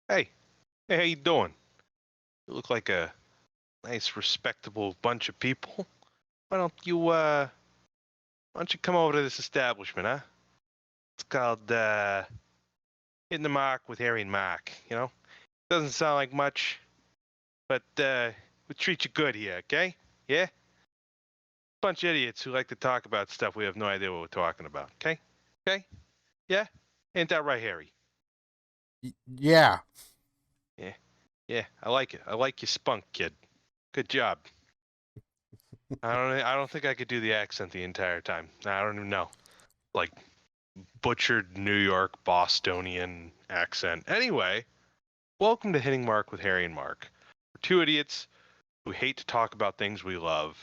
Hey, hey, how you doing? You look like a nice, respectable bunch of people. Why don't you come over to this establishment, huh? It's called, Hitting the Mark with Harry and Mark, you know? Doesn't sound like much, but, we treat you good here, okay? Yeah? Bunch of idiots who like to talk about stuff we have no idea what we're talking about, okay? Okay? Yeah? Ain't that right, Harry? Yeah. Yeah. Yeah, I like it. I like your spunk, kid. Good job. I don't think I could do the accent the entire time. I don't even know. Like butchered New York Bostonian accent. Anyway, welcome to Hitting Mark with Harry and Mark. We're two idiots who hate to talk about things we love.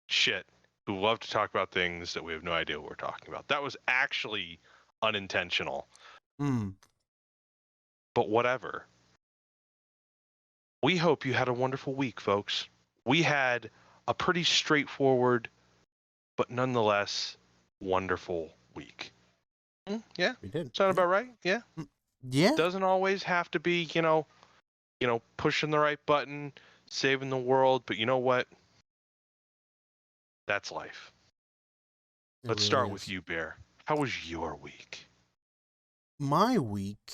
Shit. Who love to talk about things that we have no idea what we're talking about. That was actually unintentional. Mm. But whatever. We hope you had a wonderful week, folks. We had a pretty straightforward, but nonetheless wonderful week. Yeah, We did. sound Yeah. about right? Yeah. Yeah. Doesn't always have to be, pushing the right button, saving the world, but you know what? That's life. It Let's really start with is. you, Bear. How was your week? My week.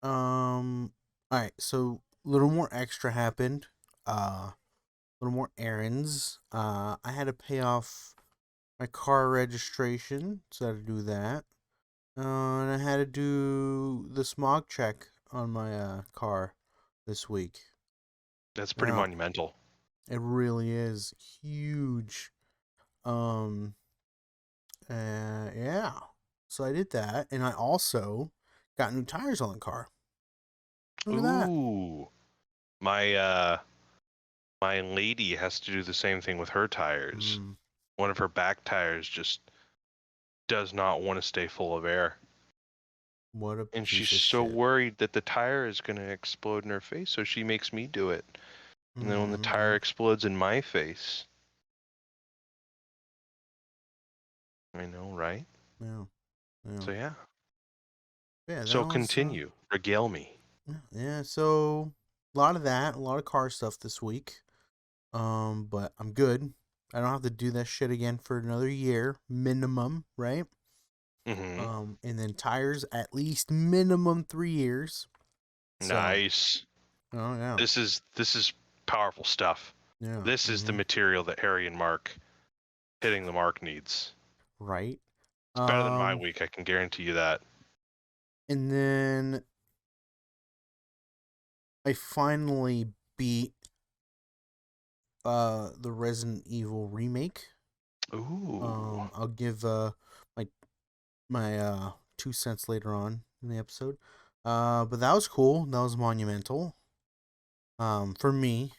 All right. So a little more extra happened. A little more errands. I had to pay off my car registration, so I had to do that. And I had to do the smog check on my car this week. That's pretty Now monumental. it really is huge. Um. Yeah. So I did that, and I also got new tires on the car. Look at that. Ooh, my lady has to do the same thing with her tires. Mm, One of her back tires just does not want to stay full of air. what a And she's piece of so shit. worried that the tire is going to explode in her face, so she makes me do it. And then when the tire Yeah. explodes in my face, I know, right? Yeah. Yeah. So yeah. Yeah. That So was. continue. Regale me. Yeah. So a lot of that, a lot of car stuff this week. But I'm good. I don't have to do that shit again for another year minimum, right? Mm-hmm. And then tires at least minimum 3 years. So, Nice. oh yeah, This is powerful stuff. yeah. This is the material that Harry and Mark hitting the mark needs. Right. It's better than my Um, week, I can guarantee you that. and then I finally beat the Resident Evil remake. Ooh. I'll give my my 2 cents later on in the episode. But that was cool. That was monumental. For me,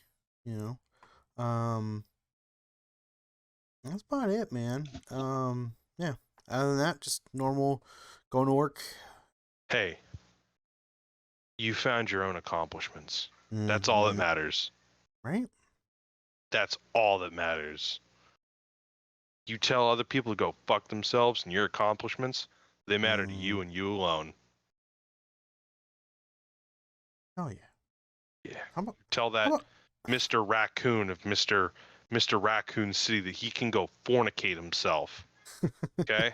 you know. That's about it, man. Yeah. Other than that, just normal going to work. Hey, you found your own accomplishments. That's all that Mm-hmm. matters. Right? That's all that matters. You tell other people to go fuck themselves and your accomplishments, they matter to Mm. you and you alone. Oh yeah. Yeah. How about Tell how that about Mr. Raccoon of Mr. Raccoon City that he can go fornicate himself. Okay?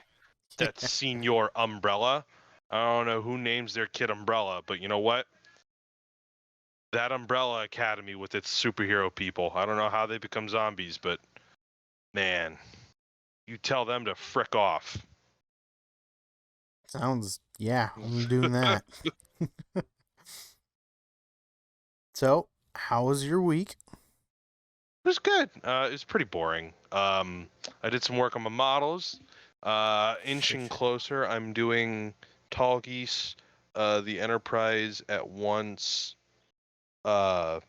That's yeah. Senior Umbrella. I don't know who names their kid Umbrella, but you know what? That Umbrella Academy with its superhero people. I don't know how they become zombies, but man, you tell them to frick off. Sounds yeah, I'm doing It that. So, how was your week? was good. It was pretty boring. I did some work on my models. Inching closer, I'm doing Tall Geese, the Enterprise at once. Uh,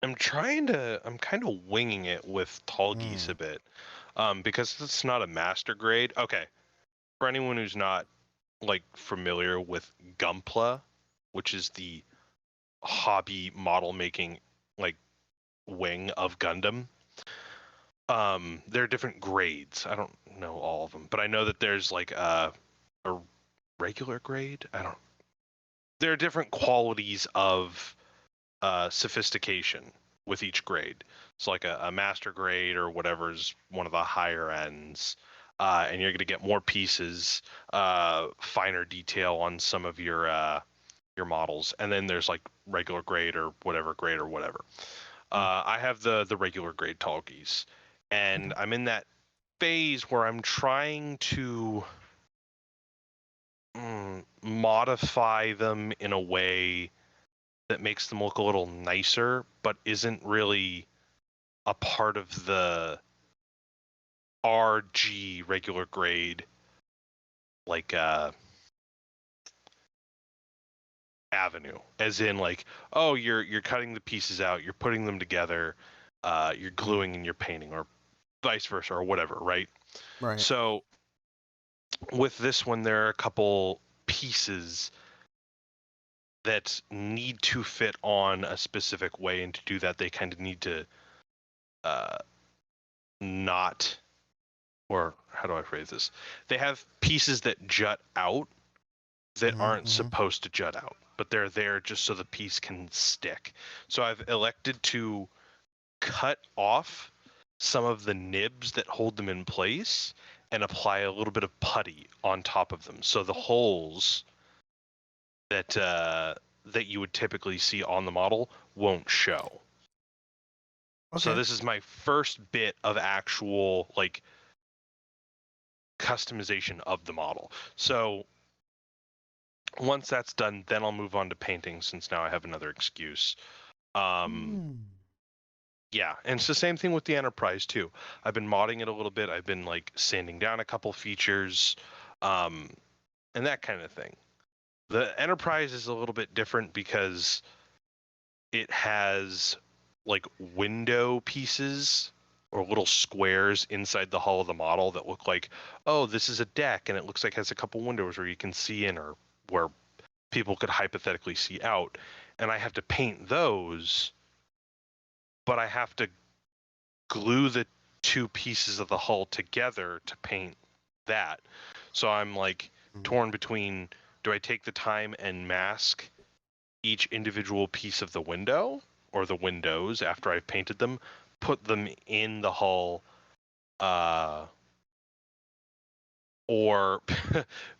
I'm kind of winging it with Tall Geese a Mm. bit, because it's not a master grade. Okay, for anyone who's not like familiar with Gunpla, which is the hobby model making like wing of Gundam. There are different grades. I don't know all of them, but I know that there's like a regular grade. I don't. there are different qualities of sophistication with each grade. So like a master grade or whatever is one of the higher ends, and you're going to get more pieces, finer detail on some of your models, and then there's like regular grade or whatever. I have the regular grade Talkies, and Okay. I'm in that phase where I'm trying to modify them in a way that makes them look a little nicer, but isn't really a part of the RG regular grade like avenue. As in like, oh, you're cutting the pieces out, you're putting them together, you're gluing and you're painting, or vice versa, or whatever, right? Right. So with this one, there are a couple pieces that need to fit on a specific way, and to do that, they kind of need to uh, not, or how do I phrase this? They have pieces that jut out that aren't Mm-hmm. supposed to jut out, but they're there just so the piece can stick. So I've elected to cut off some of the nibs that hold them in place and apply a little bit of putty on top of them. So the holes that you would typically see on the model won't show. So Okay. this is my first bit of actual like customization of the model. So once that's done, then I'll move on to painting, since now I have another excuse. Mm. Yeah, and it's the same thing with the Enterprise too. I've been modding it a little bit. I've been like sanding down a couple features, and that kind of thing. The Enterprise is a little bit different because it has like window pieces or little squares inside the hull of the model that look like, oh, this is a deck, and it looks like it has a couple windows where you can see in, or where people could hypothetically see out. And I have to paint those, but I have to glue the two pieces of the hull together to paint that. So I'm like torn between, do I take the time and mask each individual piece of the window or the windows after I've painted them, put them in the hull, or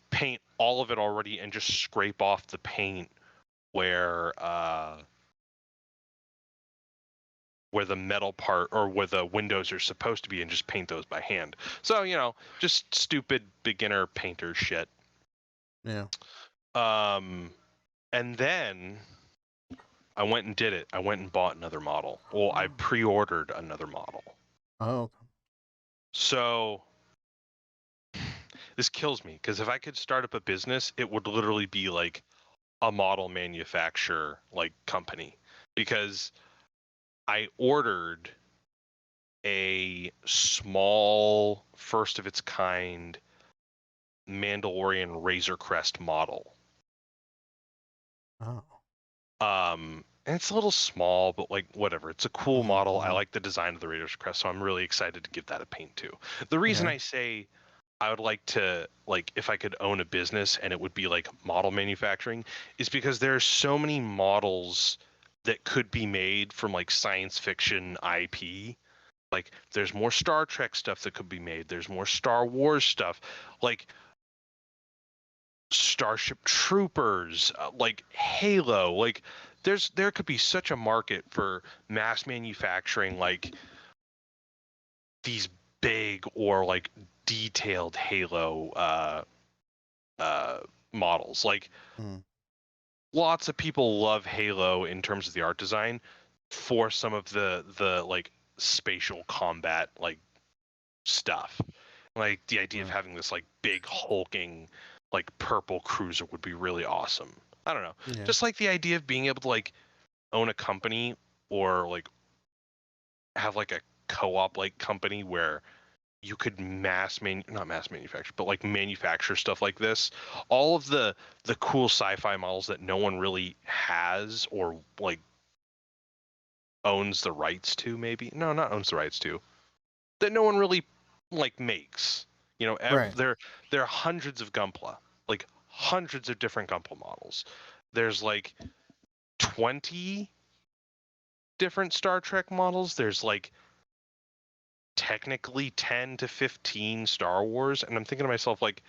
paint all of it already and just scrape off the paint where the metal part or where the windows are supposed to be, and just paint those by hand. So, just stupid beginner painter shit. Yeah. And then I went and did it. I went and bought another model. Well, I pre-ordered another model. Oh. Okay. So this kills me, because if I could start up a business, it would literally be like a model manufacturer like company, because I ordered a small, first of its kind Mandalorian Razor Crest model. Oh. And it's a little small, but like whatever. It's a cool model. I Mm-hmm. like the design of the Razor Crest, so I'm really excited to give that a paint too. The reason Okay. I say I would like to, like, if I could own a business and it would be like model manufacturing, is because there are so many models that could be made from like science fiction IP. Like there's more Star Trek stuff that could be made. There's more Star Wars stuff, like Starship Troopers, like Halo. Like there could be such a market for mass manufacturing like these big or like detailed Halo models. Like Mm. lots of people love Halo in terms of the art design for some of the like spatial combat like stuff. Like the idea of Right. having this like big hulking like purple cruiser would be really awesome. I don't know. Yeah. Just like the idea of being able to like own a company, or like have like a co-op like company where you could not mass manufacture, but like manufacture stuff like this. All of the cool sci-fi models that no one really has, or like owns the rights to, maybe. No, not owns the rights to. That no one really like makes. Right. There are hundreds of Gunpla, like hundreds of different Gunpla models. there's like 20 different Star Trek models. There's like technically 10 to 15 Star Wars, and I'm thinking to myself, like,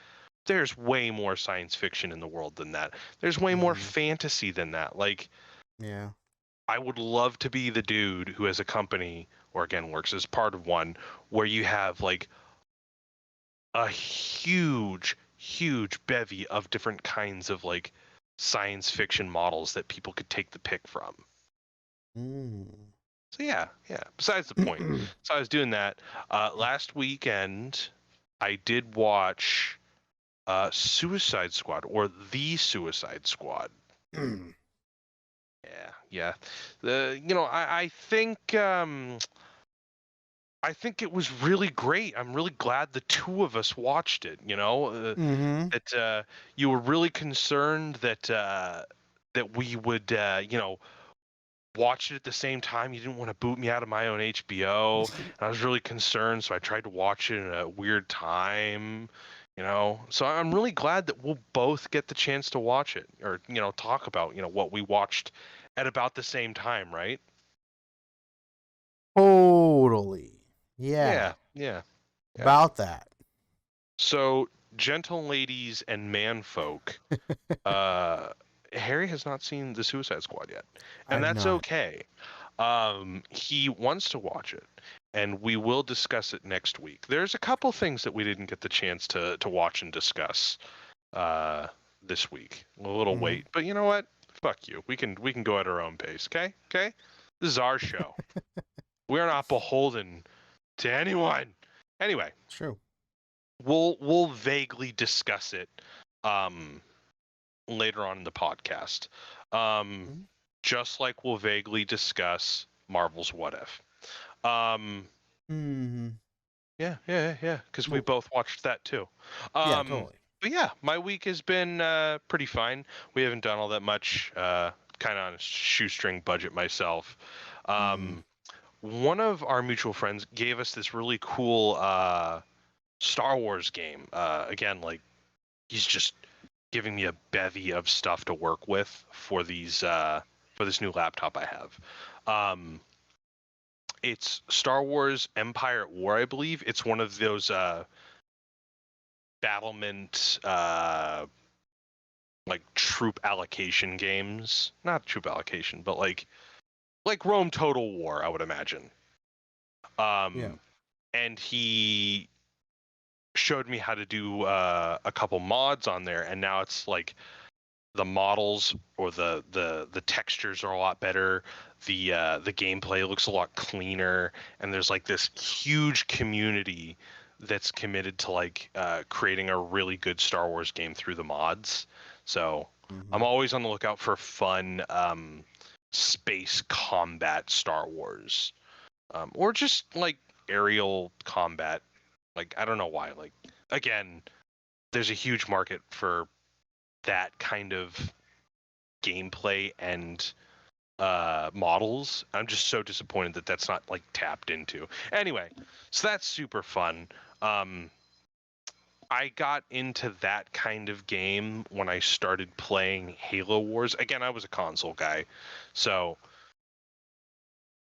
there's way more science fiction in the world than that. There's way more fantasy than that. Like, Yeah. I would love to be the dude who has a company, or again works as part of one, where you have like a huge bevy of different kinds of like science fiction models that people could take the pick from. Mm. So yeah. Besides the point. So I was doing that. Last weekend I did watch Suicide Squad, or The Suicide Squad. Yeah. I think it was really great. I'm really glad the two of us watched it. That you were really concerned that we would watch it at the same time. You didn't want to boot me out of my own HBO. And I was really concerned, so I tried to watch it in a weird time. So I'm really glad that we'll both get the chance to watch it, or talk about what we watched at about the same time, right? Totally. Yeah. Yeah. About that. So, gentle ladies and manfolk, uh, Harry has not seen the Suicide Squad yet, and I've that's not. okay. He wants to watch it, and we will discuss it next week. There's a couple things that we didn't get the chance to watch and discuss this week. A little wait, but you know what? Fuck you. We can go at our own pace. Okay. This is our show. We're not beholden to anyone. Anyway, True. we'll vaguely discuss it later on in the podcast. Just like we'll vaguely discuss Marvel's What If. Yeah, because we both watched that too. Yeah, totally. But yeah, my week has been pretty fine. We haven't done all that much. Kind of on a shoestring budget myself. One of our mutual friends gave us this really cool Star Wars game. Again, like, he's just giving me a bevy of stuff to work with for this new laptop I have. It's Star Wars Empire at War, I believe. It's one of those battlement like troop allocation games. Not troop allocation, but like Rome Total War, I would imagine. Yeah. And he showed me how to do a couple mods on there, and now it's like the models or the textures are a lot better. The gameplay looks a lot cleaner, and there's like this huge community that's committed to like creating a really good Star Wars game through the mods. So I'm always on the lookout for fun space combat Star Wars, or just like aerial combat. Like, I don't know why. Like, again, there's a huge market for that kind of gameplay and models. I'm just so disappointed that that's not like tapped into. Anyway, so that's super fun. I got into that kind of game when I started playing Halo Wars. Again, I was a console guy, so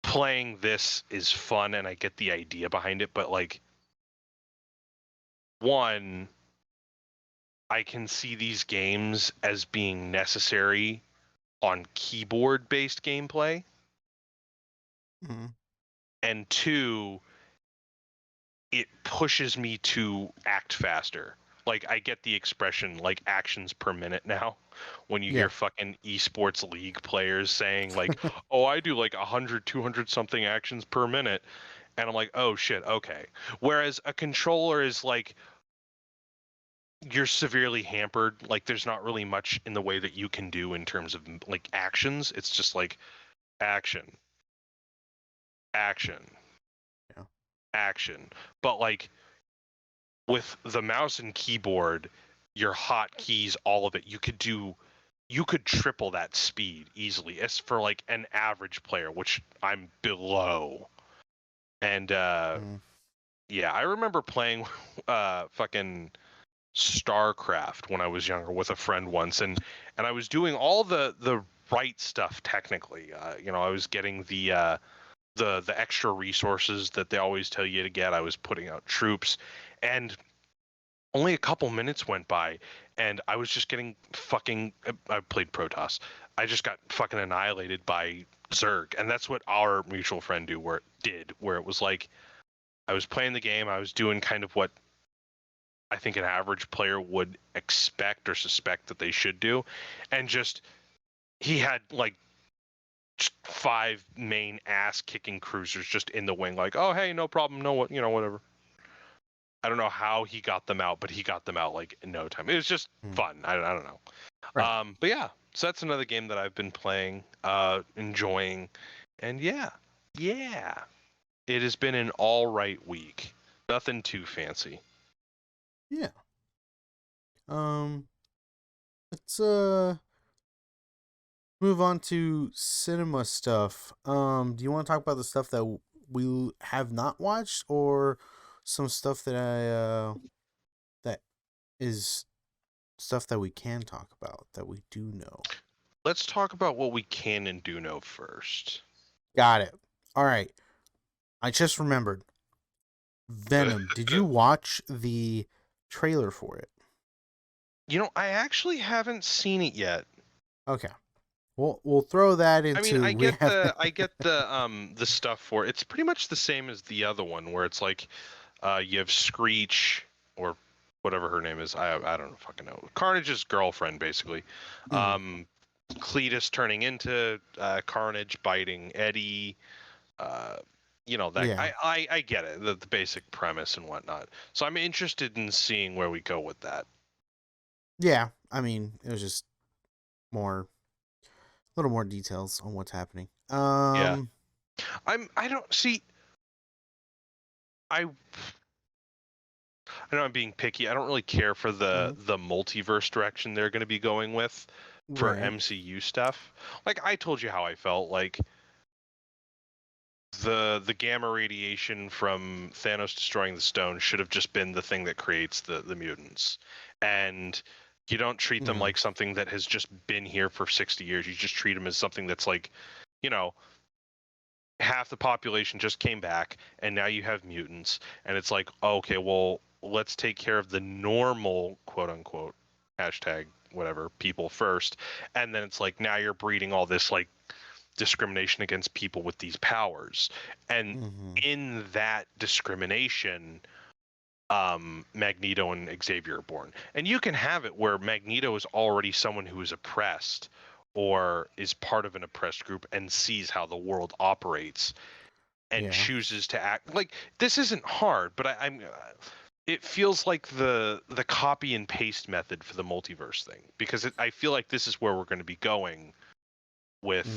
playing this is fun and I get the idea behind it, but like, one, I can see these games as being necessary on keyboard-based gameplay. And two, it pushes me to act faster. Like, I get the expression like actions per minute now when you hear fucking esports league players saying like, oh, I do like 100, 200 something actions per minute. And I'm like, oh shit, okay. Whereas a controller is like, you're severely hampered. Like, there's not really much in the way that you can do in terms of like actions. It's just like action, action, action. But like with the mouse and keyboard, your hotkeys, all of it, you could triple that speed easily. As for like an average player, which I'm below. And yeah, I remember playing fucking StarCraft when I was younger with a friend once, and I was doing all the right stuff technically. I was getting the extra resources that they always tell you to get. I was putting out troops, and only a couple minutes went by, and I was just getting fucking. I played Protoss. I just got fucking annihilated by Zerg, and that's what our mutual friend did. Where it was like, I was playing the game. I was doing kind of what I think an average player would expect or suspect that they should do, and just he had like 5 main ass kicking cruisers just in the wing, like, oh hey, no problem, no what, whatever. I don't know how he got them out, but he got them out like in no time. It was just fun. I don't know. Right. But yeah, so that's another game that I've been playing, enjoying, and yeah, it has been an all right week. Nothing too fancy. Yeah. Let's move on to cinema stuff. Do you want to talk about the stuff that we have not watched, or some stuff that that is stuff that we can talk about that we do know? Let's talk about what we can and do know first. Got it. All right. I just remembered. Venom. Did you watch the trailer for it? I actually haven't seen it yet. Okay. We'll throw that I mean, into I we get have the stuff for it. It's pretty much the same as the other one, where it's like, you have Screech or whatever her name is. I don't fucking know. Carnage's girlfriend, basically. Cletus turning into Carnage, biting Eddie. That Yeah. I get it, the basic premise and whatnot. So I'm interested in seeing where we go with that. Yeah. I mean, it was just more little more details on what's happening. Yeah. I don't see. I know I'm being picky. I don't really care for the multiverse direction they're going to be going with for Right. MCU stuff. Like, I told you how I felt. Like, the gamma radiation from Thanos destroying the stone should have just been the thing that creates the mutants. And you don't treat them like something that has just been here for 60 years. You just treat them as something that's like, half the population just came back and now you have mutants, and it's like, okay, well, let's take care of the normal, quote unquote, hashtag whatever, people first. And then it's like, now you're breeding all this like discrimination against people with these powers. And in that discrimination, Magneto and Xavier are born. And you can have it where Magneto is already someone who is oppressed or is part of an oppressed group and sees how the world operates and chooses to act. Like, this isn't hard, but I'm it feels like the copy and paste method for the multiverse thing, because I feel like this is where we're going to be going with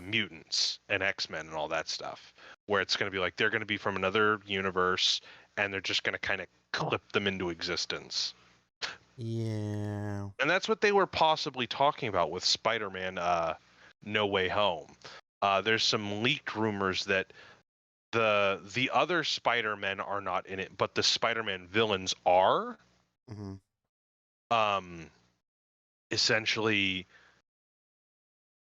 mutants and X-Men and all that stuff, where it's going to be like they're going to be from another universe and they're just going to kind of clip them into existence. Yeah. And that's what they were possibly talking about with Spider-Man No Way Home. There's some leaked rumors that the other Spider-Men are not in it, but the Spider-Man villains are. Essentially,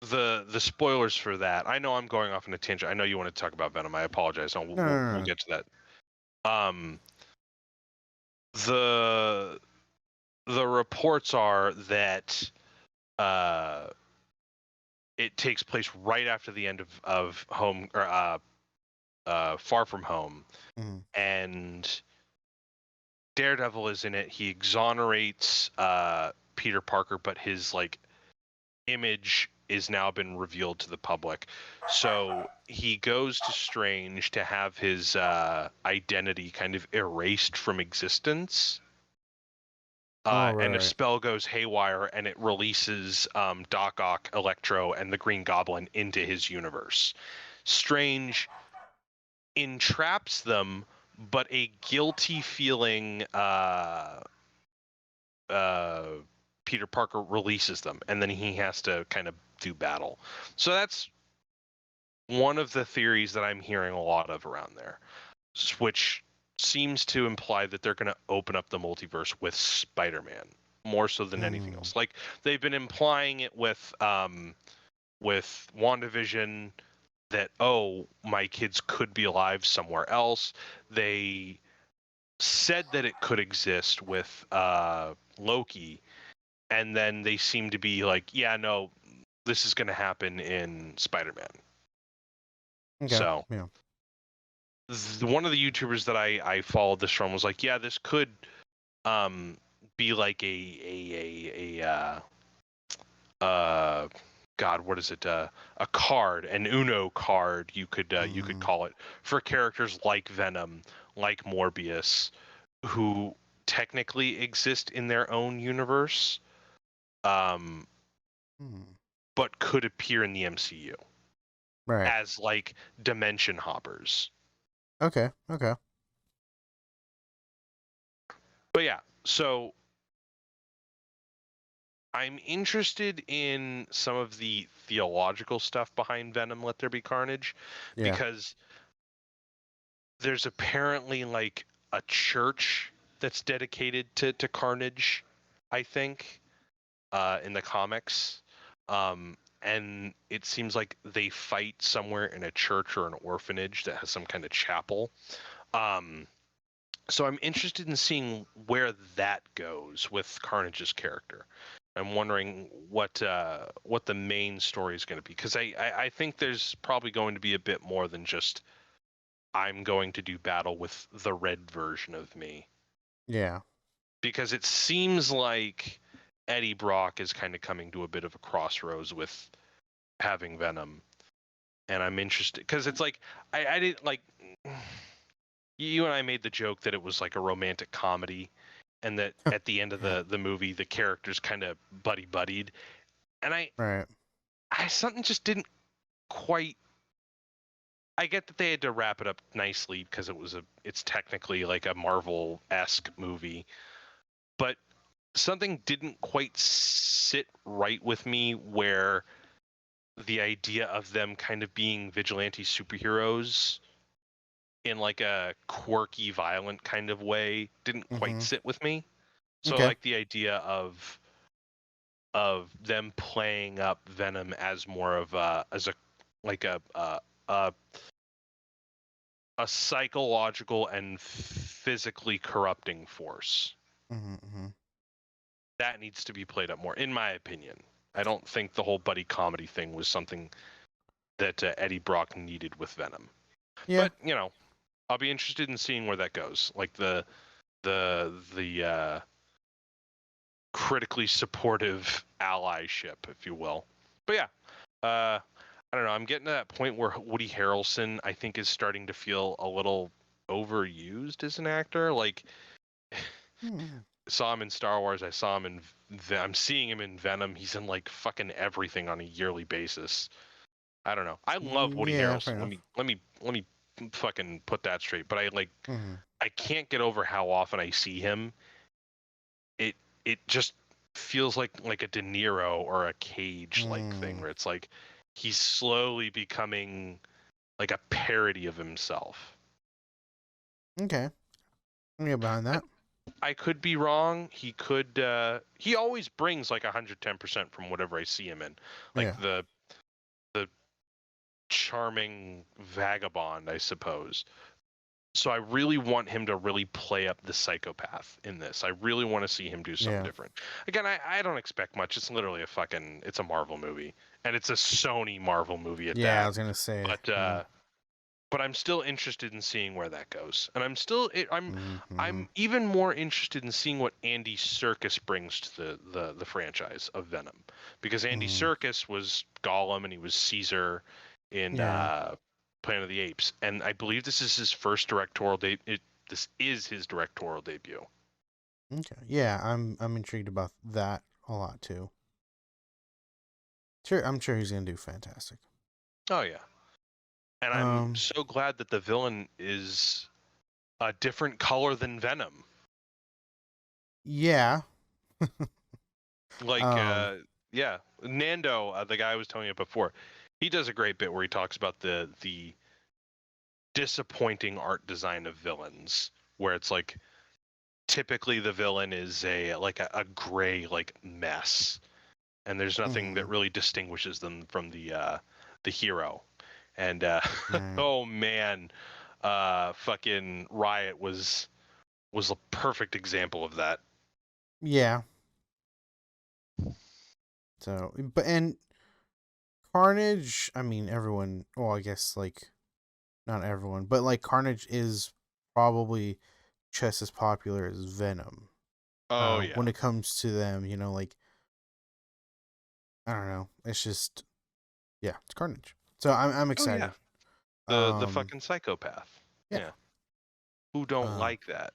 the spoilers for that. I know I'm going off on a tangent. I know you want to talk about Venom. I apologize. We'll get to that. The reports are that it takes place right after the end of Home, or Far From Home, and Daredevil is in it. He exonerates Peter Parker, but his like image is now been revealed to the public. So he goes to Strange to have his identity kind of erased from existence. And a spell goes haywire and it releases Doc Ock, Electro, and the Green Goblin into his universe. Strange entraps them, but a guilty feeling Peter Parker releases them, and then he has to kind of do battle. So that's one of the theories that I'm hearing a lot of around there, which seems to imply that they're going to open up the multiverse with Spider-Man more so than anything else. Like they've been implying it with WandaVision that, oh, my kids could be alive somewhere else. They said that it could exist with Loki, and then they seem to be like, yeah, no, this is going to happen in Spider-Man. Okay. So Yeah. one of the YouTubers that I followed this from was like, yeah, this could be like God, what is it? A card, an Uno card, you could call it, for characters like Venom, like Morbius, who technically exist in their own universe, but could appear in the MCU Right. as like dimension hoppers. Okay. Okay. But yeah, so I'm interested in some of the theological stuff behind Venom Let There Be Carnage, Yeah. because there's apparently like a church that's dedicated to Carnage, I think, in the comics. And it seems like they fight somewhere in a church or an orphanage that has some kind of chapel. So I'm interested in seeing where that goes with Carnage's character. I'm wondering what the main story is going to be, because I think there's probably going to be a bit more than just I'm going to do battle with the red version of me. Yeah. Because it seems like Eddie Brock is kind of coming to a bit of a crossroads with having Venom, and I'm interested because it's like I didn't like. You and I made the joke that it was like a romantic comedy, and that at the end of the movie the characters kind of buddied, and I something just didn't quite. I get that they had to wrap it up nicely because it's technically like a Marvel-esque movie, but something didn't quite sit right with me where the idea of them kind of being vigilante superheroes in like a quirky, violent kind of way didn't quite sit with me. So Okay. like the idea of them playing up Venom as more of a psychological and physically corrupting force. That needs to be played up more, in my opinion. I don't think the whole buddy comedy thing was something that Eddie Brock needed with Venom. Yeah. But I'll be interested in seeing where that goes. Like the critically supportive allyship, if you will. But yeah, I don't know. I'm getting to that point where Woody Harrelson, I think, is starting to feel a little overused as an actor. Like, saw him in Star Wars. I saw him in. I'm seeing him in Venom. He's in like fucking everything on a yearly basis. I don't know. I love Woody Harrelson. Let me fucking put that straight. But I can't get over how often I see him. It just feels like a De Niro or a Cage thing, where it's like he's slowly becoming like a parody of himself. Okay. Let me get behind that. I could be wrong. He could. He always brings like 110% from whatever I see him in, like the charming vagabond, I suppose. So I really want him to really play up the psychopath in this. I really want to see him do something different. Again, I don't expect much. It's literally it's a Marvel movie, and it's a Sony Marvel movie at that. Yeah, I was gonna say. But I'm still interested in seeing where that goes, and I'm even more interested in seeing what Andy Serkis brings to the franchise of Venom, because Andy Serkis was Gollum and he was Caesar in Planet of the Apes, and I believe this is his first directorial debut. This is his directorial debut. Okay. Yeah, I'm intrigued about that a lot too. Sure, I'm sure he's gonna do fantastic. Oh yeah, and I'm so glad that the villain is a different color than Venom. Yeah. Yeah, Nando, the guy I was telling you before, he does a great bit where he talks about the disappointing art design of villains, where it's like typically the villain is a gray like mess, and there's nothing that Mhm. really distinguishes them from the hero. And Right. oh man, fucking Riot was a perfect example of that. Yeah. So, but and Carnage, I mean, everyone. Well, I guess like not everyone, but like Carnage is probably just as popular as Venom. Oh yeah. When it comes to them, like I don't know. It's just yeah, it's Carnage. So I'm Oh yeah. excited. The Um, fucking psychopath. yeah. Yeah. Who don't Uh, like that?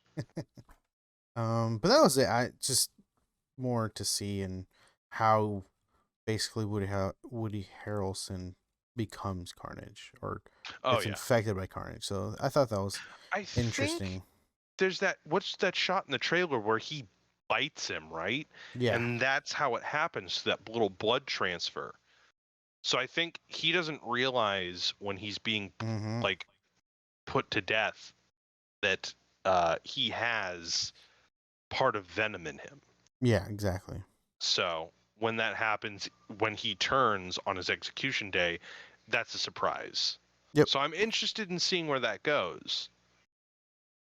but that was it. I just more to see and how basically Woody Harrelson becomes Carnage or Oh gets yeah. infected by Carnage. So I thought that was I think interesting. there's that what's that shot in the trailer where he bites him, right? Yeah. And that's how it happens, that little blood transfer. So I think he doesn't realize when he's being Mm-hmm. like put to death that he has part of venom in him. Yeah. Exactly. So when that happens, when he turns on his execution day, that's a surprise. Yep. So I'm interested in seeing where that goes.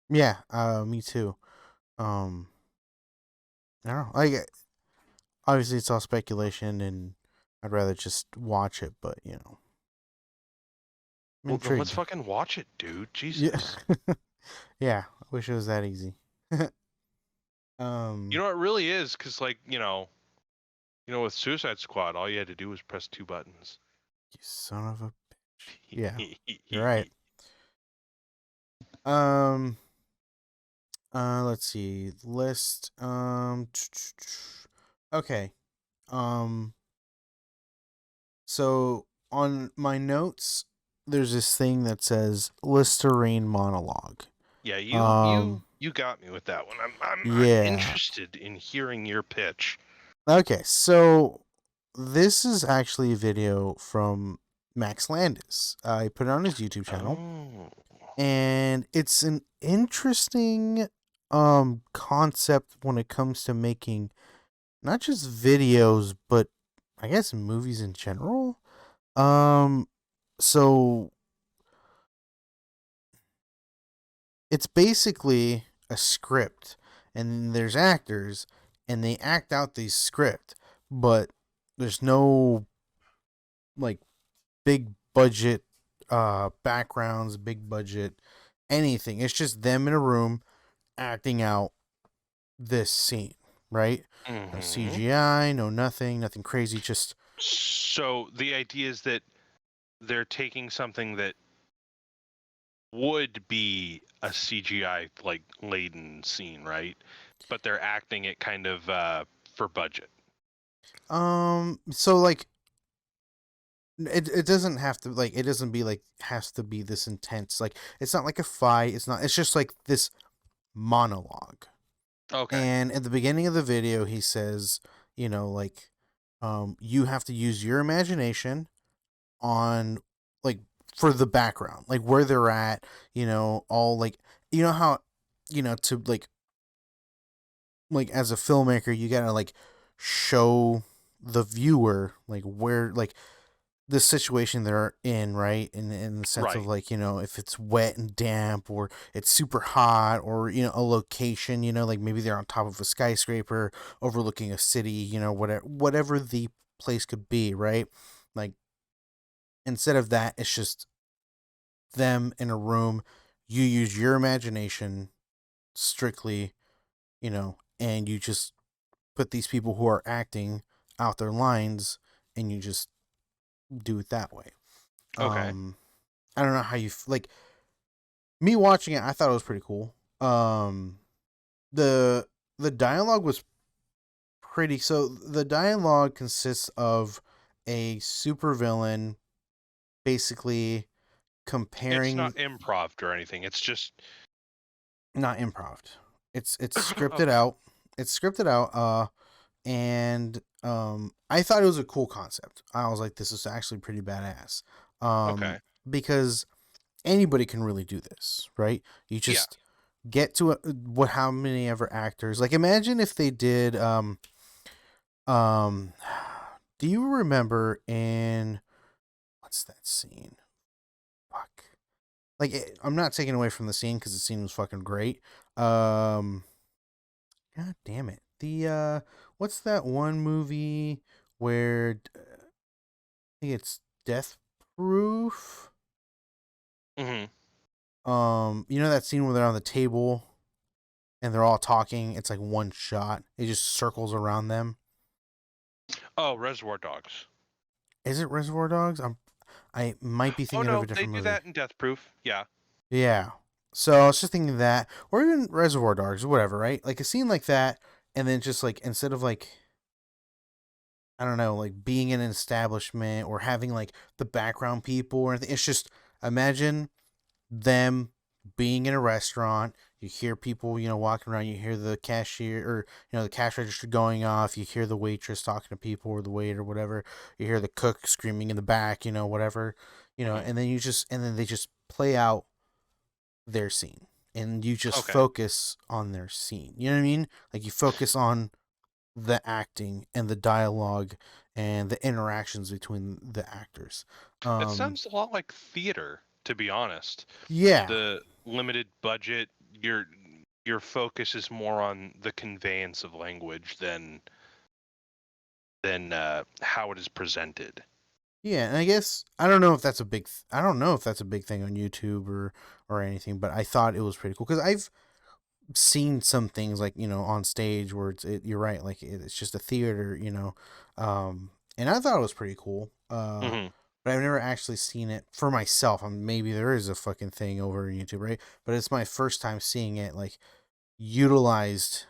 Yeah. Me too. Um. I don't know. Like obviously it's all speculation, and I'd rather just watch it. But I'm Well, then let's intrigued. fucking watch it, dude. Yeah. Jesus. Yeah. I wish it was that easy. You know, it really is, because like, with Suicide Squad, all you had to do was press two buttons. You son of a bitch. Yeah. You're right. Um. Let's see. List. Okay. Um. So on my notes, there's this thing that says Listerine monologue. Yeah, you Um. you you got me with that one. I'm Yeah. interested in hearing your pitch. Okay. So this is actually a video from Max Landis. I put it on his YouTube channel, Oh. and it's an interesting concept when it comes to making not just videos but I guess movies in general. So it's basically a script, and there's actors, and they act out the script, but there's no like big budget backgrounds, big budget anything. It's just them in a room acting out this scene, right? No Hmm. CGI, no nothing crazy, just So the idea is that they're taking something that would be a CGI like laden scene, right? But they're acting it kind of for budget. so like it doesn't have to like it doesn't be like has to be this intense. Like it's not like a fight, it's just like this monologue. Okay. And at the beginning of the video he says, like you have to use your imagination on like for the background, like where they're at, all like how to like as a filmmaker you gotta like show the viewer like where like the situation they're in, right? In the sense of Right. like, if it's wet and damp or it's super hot or, a location, like maybe they're on top of a skyscraper overlooking a city, whatever the place could be, right? Like instead of that, it's just them in a room. You use your imagination strictly, and you just put these people who are acting out their lines and you just do it that way. Okay. I don't know how you like me watching it. I thought it was pretty cool. The the dialogue was pretty. So the dialogue consists of a supervillain basically It's comparing, not improv or anything. It's just not improv. It's scripted okay. out. It's scripted out. And I thought it was a cool concept. I was like, this is actually pretty badass. Okay. Because anybody can really do this, right? You Yeah. just get to what how many ever actors. Like imagine if they did um do you remember in what's that scene? Fuck. Like I'm not taking away from the scene cuz the scene was fucking great. Um God damn it. The what's that one movie where I think it's Death Proof? Hmm. You know that scene where they're on the table and they're all talking? It's like one shot. It just circles around them. Oh, Reservoir Dogs. Is it Reservoir Dogs? I might be Oh thinking of a no, they different do movie. that in Death Proof. Yeah. Yeah. So I was just thinking that, or even Reservoir Dogs, or whatever, right? Like a scene like that, and then just like instead of like I don't know, like being in an establishment or having like the background people or anything, it's just imagine them being in a restaurant. You hear people, walking around. You hear the cashier or the cash register going off. You hear the waitress talking to people or the waiter, whatever. You hear the cook screaming in the back, whatever, Hmm. and then they just play out their scene, and you just Okay. focus on their scene. You know what I mean? Like you focus on the acting and the dialogue and the interactions between the actors. It Um, sounds a lot like theater, to be honest. yeah, The limited budget, your focus is more on the conveyance of language than how it is presented. Yeah, and I guess I don't know if that's a I don't know if that's a big thing on YouTube or anything, but I thought it was pretty cool because I've seen some things like on stage where you're right, like it's just a theater, and I thought it was pretty cool. Hmm. But I've never actually seen it for myself. Maybe there is a fucking thing over on YouTube, right? But it's my first time seeing it like utilized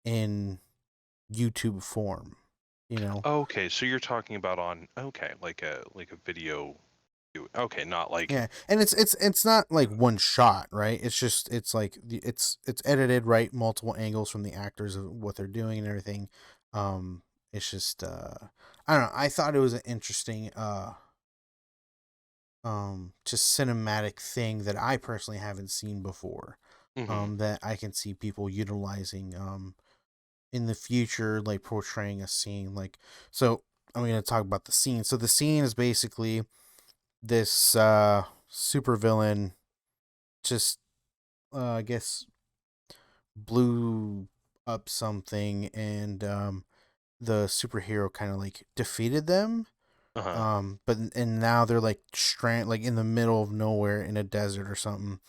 in YouTube form, you know. Okay, so you're talking about on like a video. Okay, not like. Yeah, and it's not like one shot, right? It's just it's like it's edited right, multiple angles from the actors of what they're doing and everything. It's just I don't know. I thought it was an interesting just cinematic thing that I personally haven't seen before. Hmm. That I can see people utilizing in the future, like portraying a scene. Like so, I'm gonna talk about the scene. So the scene is basically this super villain just I guess blew up something and the superhero kind of like defeated them. Uh-huh. But and now they're like like in the middle of nowhere in a desert or something,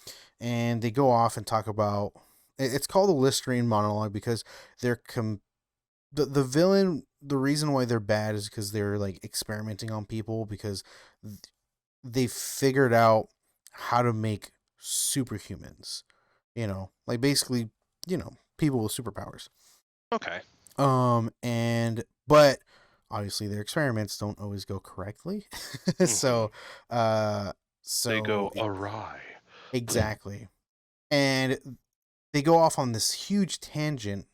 and they go off and talk about. It's called the Listerine monologue because they're the villain. The reason why they're bad is because they're like experimenting on people because they figured out how to make superhumans. Like basically, people with superpowers. Okay. And but obviously their experiments don't always go correctly. Hmm. so uh They so go awry. exactly. And they go off on this huge tangent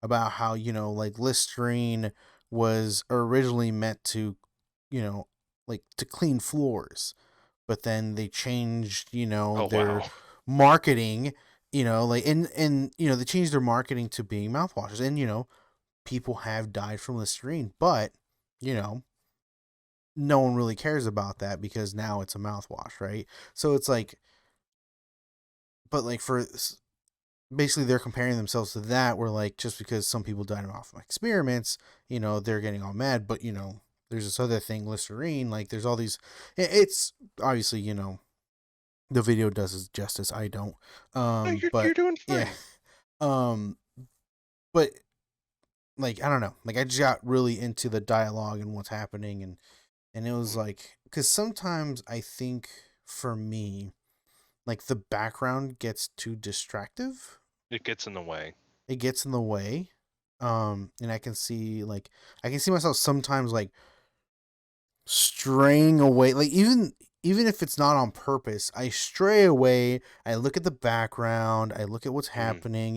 about how, like Listerine was originally meant to, you know, like to clean floors, but then they changed, Oh their wow. marketing, like and they changed their marketing to being mouthwashes. And people have died from Listerine, but you know, no one really cares about that because now it's a mouthwash, right? So it's like, but like for basically they're comparing themselves to that, where like just because some people died off of experiments, they're getting all mad, but there's this other thing, Listerine, like there's all these. It's obviously the video does it justice. I don't, No, you're but doing yeah, fine. um, but like I don't know, like I just got really into the dialogue and what's happening, and it was like because sometimes I think for me like the background gets too distractive, It gets in the way. it gets in the way, and I can see myself sometimes like straying away, like even if it's not on purpose, I stray away. I look at the background, I look at what's Hmm. happening,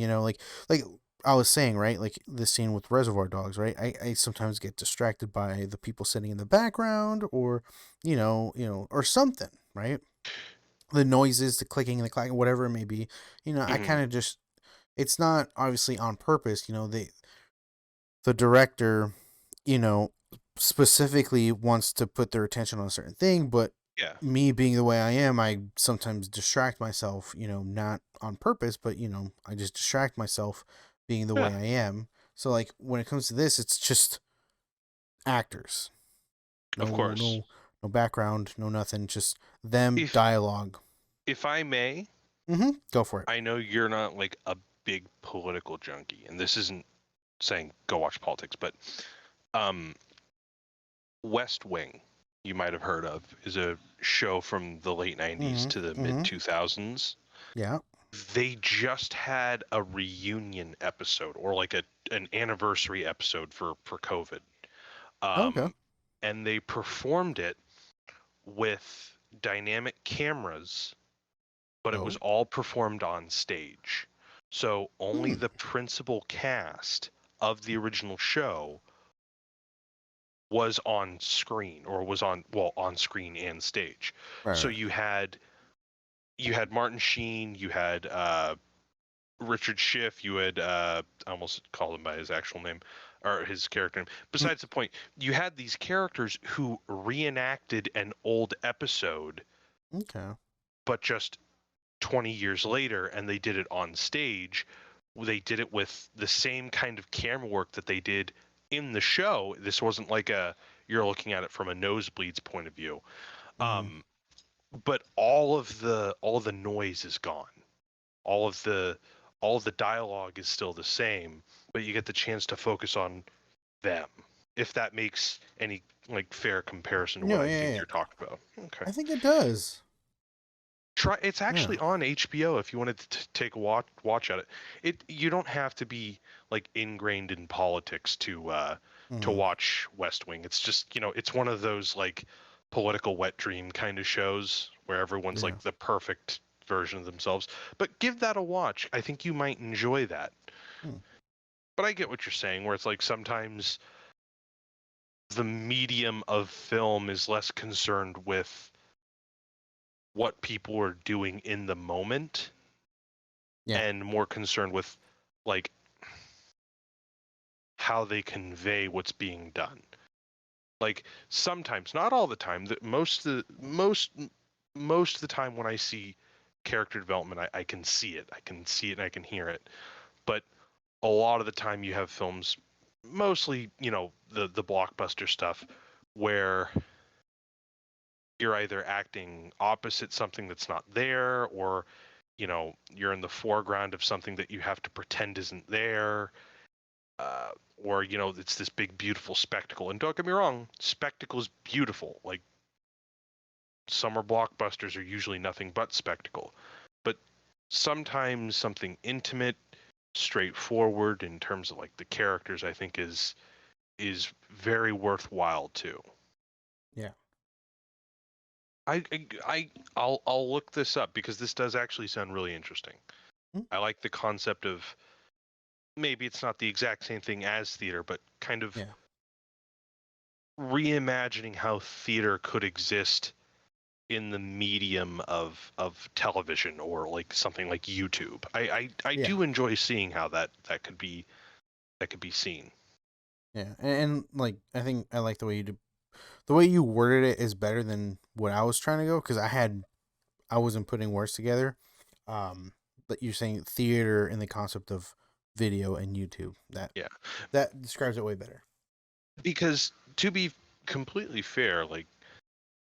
like I was saying, right? Like the scene with Reservoir Dogs, right? I sometimes get distracted by the people sitting in the background or or something, right? the noises, the clicking and the clacking, whatever it may be. I Hmm. kind of just, it's not obviously on purpose. The director, you know, specifically wants to put their attention on a certain thing, but Yeah. me being the way I am, I sometimes distract myself, not on purpose, but I just distract myself being the Yeah. way I am. So like when it comes to this, it's just actors. Of No course. no no background, no nothing, just them If dialogue. if I may, Go for it. I know you're not like a big political junkie, and this isn't saying go watch politics, but um, West Wing, you might have heard of, is a show from the late 90s Mhm. to the mid Mhm. 2000s. Yeah. They just had a reunion episode or like an anniversary episode for COVID. Okay. Um, and they performed it with dynamic cameras, but it was Oh. all performed on stage. So only Hmm. the principal cast of the original show was on screen or was on, well, on screen and stage. Right, So right. you had Martin Sheen, you had Richard Schiff, you had I almost called him by his actual name or his character name. Mm. Besides the point, you had these characters who reenacted an old episode, Okay. but just 20 years later, and they did it on stage. They did it with the same kind of camera work that they did in the show. This wasn't like you're looking at it from a nosebleeds point of view. Mhm. Um, but all of the noise is gone. All of the dialogue is still the same, but you get the chance to focus on them. If that makes any like fair comparison to what No, I yeah, think yeah, yeah. you're talking about. Okay. I think it does. Try it's Yeah. actually on HBO if you wanted to take a watch at it. You don't have to be like ingrained in politics to Mhm. watch West Wing. It's just, it's one of those like political wet dream kind of shows where everyone's Yeah. like the perfect version of themselves. But give that a watch. I think you might enjoy that. Hmm. But I get what you're saying where it's like sometimes the medium of film is less concerned with what people are doing in the moment Yeah. and more concerned with like how they convey what's being done. Like sometimes, not all the time, that most of the time when I see character development, I can see it. I can see it and I can hear it. But a lot of the time you have films, mostly, the blockbuster stuff, where you're either acting opposite something that's not there, or you're in the foreground of something that you have to pretend isn't there, or it's this big beautiful spectacle. And don't get me wrong, spectacle is beautiful. Like summer blockbusters are usually nothing but spectacle, but sometimes something intimate, straightforward in terms of like the characters, I think is very worthwhile too. Yeah. I'll look this up because this does actually sound really interesting. Mm. I like the concept of, maybe it's not the exact same thing as theater, but kind of Yeah. reimagining how theater could exist in the medium of television or like something like YouTube. I Yeah. do enjoy seeing how that could be seen. Yeah. And like I think I like the way you worded it is better than what I was trying to go because I wasn't putting words together. Um, but you're saying theater in the concept of video and YouTube. That Yeah. that describes it way better. Because to be completely fair, like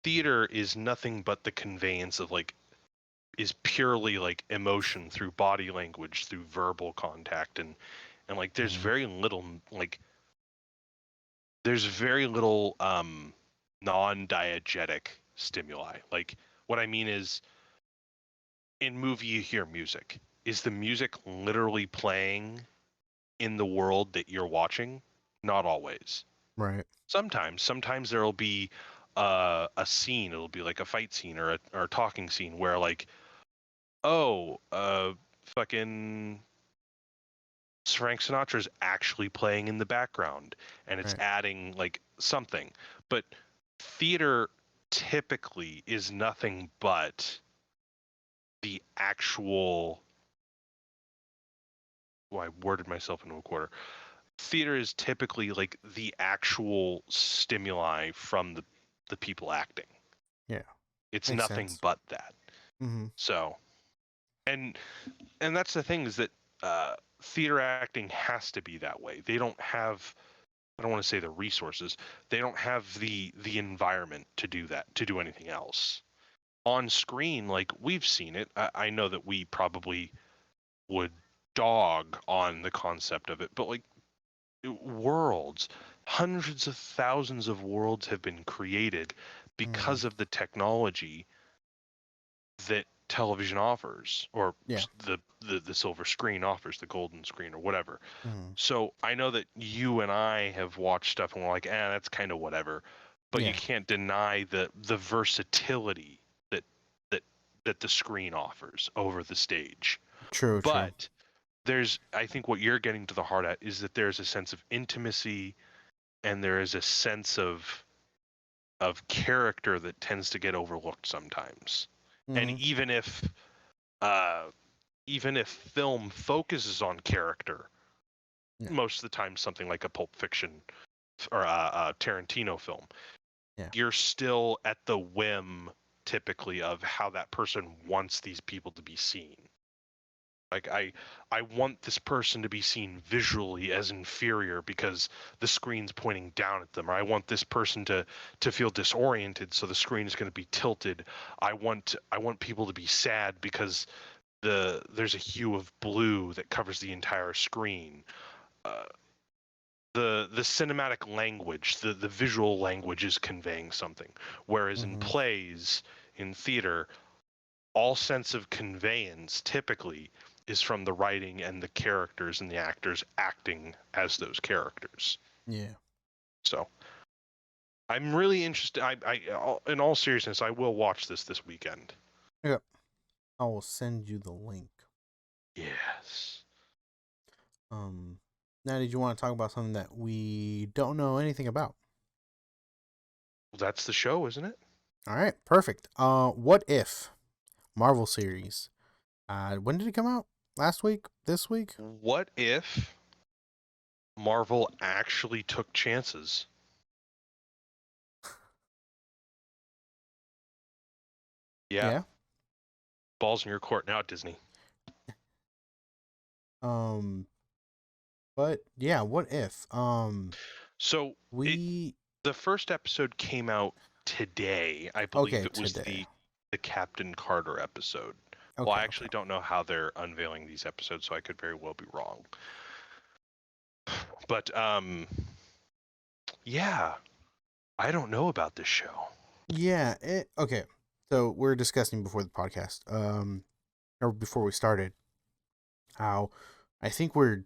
theater is nothing but the conveyance of like is purely like emotion through body language, through verbal contact, and like Mhm. there's very little non-diegetic stimuli. Like what I mean is in movie you hear music. Is the music literally playing in the world that you're watching? Not always. Right. Sometimes there'll be a scene. It'll be like a fight scene or a talking scene where like, oh, fucking Frank Sinatra's actually playing in the background and it's Right. adding like something. But theater typically is nothing but the actual. Well, I worded myself into a quarter. Theater is typically like the actual stimuli from the people acting. Yeah. It's Makes nothing sense. but that. Mm-hmm. So, and that's the thing is that theater acting has to be that way. They don't have, I don't want to say the resources. They don't have the environment to do that, to do anything else. On screen, like we've seen it. I know that we probably would dog on the concept of it, but like worlds, hundreds of thousands of worlds have been created Mm. because of the technology that television offers, or Yeah. the silver screen offers, the golden screen or whatever. Mm. So I know that you and I have watched stuff and we're like, that's kind of whatever. But you Yeah. can't deny the versatility that that that the screen offers over the stage. True. True. But I think what you're getting to the heart at is that there's a sense of intimacy and there is a sense of character that tends to get overlooked sometimes. And Mm-hmm. uh, even if film focuses on character, Yeah. most of the time something like a Pulp Fiction or a Tarantino film, Yeah. you're still at the whim typically of how that person wants these people to be seen. Like I want this person to be seen visually as inferior because the screen's pointing down at them, or I want this person to feel disoriented so the screen is going to be tilted. I want people to be sad because there's a hue of blue that covers the entire screen. Uh, the cinematic language, the visual language is conveying something, whereas in Mm-hmm. plays, in theater, all sense of conveyance typically is from the writing and the characters and the actors acting as those characters. Yeah. So I'm really interested. In all seriousness, I will watch this weekend. Yep. I will send you the link. Yes. Um. Now, did you want to talk about something that we don't know anything about? Well, that's the show, isn't it? All right. Perfect. What if Marvel series? When did it come out? Last week? This week? What if Marvel actually took chances? Yeah. Yeah. Balls in your court now, Disney. Um. But yeah. What if? So We. the first episode came out today. I believe Okay. it was Today. the Captain Carter episode. Well, Okay. I Okay. actually don't know how they're unveiling these episodes, so I could very well be wrong. But yeah, I don't know about this show. Yeah. Okay. So we're discussing before the podcast. Or before we started, how I think we're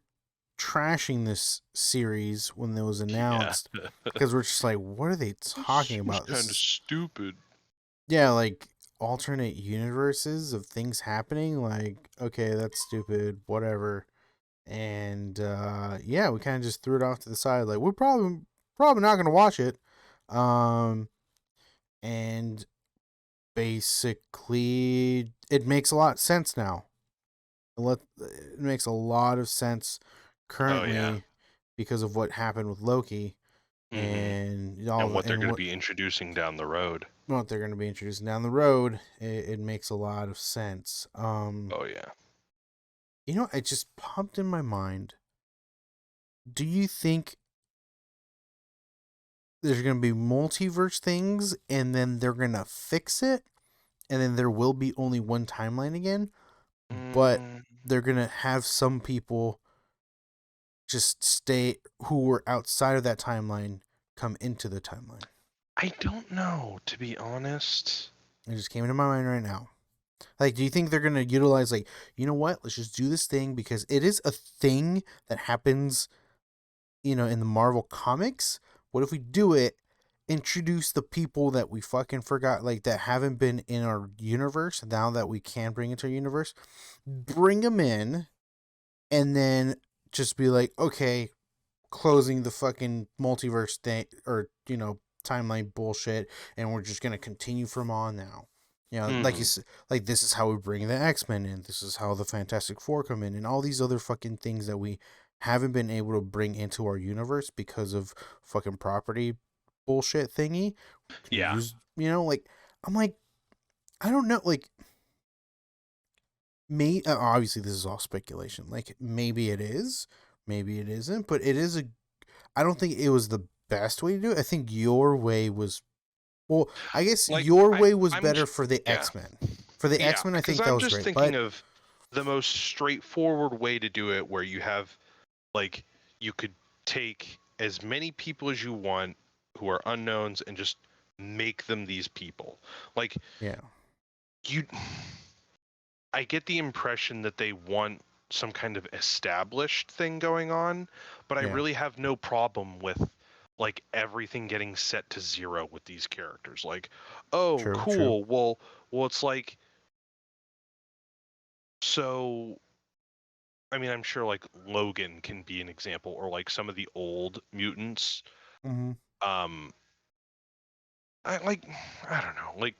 trashing this series when it was Yeah, announced because we're just like, what are they talking seems about? kind of stupid. Yeah, like alternate universes of things happening. Like, okay, that's stupid, whatever. And yeah, we kind of just threw it off to the side. Like, we're probably not gonna watch it. Um, and basically, it makes a lot of sense now. It makes a lot of sense Oh yeah. currently because of what happened with Loki Mm-hmm. and And all what they're and going to be introducing down the road. what they're going to be introducing down the road. It makes a lot of sense. Oh yeah. It just popped in my mind. Do you think there's going to be multiverse things and then they're going to fix it and then there will be only one timeline again, but Mm, they're going to have some people just stay who were outside of that timeline come into the timeline? I don't know, to be honest. It just came into my mind right now. Like, do you think they're gonna utilize, like, you know what? Let's just do this thing because it is a thing that happens, in the Marvel comics. What if we do it? Introduce the people that we fucking forgot, like that haven't been in our universe. Now that we can bring into our universe, bring them in, and then just be like, okay, closing the fucking multiverse thing or timeline bullshit, and we're just gonna continue from on now. You know, like Hmm. like this is how we bring the X-Men in. This is how the Fantastic Four come in, and all these other fucking things that we haven't been able to bring into our universe because of fucking property bullshit thingy. Can you Yeah. use, like I'm like, I don't know, like obviously this is all speculation. Like maybe it is, maybe it isn't, but it is a. I don't think it was the best way to do it. I think your way was well. I guess Like your I'm way was I'm better j- for the yeah. X Men. For the Yeah, X Men, I because think that I'm was just great. thinking But of the most straightforward way to do it where you have like you could take as many people as you want who are unknowns and just make them these people. Like yeah, you I get the impression that they want some kind of established thing going on, but I yeah, really have no problem with like everything getting set to zero with these characters. Like, oh, true, true. cool. Well, it's like so. I mean, I'm sure like Logan can be an example, or like some of the old mutants. Mm-hmm. Um, I like, I don't know, like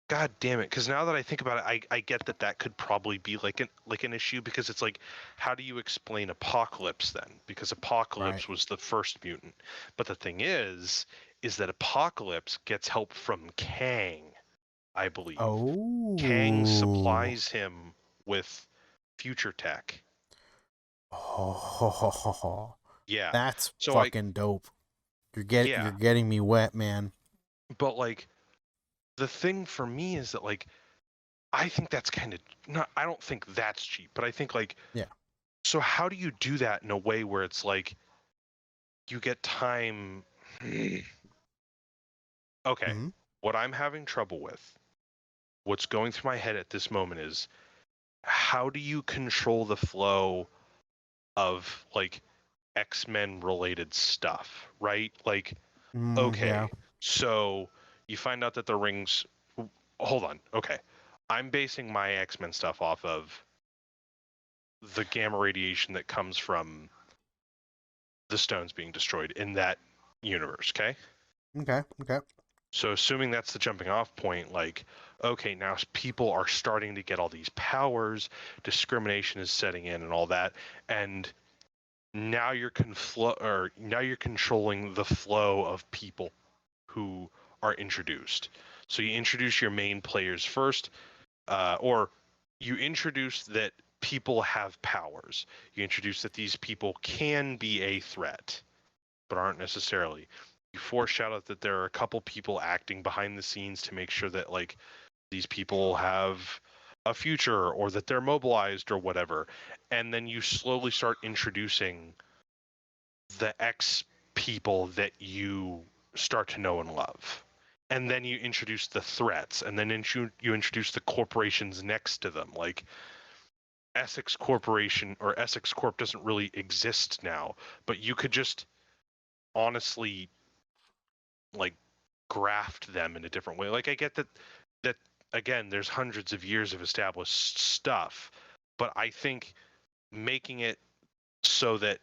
God damn it! Because now that I think about it, I get that that could probably be like an issue because it's like, how do you explain Apocalypse then? Because Right. Apocalypse was the first mutant, but the thing is that Apocalypse gets help from Kang, I believe. Kang Oh. supplies him with future tech. Oh, Yeah. that's So I fucking dope. You're yeah, getting me wet, man. but like the thing for me is that like I think that's kind of not. I don't think that's cheap, but I think like Yeah. so how do you do that in a way where it's like you get time? Okay, Mm-hmm. what I'm having trouble with, what's going through my head at this moment is how do you control the flow of like X-Men related stuff, right? Like, Mm, yeah. okay, so you find out that the rings. Hold on, okay. I'm basing my X-Men stuff off of the gamma radiation that comes from the stones being destroyed in that universe, okay? Okay. Okay. So assuming that's the jumping off point, like, okay, now people are starting to get all these powers, discrimination is setting in and all that, and now now you're controlling the flow of people who are introduced. So you introduce your main players first, or you introduce that people have powers. You introduce that these people can be a threat but aren't necessarily. You foreshadow that there are a couple people acting behind the scenes to make sure that like these people have a future or that they're mobilized or whatever. And then you slowly start introducing the X people that you start to know and love. And then you introduce the threats, and then you introduce the corporations next to them. Like Essex Corporation or Essex Corp doesn't really exist now, but you could just honestly like graft them in a different way. Like I get that again, there's hundreds of years of established stuff, but I think making it so that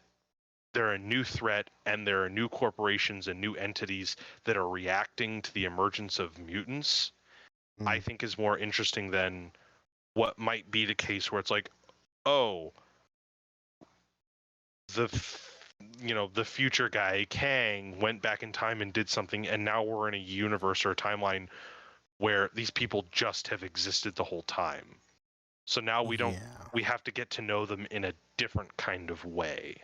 there are a new threat and there are new corporations and new entities that are reacting to the emergence of mutants, I Mm. think is more interesting than what might be the case where it's like, oh, the the future guy Kang went back in time and did something and now we're in a universe or a timeline where these people just have existed the whole time. So now Yeah. we have to get to know them in a different kind of way.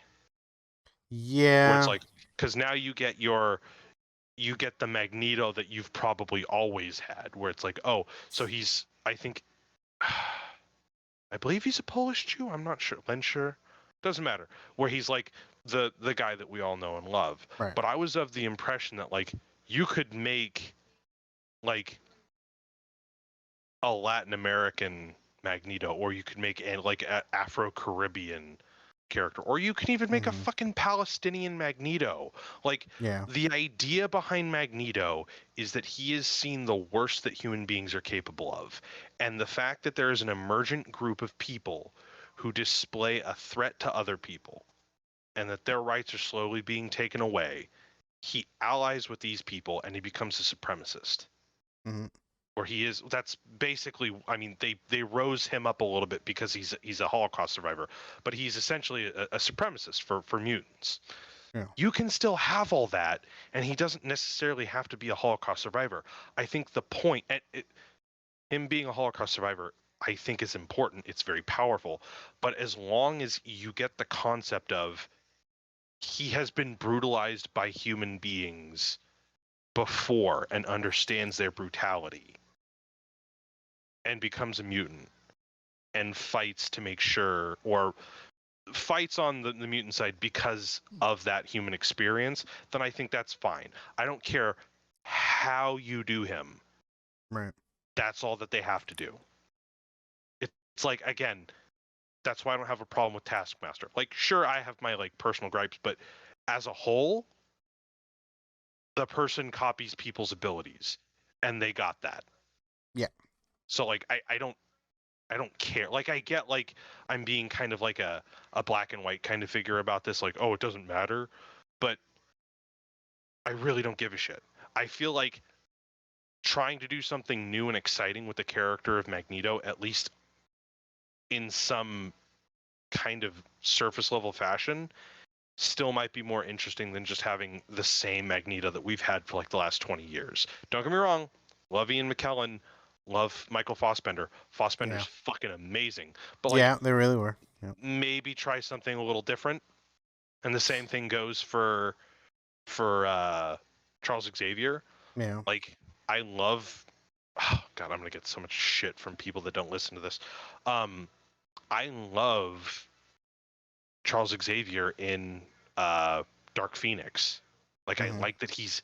Where it's Yeah. like cuz now you get the Magneto that you've probably always had where it's like, "Oh, so he's I think I believe he's a Polish Jew. I'm not sure. Lensher doesn't matter. Where he's like the guy that we all know and love. Right. But I was of the impression that like you could make like a Latin American Magneto, or you could make a like a Afro Caribbean character, or you can even make a Mm-hmm. fucking Palestinian Magneto. Like Yeah. the idea behind Magneto is that he has seen the worst that human beings are capable of, and the fact that there is an emergent group of people who display a threat to other people, and that their rights are slowly being taken away. He allies with these people, and he becomes a supremacist. Mhm. Where he is. That's basically. I mean, they rose him up a little bit because he's a Holocaust survivor, but he's essentially a supremacist for mutants. Yeah. You can still have all that, and he doesn't necessarily have to be a Holocaust survivor. I think the point, him being a Holocaust survivor, I think is important. It's very powerful. But as long as you get the concept of he has been brutalized by human beings before and understands their brutality and becomes a mutant and fights to make sure, or fights on the mutant side because of that human experience, then I think that's fine. I don't care how you do him. Right. That's all that they have to do. It's like, again, that's why I don't have a problem with Taskmaster. Like, sure, I have my like personal gripes, but as a whole, the person copies people's abilities, and they got that. Yeah. So like, I don't care. Like, I get like I'm being kind of like a black and white kind of figure about this. Like, oh, it doesn't matter, but I really don't give a shit. I feel like trying to do something new and exciting with the character of Magneto, at least in some kind of surface level fashion, still might be more interesting than just having the same Magneto that we've had for like the last 20 years. Don't get me wrong, love Ian McKellen, love Michael Fassbender. Yeah. Fassbender's fucking amazing. But like, Yeah, they really were. Yeah. maybe try something a little different. And the same thing goes for Charles Xavier. Yeah. Like, I love, oh God, I'm gonna get so much shit from people that don't listen to this. I love Charles Xavier in Dark Phoenix. Like, I Mhm. like that he's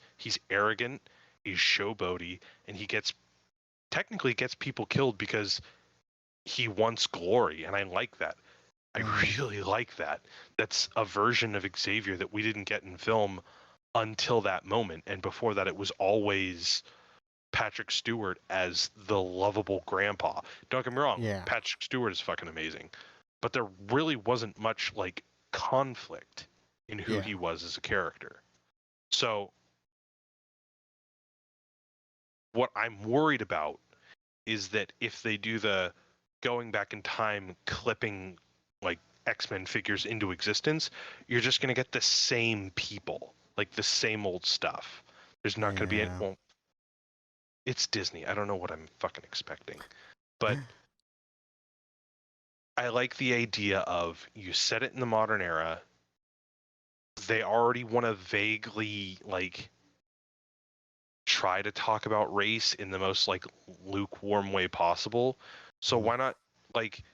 arrogant, he's showboaty, and he technically gets people killed because he wants glory, and I like that. I Mhm. really like that. That's a version of Xavier that we didn't get in film until that moment, and before that, it was always Patrick Stewart as the lovable grandpa. Don't get me wrong, Yeah. Patrick Stewart is fucking amazing, but there really wasn't much like conflict in who Yeah. he was as a character. So what I'm worried about is that if they do the going back in time clipping like X-Men figures into existence, you're just going to get the same people, like the same old stuff. There's not going to be any, Yeah. well, it's Disney. I don't know what I'm fucking expecting. But I like the idea of you set it in the modern era. They already want to vaguely like try to talk about race in the most like lukewarm way possible. So Mhm. why not like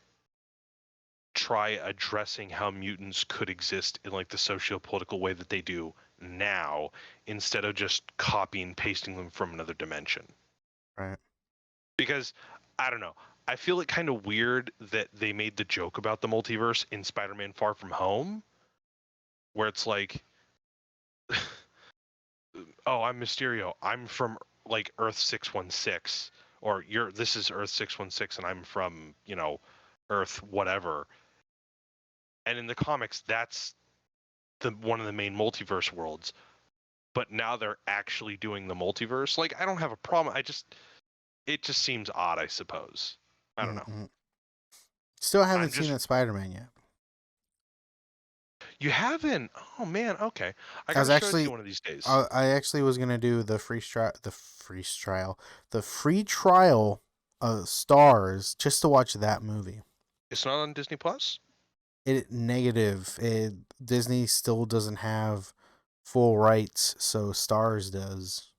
try addressing how mutants could exist in like the socio-political way that they do now instead of just copy and pasting them from another dimension? Right. Because I don't know. I feel it kind of weird that they made the joke about the multiverse in Spider-Man Far From Home, where it's like, oh, I'm Mysterio. I'm from like Earth 616, or this is Earth 616, and I'm from Earth whatever. And in the comics, that's the one of the main multiverse worlds. But now they're actually doing the multiverse. Like, I don't have a problem. It just seems odd, I suppose. I don't know. Mhm. Still haven't I'm seen just that Spider-Man yet. You haven't? Oh man, okay. I I was gotta show it to you actually, one of these days. I actually was gonna do the free trial of Stars just to watch that movie. It's not on Disney Plus? It negative. Disney still doesn't have full rights, so Stars does.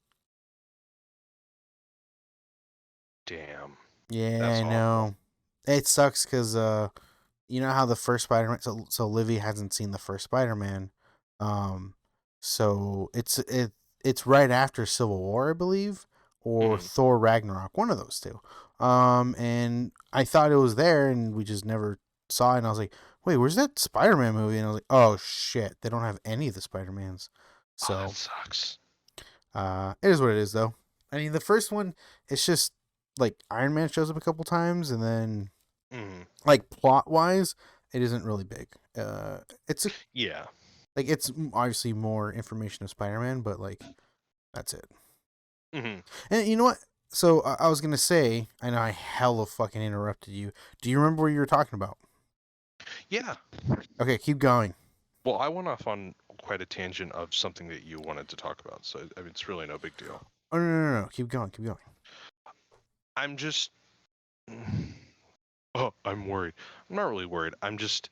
Damn. Yeah, That's I awful. know. It sucks because you know how the first Spider-Man. So Livy hasn't seen the first Spider-Man. Um, so it's right after Civil War, I believe, or Hmm. Thor Ragnarok, one of those two. And I thought it was there, and we just never saw it. And I was like, wait, where's that Spider-Man movie? And I was like, oh shit, they don't have any of the Spider-Mans. Oh, that So sucks. it is what it is, though. I mean, the first one, it's just like Iron Man shows up a couple times, and then Hmm. like plot wise, it isn't really big. It's a, Yeah. like it's obviously more information of Spider Man, but like that's it. Hmm. And you know what? So I was gonna say, I know I hella fucking interrupted you. Do you remember what you were talking about? Yeah. Okay, keep going. Well, I went off on quite a tangent of something that you wanted to talk about, so I mean, it's really no big deal. Oh no, keep going, keep going. I'm just. Oh, I'm worried. I'm not really worried. I'm just.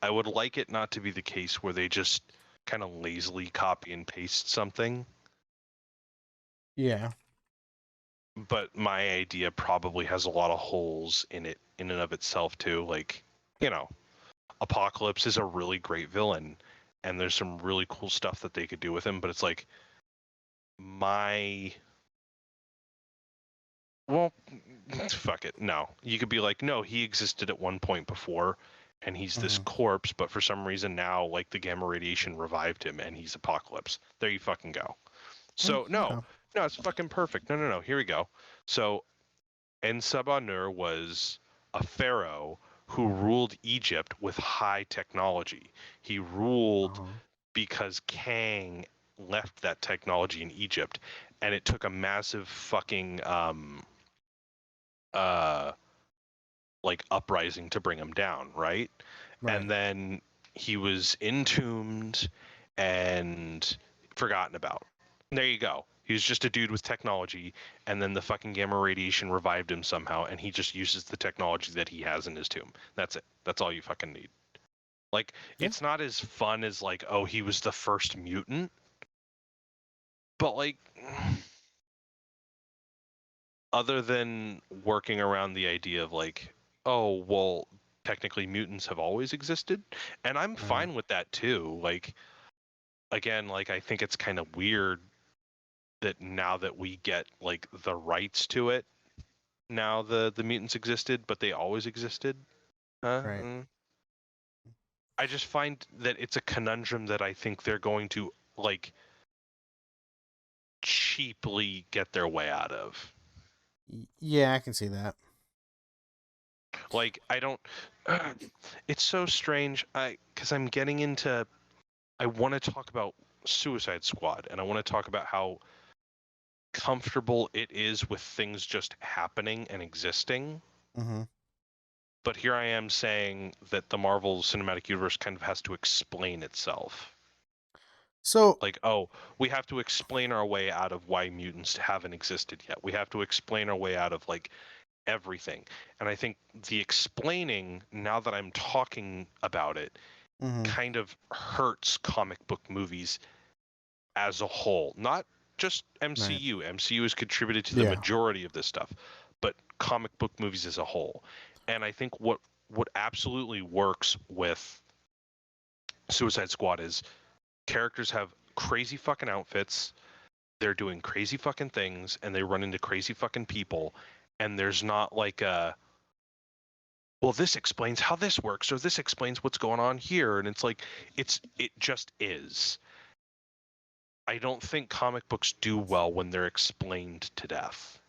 I would like it not to be the case where they just kind of lazily copy and paste something, Yeah. but my idea probably has a lot of holes in it in and of itself too. Like, you know, Apocalypse is a really great villain, and there's some really cool stuff that they could do with him, but it's like my well, fuck it. No, you could be like, no, he existed at one point before, and he's this Mm-hmm. corpse, but for some reason now, like the gamma radiation revived him, and he's Apocalypse. There you fucking go. So no, Okay. no, it's fucking perfect. No, no, no. Here we go. So Ensabanur was a pharaoh who ruled Egypt with high technology. He ruled Uh-huh. because Kang left that technology in Egypt, and it took a massive fucking uh like uprising to bring him down, right? Right. And then he was entombed and forgotten about. There you go. He was just a dude with technology, and then the fucking gamma radiation revived him somehow, and he just uses the technology that he has in his tomb. That's it. That's all you fucking need. Like, Yeah. it's not as fun as like, oh, he was the first mutant, but like, other than working around the idea of like, oh, well, technically mutants have always existed, and I'm Right. fine with that too. Like, again, like I think it's kind of weird that now that we get like the rights to it, now the mutants existed, but they always existed. Huh? Right. I just find that it's a conundrum that I think they're going to like cheaply get their way out of. Yeah, I can see that. Like I don't. It's so strange. Because I'm getting into. I want to talk about Suicide Squad, and I want to talk about how comfortable it is with things just happening and existing. Mm-hmm. But here I am saying that the Marvel Cinematic Universe kind of has to explain itself. So Like, oh, we have to explain our way out of why mutants haven't existed yet. We have to explain our way out of like everything. And I think the explaining, now that I'm talking about it, mm-hmm. kind of hurts comic book movies as a whole. Not just Right. MCU. MCU has contributed to the Yeah. majority of this stuff, but comic book movies as a whole. And I think what absolutely works with Suicide Squad is characters have crazy fucking outfits, they're doing crazy fucking things, and they run into crazy fucking people, and there's not like a well, this explains how this works, or this explains what's going on here, and it's like it just is. I don't think comic books do well when they're explained to death.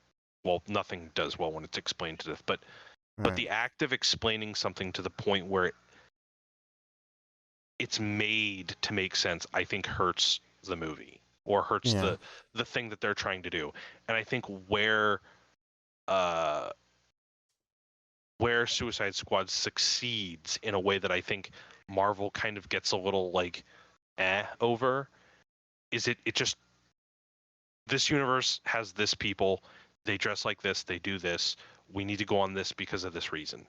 Well, nothing does well when it's explained to death, but Right. the act of explaining something to the point where it's made to make sense, I think hurts the movie or hurts Yeah. the thing that they're trying to do. And I think uh where Suicide Squad succeeds in a way that I think Marvel kind of gets a little like over is it just this universe has this people, they dress like this, they do this, we need to go on this because of this reason.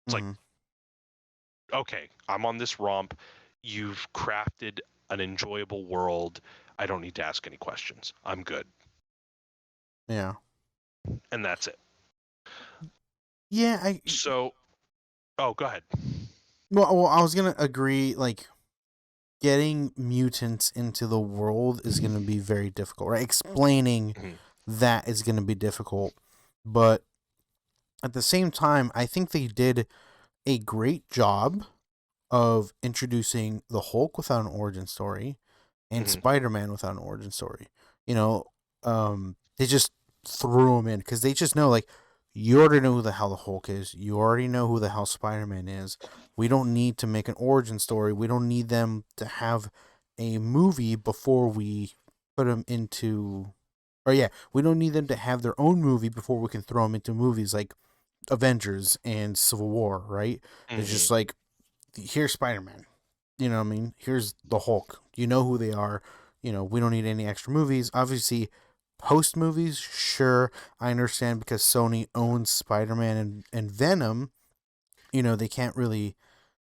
It's like, Mm-hmm. okay, I'm on this romp, you've crafted an enjoyable world, I don't need to ask any questions, I'm good. Yeah. And that's it. Yeah. So, oh, go ahead. Well, I was gonna agree. Like, getting mutants into the world is gonna be very difficult. Right. Explaining Mhm. that is gonna be difficult, but at the same time, I think they did a great job of introducing the Hulk without an origin story and Mhm. Spider-Man without an origin story. You know, they just threw them in because they just know, like, you already know who the hell the Hulk is. You already know who the hell Spider-Man is. We don't need to make an origin story. We don't need them to have a movie before we put them into, or yeah, we don't need them to have their own movie before we can throw them into movies like Avengers and Civil War, right? It's Hmm. just like, here's Spider-Man. You know what I mean? Here's the Hulk. You know who they are. We don't need any extra movies. Obviously, post movies, sure, I understand because Sony owns Spider-Man and Venom. They can't really,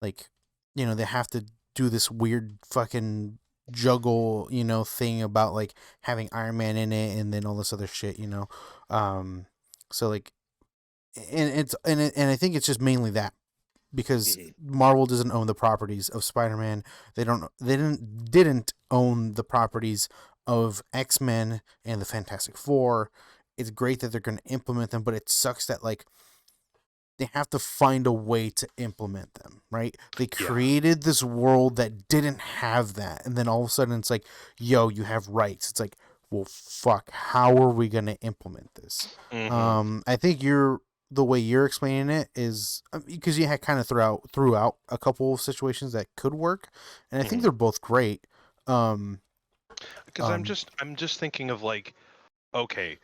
like, they have to do this weird fucking juggle, thing about like having Iron Man in it and then all this other shit. Um, so like, and I think it's just mainly that because Hmm. Marvel doesn't own the properties of Spider-Man. They didn't own the properties of X-Men and the Fantastic Four. It's great that they're going to implement them, but it sucks that like they have to find a way to implement them, right? They Yeah. created this world that didn't have that, and then all of a sudden it's like, yo, you have rights. It's like, well, fuck, how are we gonna implement this? Hmm. I think the way you're explaining it is because you had kind of throughout a couple of situations that could work, and I think Hmm. they're both great. Um, Because um, I'm just thinking of like, okay,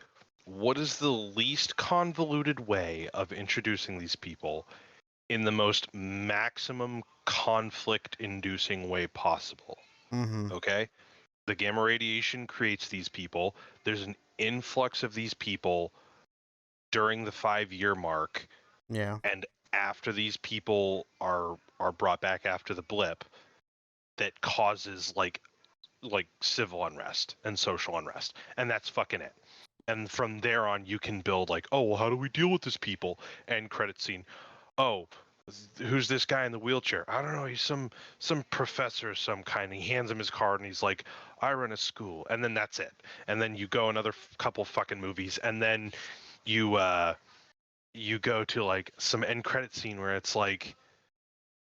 what is the least convoluted way of introducing these people in the most maximum conflict inducing way possible? mm-hmm, Okay? The gamma radiation creates these people. There's an influx of these people during the 5 year mark, yeah, and after these people are brought back after the blip, that causes like civil unrest and social unrest, and that's fucking it. And from there on, you can build like, oh well, how do we deal with this people? And credit scene. Oh, who's this guy in the wheelchair? I don't know. He's some professor of some kind. He hands him his card and he's like, I run a school. And then that's it. And then you go another couple fucking movies, and then you go to like some end credit scene where it's like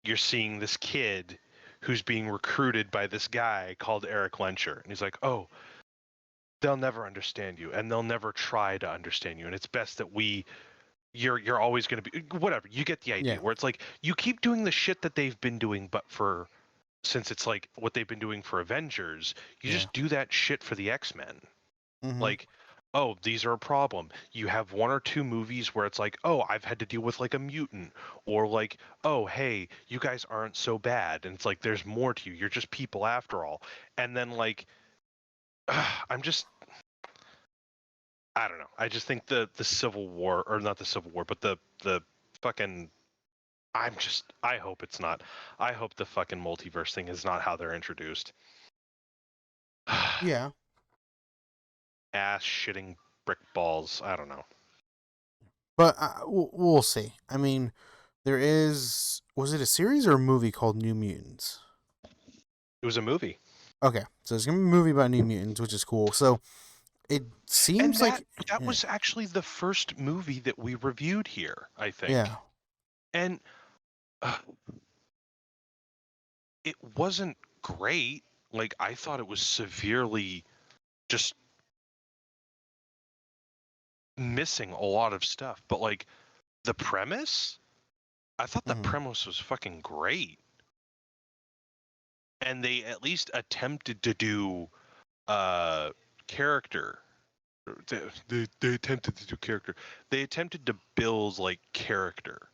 you're seeing this kid who's being recruited by this guy called Eric Lencher, and he's like, oh, they'll never understand you and they'll never try to understand you, and it's best that you're always going to be whatever. You get the yeah, idea, where it's like you keep doing the shit that they've been doing, but for since it's like what they've been doing for Avengers, you yeah, just do that shit for the X-Men. mm-hmm, Like, oh, these are a problem. You have one or two movies where it's like, oh, I've had to deal with like a mutant, or like, oh, hey, you guys aren't so bad, and it's like there's more to you. You're just people after all. And then like, I'm just, I don't know. I just think the Civil War, or not the Civil War, but the fucking. I hope it's not. I hope the fucking multiverse thing is not how they're introduced. yeah. Ass shitting brick balls. I don't know. But we'll see. I mean, was it a series or a movie called New Mutants? It was a movie. Okay, so there's gonna be a movie about New Mutants, which is cool. So it And seems that like, that yeah, was actually the first movie that we reviewed here, I yeah, think. And uh, it wasn't great. Like I thought it was severely just missing a lot of stuff. But like the premise, I thought the mhm, premise was fucking great. And they at least attempted to do uh character. They attempted to do character. They attempted to build like character.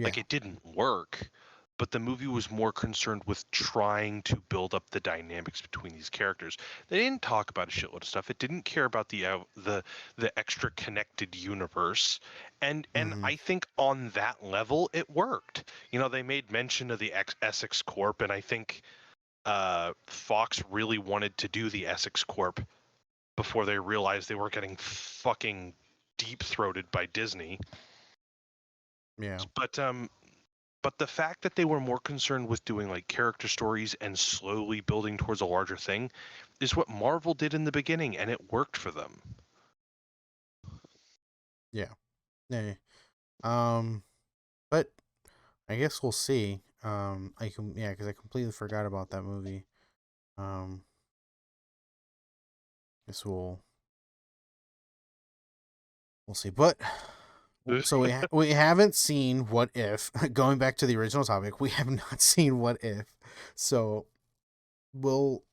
Like yeah, it didn't work, but the movie was more concerned with trying to build up the dynamics between these characters. They didn't talk about a shitload of stuff. It didn't care about the extra connected universe, and mhm, I think on that level it worked. You know, they made mention of the Essex Corp, and I think Fox really wanted to do the Essex Corp before they realized they were getting fucking deep throated by Disney. yeah, But the fact that they were more concerned with doing like character stories and slowly building towards a larger thing is what Marvel did in the beginning, and it worked for them. yeah, yeah. Um, but I guess we'll see. Yeah, because I completely forgot about that movie. Um, guess we'll see. But so we haven't seen What If. Going back to the original topic, we have not seen What If. So we'll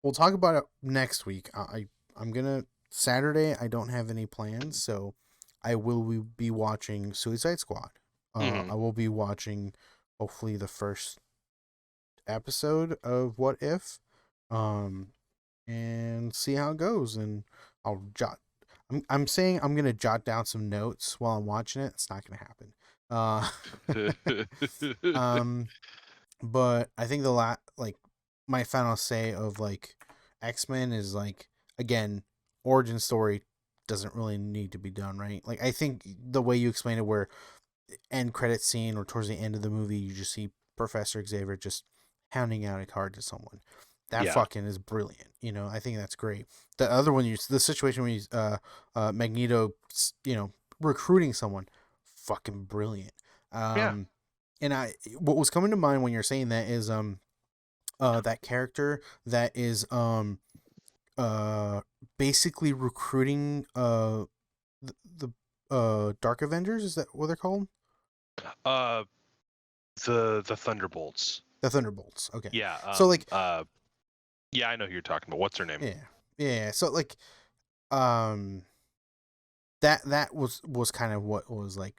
we'll talk about it next week. I'm gonna Saturday I don't have any plans, so I will be watching Suicide Squad. Hmm. I will be watching hopefully the first episode of What If, um, and see how it goes. And I'll jot. I'm saying I'm gonna jot down some notes while I'm watching it. It's not gonna happen. Um, but I think like my final say of like X-Men is like, again, origin story doesn't really need to be done, right? Like I think the way you explain it, where end credit scene or towards the end of the movie you just see Professor Xavier just handing out a card to someone. That Yeah. fucking is brilliant. I think that's great. The other one, the situation where Magneto, recruiting someone, fucking brilliant. Yeah. And what was coming to mind when you're saying that is that character that is uh basically recruiting the Dark Avengers, is that what they're called? Uh, the Thunderbolts. The Thunderbolts. Okay. Yeah. So like, Yeah, I know who you're talking about. What's her name? yeah. Yeah. So like, um that was kind of what was like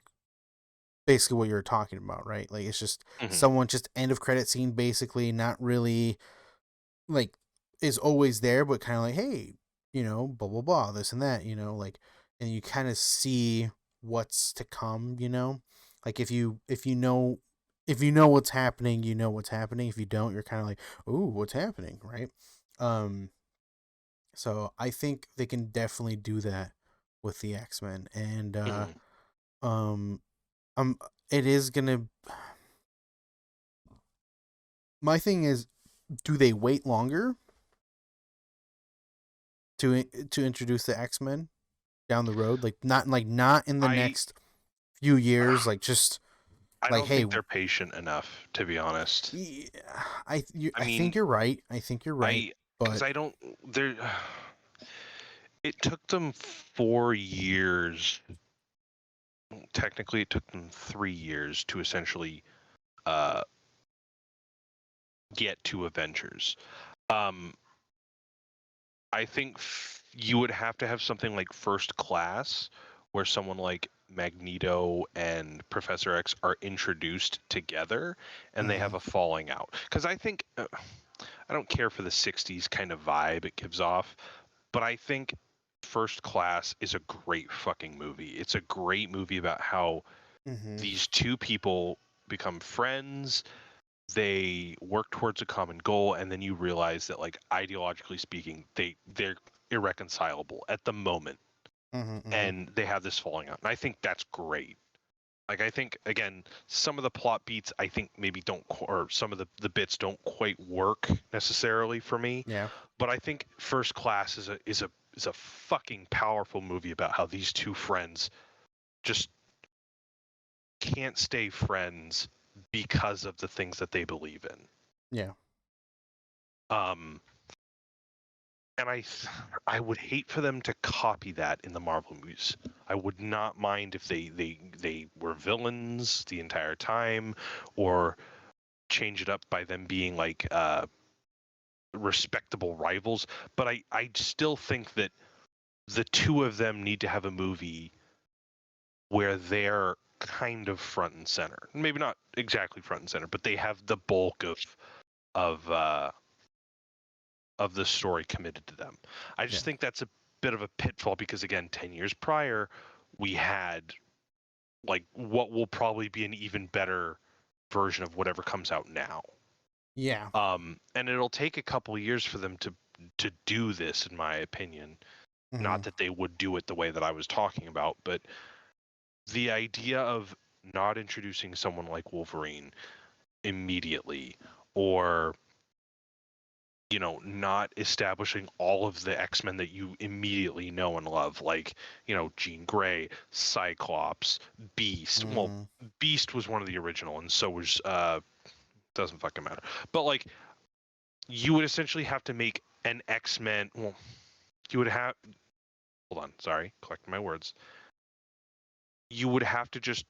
basically what you were talking about, right? Like it's just Hmm. someone, just end of credit scene, basically, not really like is always there, but kind of like, hey, blah blah blah, this and that, like, and you kind of see what's to come, like if you know what's happening, you know what's happening. If you don't, you're kind of like, ooh, what's happening, right? Um, so I think they can definitely do that with the X-Men, and Hmm. um, um, it is gonna. My thing is, do they wait longer to introduce the X-Men down the road, like not in the I next few years, like just I like, don't hey, think they're patient enough, to be honest. yeah, I I think mean, you're right. I think you're right, because but I don't. There, it took them 4 years. Technically, it took them 3 years to essentially uh, get to Avengers. Um, I think you would have to have something like First Class, where someone like Magneto and Professor X are introduced together and they mhm, have a falling out. Because I think I don't care for the 60s kind of vibe it gives off, but I think First Class is a great fucking movie. It's a great movie about how mhm, these two people become friends, they work towards a common goal, and then you realize that, like, ideologically speaking, they're irreconcilable at the moment, mhm, mhm, and they have this falling out. And I think that's great. Like, I think, again, some of the plot beats I think maybe don't or some of the bits don't quite work necessarily for me, yeah, but I think First Class is a fucking powerful movie about how these two friends just can't stay friends because of the things that they believe in. yeah, Um, and I would hate for them to copy that in the Marvel movies. I would not mind if they were villains the entire time, or change it up by them being like respectable rivals. But I still think that the two of them need to have a movie where they're kind of front and center. Maybe not exactly front and center, but they have the bulk of uh, of the story committed to them. I yeah, just think that's a bit of a pitfall because, again, 10 years prior, we had like what will probably be an even better version of whatever comes out now. yeah, And it'll take a couple of years for them to do this, in my opinion. Not mhm, that they would do it the way that I was talking about, but the idea of not introducing someone like Wolverine immediately, or not establishing all of the X-Men that you immediately know and love, like, Jean Grey, Cyclops, Beast. Well, mhm, Beast was one of the original, and so was doesn't fucking matter. But like, you would essentially have to make an X-Men. Well, you would have. Hold on, sorry, collecting my words. You would have to just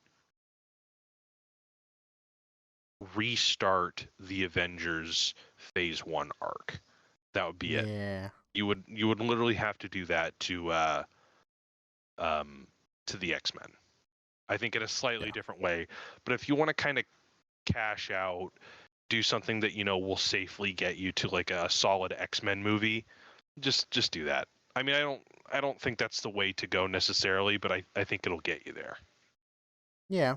restart the Avengers Phase 1 arc. That would be it. yeah. You would literally have to do that to the X-Men. I think in a slightly Yeah. different way. But if you want to kind of cash out, do something that will safely get you to like a solid X-Men movie, just do that. I mean, I don't think that's the way to go necessarily, but I think it'll get you there. Yeah.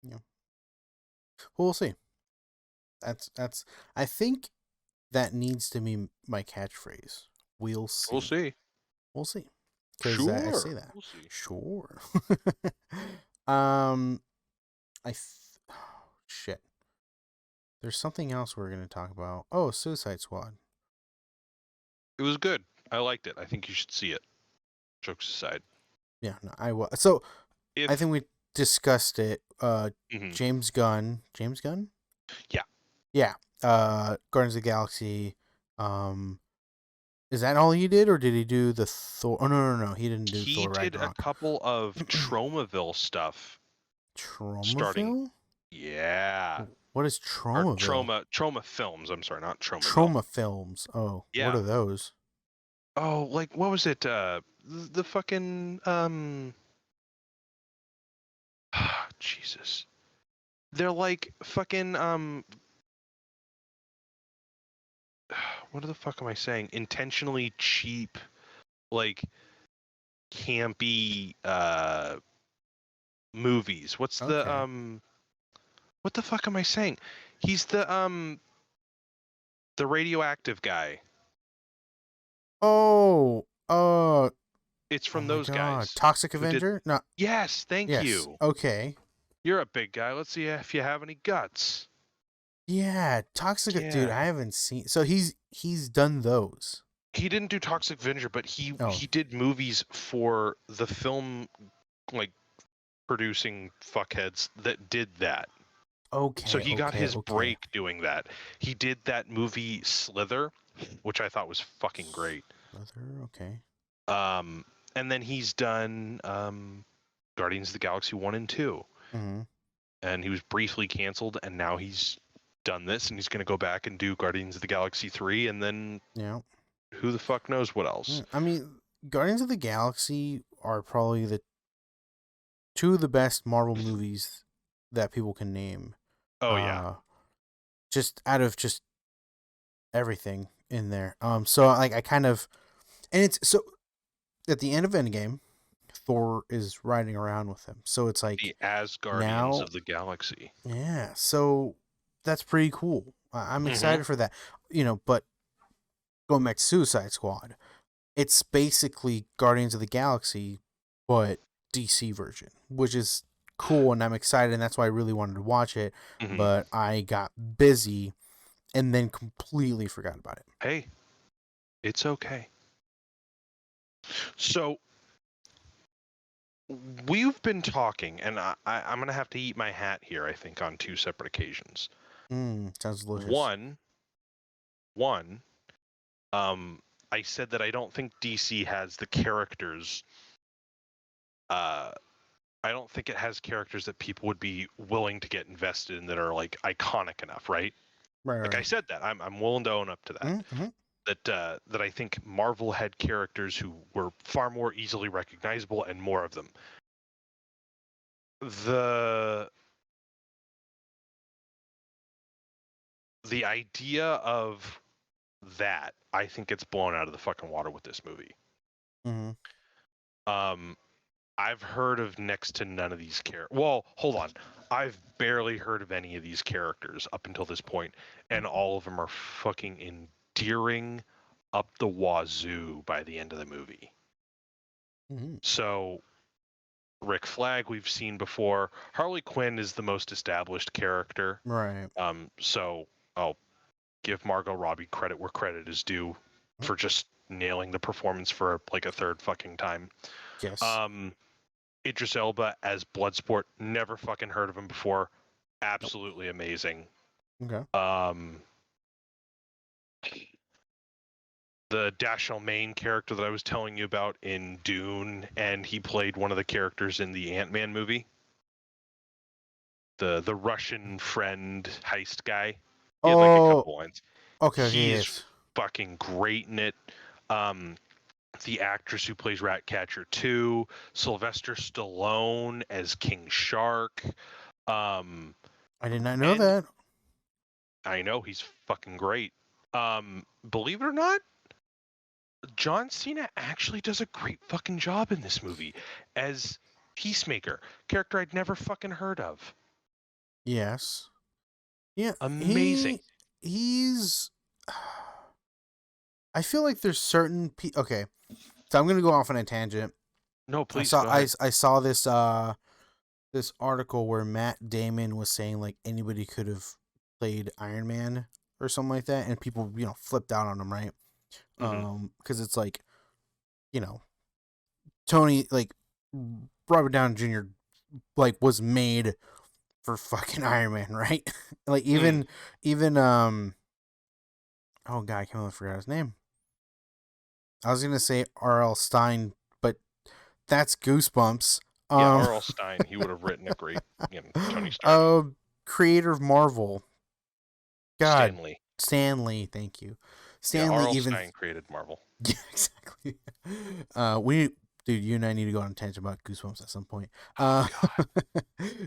Yeah. Well, we'll see. That's. I think that needs to be my catchphrase. We'll We'll see. see. We'll see. Because I say Sure. that. We'll see. Sure. um, oh, shit. There's something else we're gonna talk about. Oh, Suicide Squad. It was good. I liked it. I think you should see it. Jokes aside. Yeah, no, I will. So I If think we discussed it. mhm. James Gunn. James Gunn. Yeah. Yeah. Guardians of the Galaxy. Um, is that all he did, or did he do the Thor? Oh no, he didn't do He Thor did a Ragnarok. couple of Tromaville stuff starting. Tromaville. Yeah. What is Or Tromaville? trauma films. I'm sorry, not Tromaville. Trauma films. Oh, what Yeah. are those? Oh, like what was it? The fucking Jesus. They're like fucking what the fuck am I saying? Intentionally cheap, like campy movies. What's the Okay. what the fuck am I saying? He's the radioactive guy. Oh. It's Oh from my those God. guys Toxic who did. Avenger. No. Yes, thank Yes. you. Okay. You're a big guy. Let's see if you have any guts. Yeah. Toxic. Dude, I Yeah. haven't seen. So he's done those. He didn't do Toxic Avenger, but Oh. he did movies for the film like producing fuckheads that did that. So Okay. he got Okay. his Okay. break doing that. He did that movie Slither, which I thought was fucking great. Slither. Okay. Um, and then he's done Guardians of the Galaxy 1 and 2. Mm-hmm. And he was briefly canceled, and now he's done this, and he's going to go back and do Guardians of the Galaxy 3, and then Yeah. who the fuck knows what else. I mean, Guardians of the Galaxy are probably the two of the best Marvel movies that people can name. Oh, yeah. Just out of just everything in there. So like I kind of, and it's so at the end of Endgame, Thor is riding around with him. So it's like The Asgardians now, of the Galaxy. yeah. So that's pretty cool. I'm Mm-hmm. excited for that. But going back to Suicide Squad, it's basically Guardians of the Galaxy, but DC version, which is cool, and I'm excited, and that's why I really wanted to watch it. Mm-hmm. But I got busy and then completely forgot about it. Hey, it's okay. So we've been talking, and I'm going to have to eat my hat here, I think, on two separate occasions. Sounds delicious. One, I said that I don't think DC has the characters. I don't think it has characters that people would be willing to get invested in that are like iconic enough, right? Right, Like I right. said that I'm willing to own up to that. Mm-hmm. That I think Marvel had characters who were far more easily recognizable and more of them. The idea of that, I think it's blown out of the fucking water with this movie. Mm-hmm. I've heard of next to none of these characters. Well, hold on. I've barely heard of any of these characters up until this point, and all of them are fucking endearing up the wazoo by the end of the movie. Mm-hmm. So, Rick Flag we've seen before. Harley Quinn is the most established character. Right. So I'll give Margot Robbie credit where credit is due for just nailing the performance for like a third fucking time. Yes. Idris Elba as Bloodsport, never fucking heard of him before. Absolutely amazing. Okay. The Dashiell Main character that I was telling you about in Dune, and he played one of the characters in the Ant-Man movie. The Russian friend heist guy. He had like a couple lines. Okay. He is Yes. fucking great in it. The actress who plays Ratcatcher 2, Sylvester Stallone as King Shark. I did not know And that. I know he's fucking great. Believe it or not, John Cena actually does a great fucking job in this movie as Peacemaker, character I'd never fucking heard of. Yes. Yeah, Amazing. he's I feel like there's certain okay. So I'm going to go off on a tangent. No, I please saw go ahead. I saw this article where Matt Damon was saying like anybody could have played Iron Man or something like that, and people flipped out on him, right? Because it's like you know Tony like Robert Downey Jr. like was made for fucking Iron Man, right? Like even oh god, I can't believe I forgot his name. I was gonna say R.L. Stein, but that's Goosebumps. Yeah, Um, R.L. Stein, he would have written a great Tony Stark. Creator of Marvel. God, Stan Lee. Stanley, thank you. Yeah, Stanley R.L. even Stein created Marvel. yeah, exactly. We dude, you and I need to go on a tangent about Goosebumps at some point. Oh,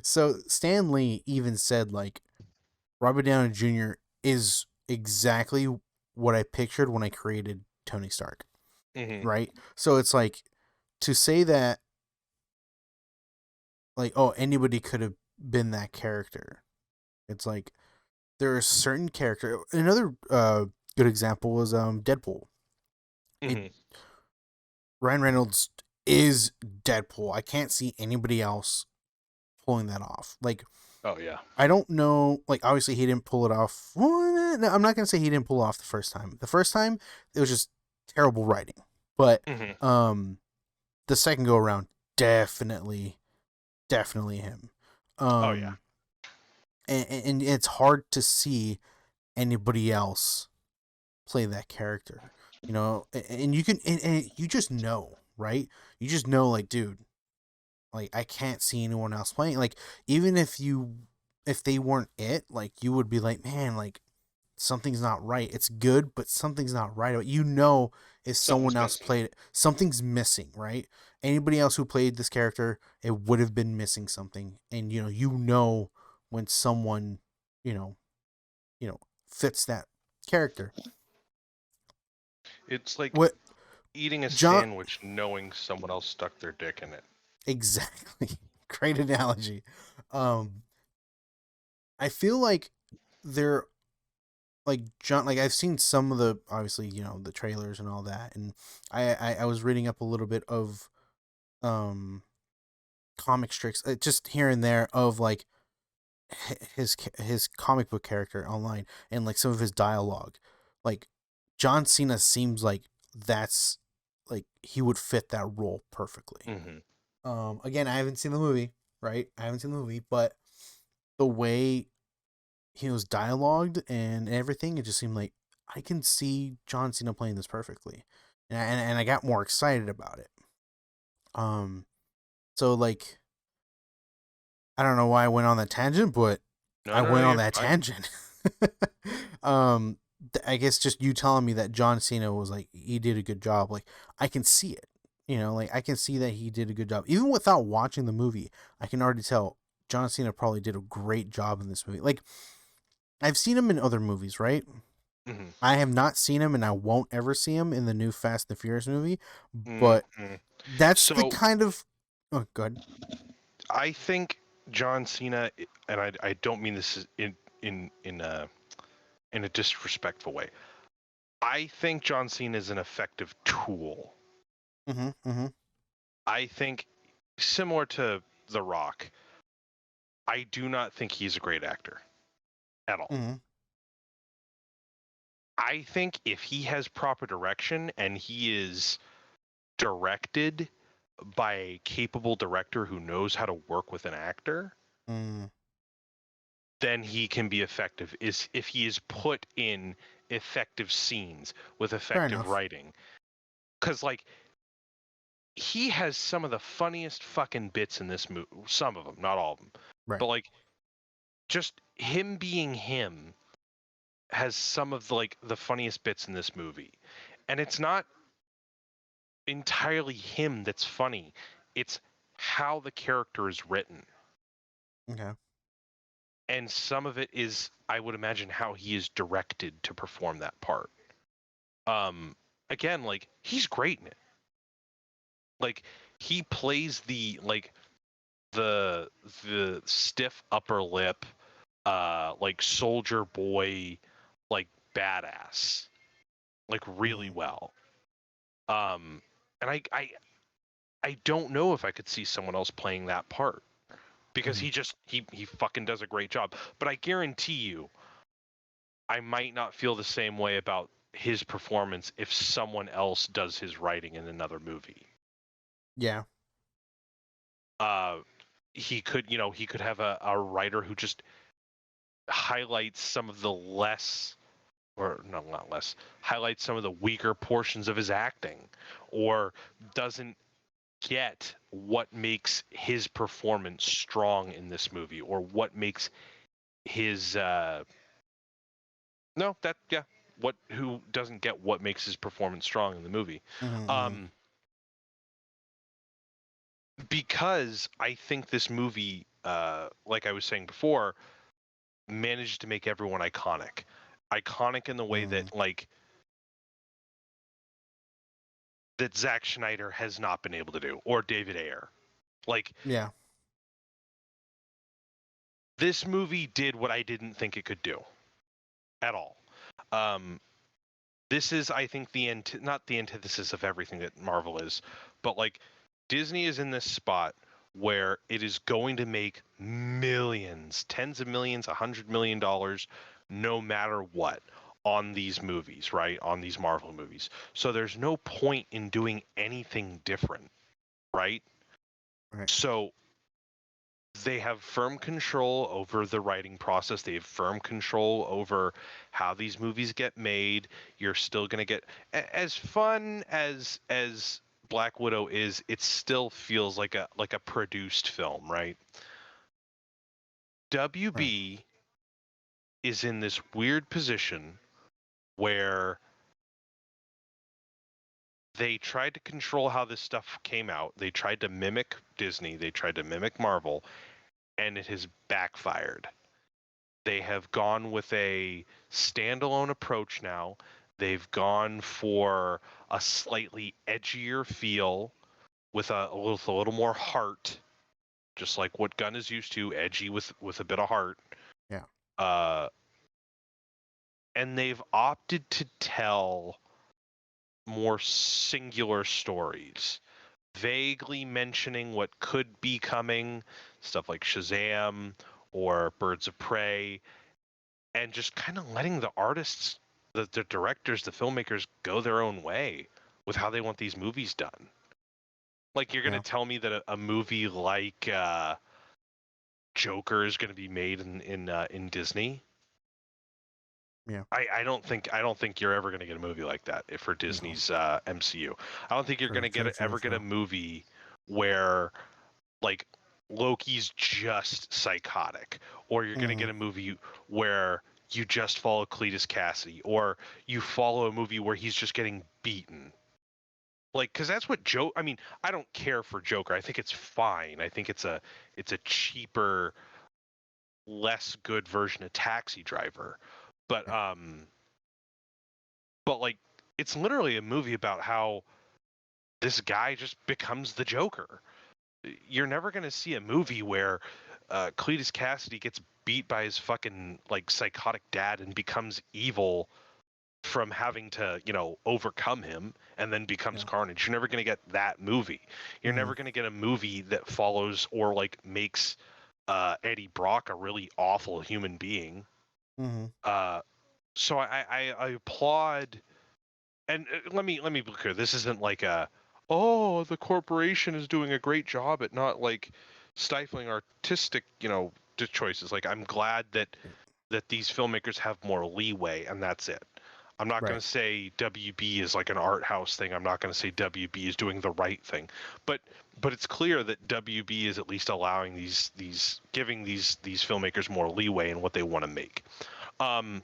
So Stan Lee even said like Robert Downey Jr. is exactly what I pictured when I created Tony Stark. Right? So it's like to say that like oh anybody could have been that character. It's like there are certain character. Another good example was Deadpool. It, Ryan Reynolds is Deadpool. I can't see anybody else pulling that off. Like Oh yeah. I don't know. Like obviously he didn't pull it off. Well, no, I'm not gonna say he didn't pull it off the first time. The first time it was just terrible writing. But the second go around, definitely him. Oh yeah. And it's hard to see anybody else play that character, and you can, and you just know, right? You just know, like, dude, like I can't see anyone else playing. Like, even if they weren't it, like, you would be like, man, like something's not right. It's good, but something's not right. If someone Something's else missing. played it, something's missing, right? Anybody else who played this character, it would have been missing something. And when someone, you know, fits that character. It's like What eating a John sandwich knowing someone else stuck their dick in it. exactly. Great analogy. I feel like they're like John, like I've seen some of the obviously the trailers and all that, and I was reading up a little bit of um comic strips just here and there of like his comic book character online and like some of his dialogue. Like John Cena seems like that's like he would fit that role perfectly. Again, I haven't seen the movie, right? I haven't seen the movie, but the way he was dialogued and everything, it just seemed like I can see John Cena playing this perfectly, and I got more excited about it. So like I don't know why I went on that tangent, but I No, went on you're that fine. tangent. I guess just you telling me that John Cena was like he did a good job. Like I can see it, like I can see that he did a good job even without watching the movie. I can already tell John Cena probably did a great job in this movie. Like I've seen him in other movies, right? I have not seen him, and I won't ever see him in the new Fast and the Furious movie. But that's the So kind of oh, good. I think John Cena, and I don't mean this in a disrespectful way. I think John Cena is an effective tool. I think similar to The Rock, I do not think he's a great actor at all. I think if he has proper direction and he is directed by a capable director who knows how to work with an actor, then he can be effective. Is if he is put in effective scenes with effective writing. Because like he has some of the funniest fucking bits in this movie. Some of them, not all of them. Right. But like just him being him has some of the funniest bits in this movie, and it's not entirely him that's funny. It's how the character is written. Okay. And some of it is, I would imagine, how he is directed to perform that part. Again, like, he's great in it. Like, he plays the stiff upper lip, like soldier boy, like badass, like really Mhm. well. And I don't know if I could see someone else playing that part because Mhm. he fucking does a great job. But I guarantee you, I might not feel the same way about his performance if someone else does his writing in another movie. Yeah. Uh, he could, he could have a writer who just highlights some of the less, or no, not less, highlights some of the weaker portions of his acting, or doesn't get what makes his performance strong in this movie, or what makes his no that yeah what who doesn't get what makes his performance strong in the movie. Mhm. Mhm. um because I think this movie, like I was saying before, managed to make everyone iconic in the way Mhm. that, like, that Zack Schneider has not been able to do, or David Ayer. Like, Yeah. this movie did what I didn't think it could do at all. um this is, I think, not the antithesis of everything that Marvel is, but like, Disney is in this spot where it is going to make millions, tens of millions, $100 million, no matter what, on these movies, right? On these Marvel movies. So there's no point in doing anything different, right? Right. So they have firm control over the writing process. They have firm control over how these movies get made. You're still going to get as fun as Black Widow is. It still feels like a produced film, right? Right. WB is in this weird position where they tried to control how this stuff came out. They tried to mimic Disney. They tried to mimic Marvel, and it has backfired. They have gone with a standalone approach now. They've gone for a slightly edgier feel with a little more heart, just like what Gunn is used to, edgy with a bit of heart. Yeah. Uh, and they've opted to tell more singular stories, vaguely mentioning what could be coming, stuff like Shazam or Birds of Prey, and just kind of letting the artists, the directors, the filmmakers go their own way with how they want these movies done. Like, you're gonna Yeah. tell me that a movie like Joker is gonna be made in Disney? Yeah. I don't think you're ever gonna get a movie like that for No. Disney's MCU. I don't think you're True. gonna True. True. ever get a True. movie where, like, Loki's just psychotic, or you're gonna get Mhm. a movie where you just follow Cletus Cassidy, or you follow a movie where he's just getting beaten. Like, because that's what Joe. I mean, I don't care for Joker. I think it's fine. I think it's a cheaper, less good version of Taxi Driver, but Yeah. like, it's literally a movie about how this guy just becomes the Joker. You're never gonna see a movie where Cletus Cassidy gets beat by his fucking, like, psychotic dad and becomes evil from having to, overcome him, and then becomes Yeah. Carnage. You're never going to get that movie. You're Mhm. never going to get a movie that follows or, like, makes Eddie Brock a really awful human being. Mhm. Uh, so I applaud. And let me be clear. This isn't like the corporation is doing a great job at not, like, stifling artistic, choices. Like, I'm glad that these filmmakers have more leeway, and that's it. I'm not going Right. to say WB is like an art house thing. I'm not going to say WB is doing the right thing. But it's clear that WB is at least allowing giving these filmmakers more leeway in what they want to make. Um,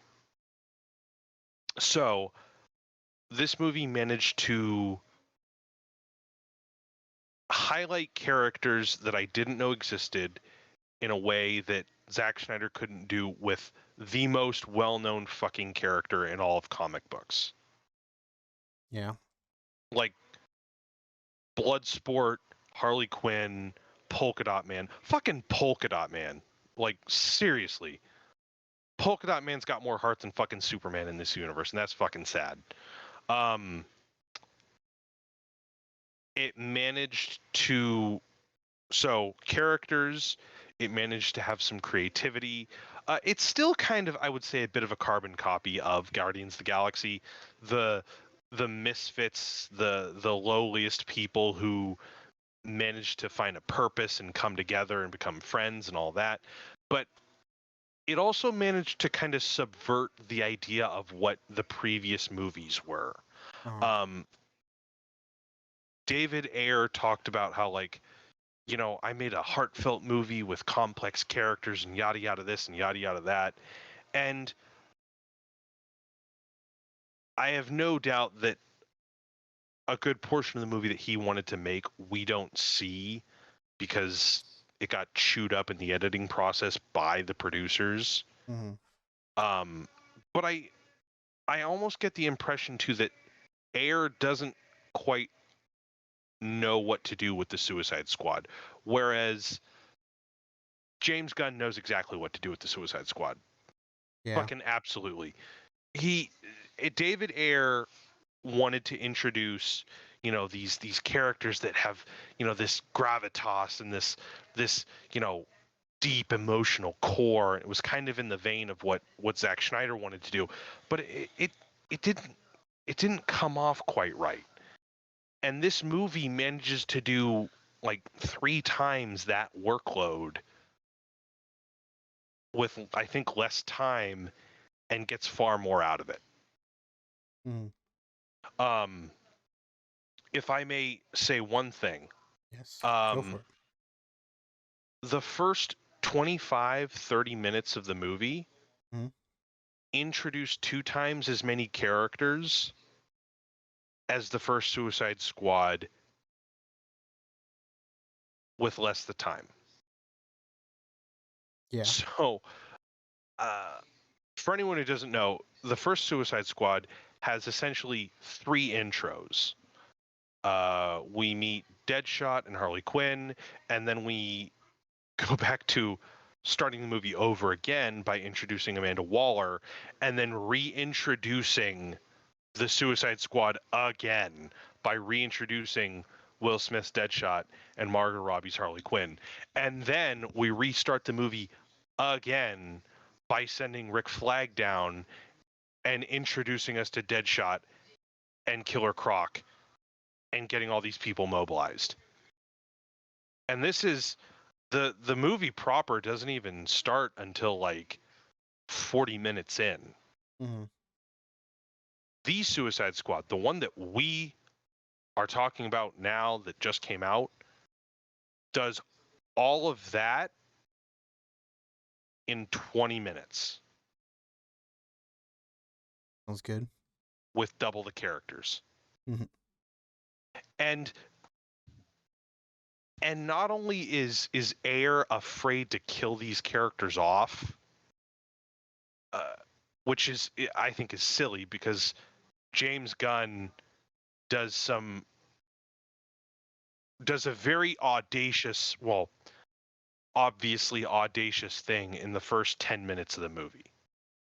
So this movie managed to highlight characters that I didn't know existed in a way that Zack Snyder couldn't do with the most well-known fucking character in all of comic books. Yeah. Like Bloodsport, Harley Quinn, Polka Dot Man. Fucking Polka Dot Man. Like, seriously. Polka Dot Man's got more heart than fucking Superman in this universe, and that's fucking sad. It managed to characters, it managed to have some creativity. It's still kind of, I would say, a bit of a carbon copy of Guardians of the Galaxy. The misfits, the lowliest people who manage to find a purpose and come together and become friends and all that. But it also managed to kind of subvert the idea of what the previous movies were. Um, David Ayer talked about how, like, I made a heartfelt movie with complex characters and yada yada this and yada yada that. And I have no doubt that a good portion of the movie that he wanted to make, we don't see because it got chewed up in the editing process by the producers. Mm-hmm. But I almost get the impression too that Ayer doesn't quite know what to do with the Suicide Squad, whereas James Gunn knows exactly what to do with the Suicide Squad. Yeah. Fucking absolutely. David Ayer wanted to introduce, these characters that have, this gravitas and this, deep emotional core. It was kind of in the vein of what Zack Snyder wanted to do, but it didn't come off quite right. And this movie manages to do like 3 times that workload with, I think, less time, and gets far more out of it. Mm. If I may say one thing, Yes. Go for it. the first 25-30 minutes of the movie introduced 2 times as many characters as the first Suicide Squad with less the time. Yeah. So, for anyone who doesn't know, the first Suicide Squad has essentially 3 intros. We meet Deadshot and Harley Quinn, and then we go back to starting the movie over again by introducing Amanda Waller, and then reintroducing the Suicide Squad again by reintroducing Will Smith's Deadshot and Margot Robbie's Harley Quinn. And then we restart the movie again by sending Rick Flag down and introducing us to Deadshot and Killer Croc and getting all these people mobilized. And this is the movie proper doesn't even start until like 40 minutes in. Mm-hmm. The Suicide Squad, the one that we are talking about now that just came out, does all of that in 20 minutes. Sounds good. With double the characters. Mm-hmm. And not only is Ayer afraid to kill these characters off, which is, I think, is silly, because James Gunn does a very audacious, well, obviously audacious thing in the first 10 minutes of the movie.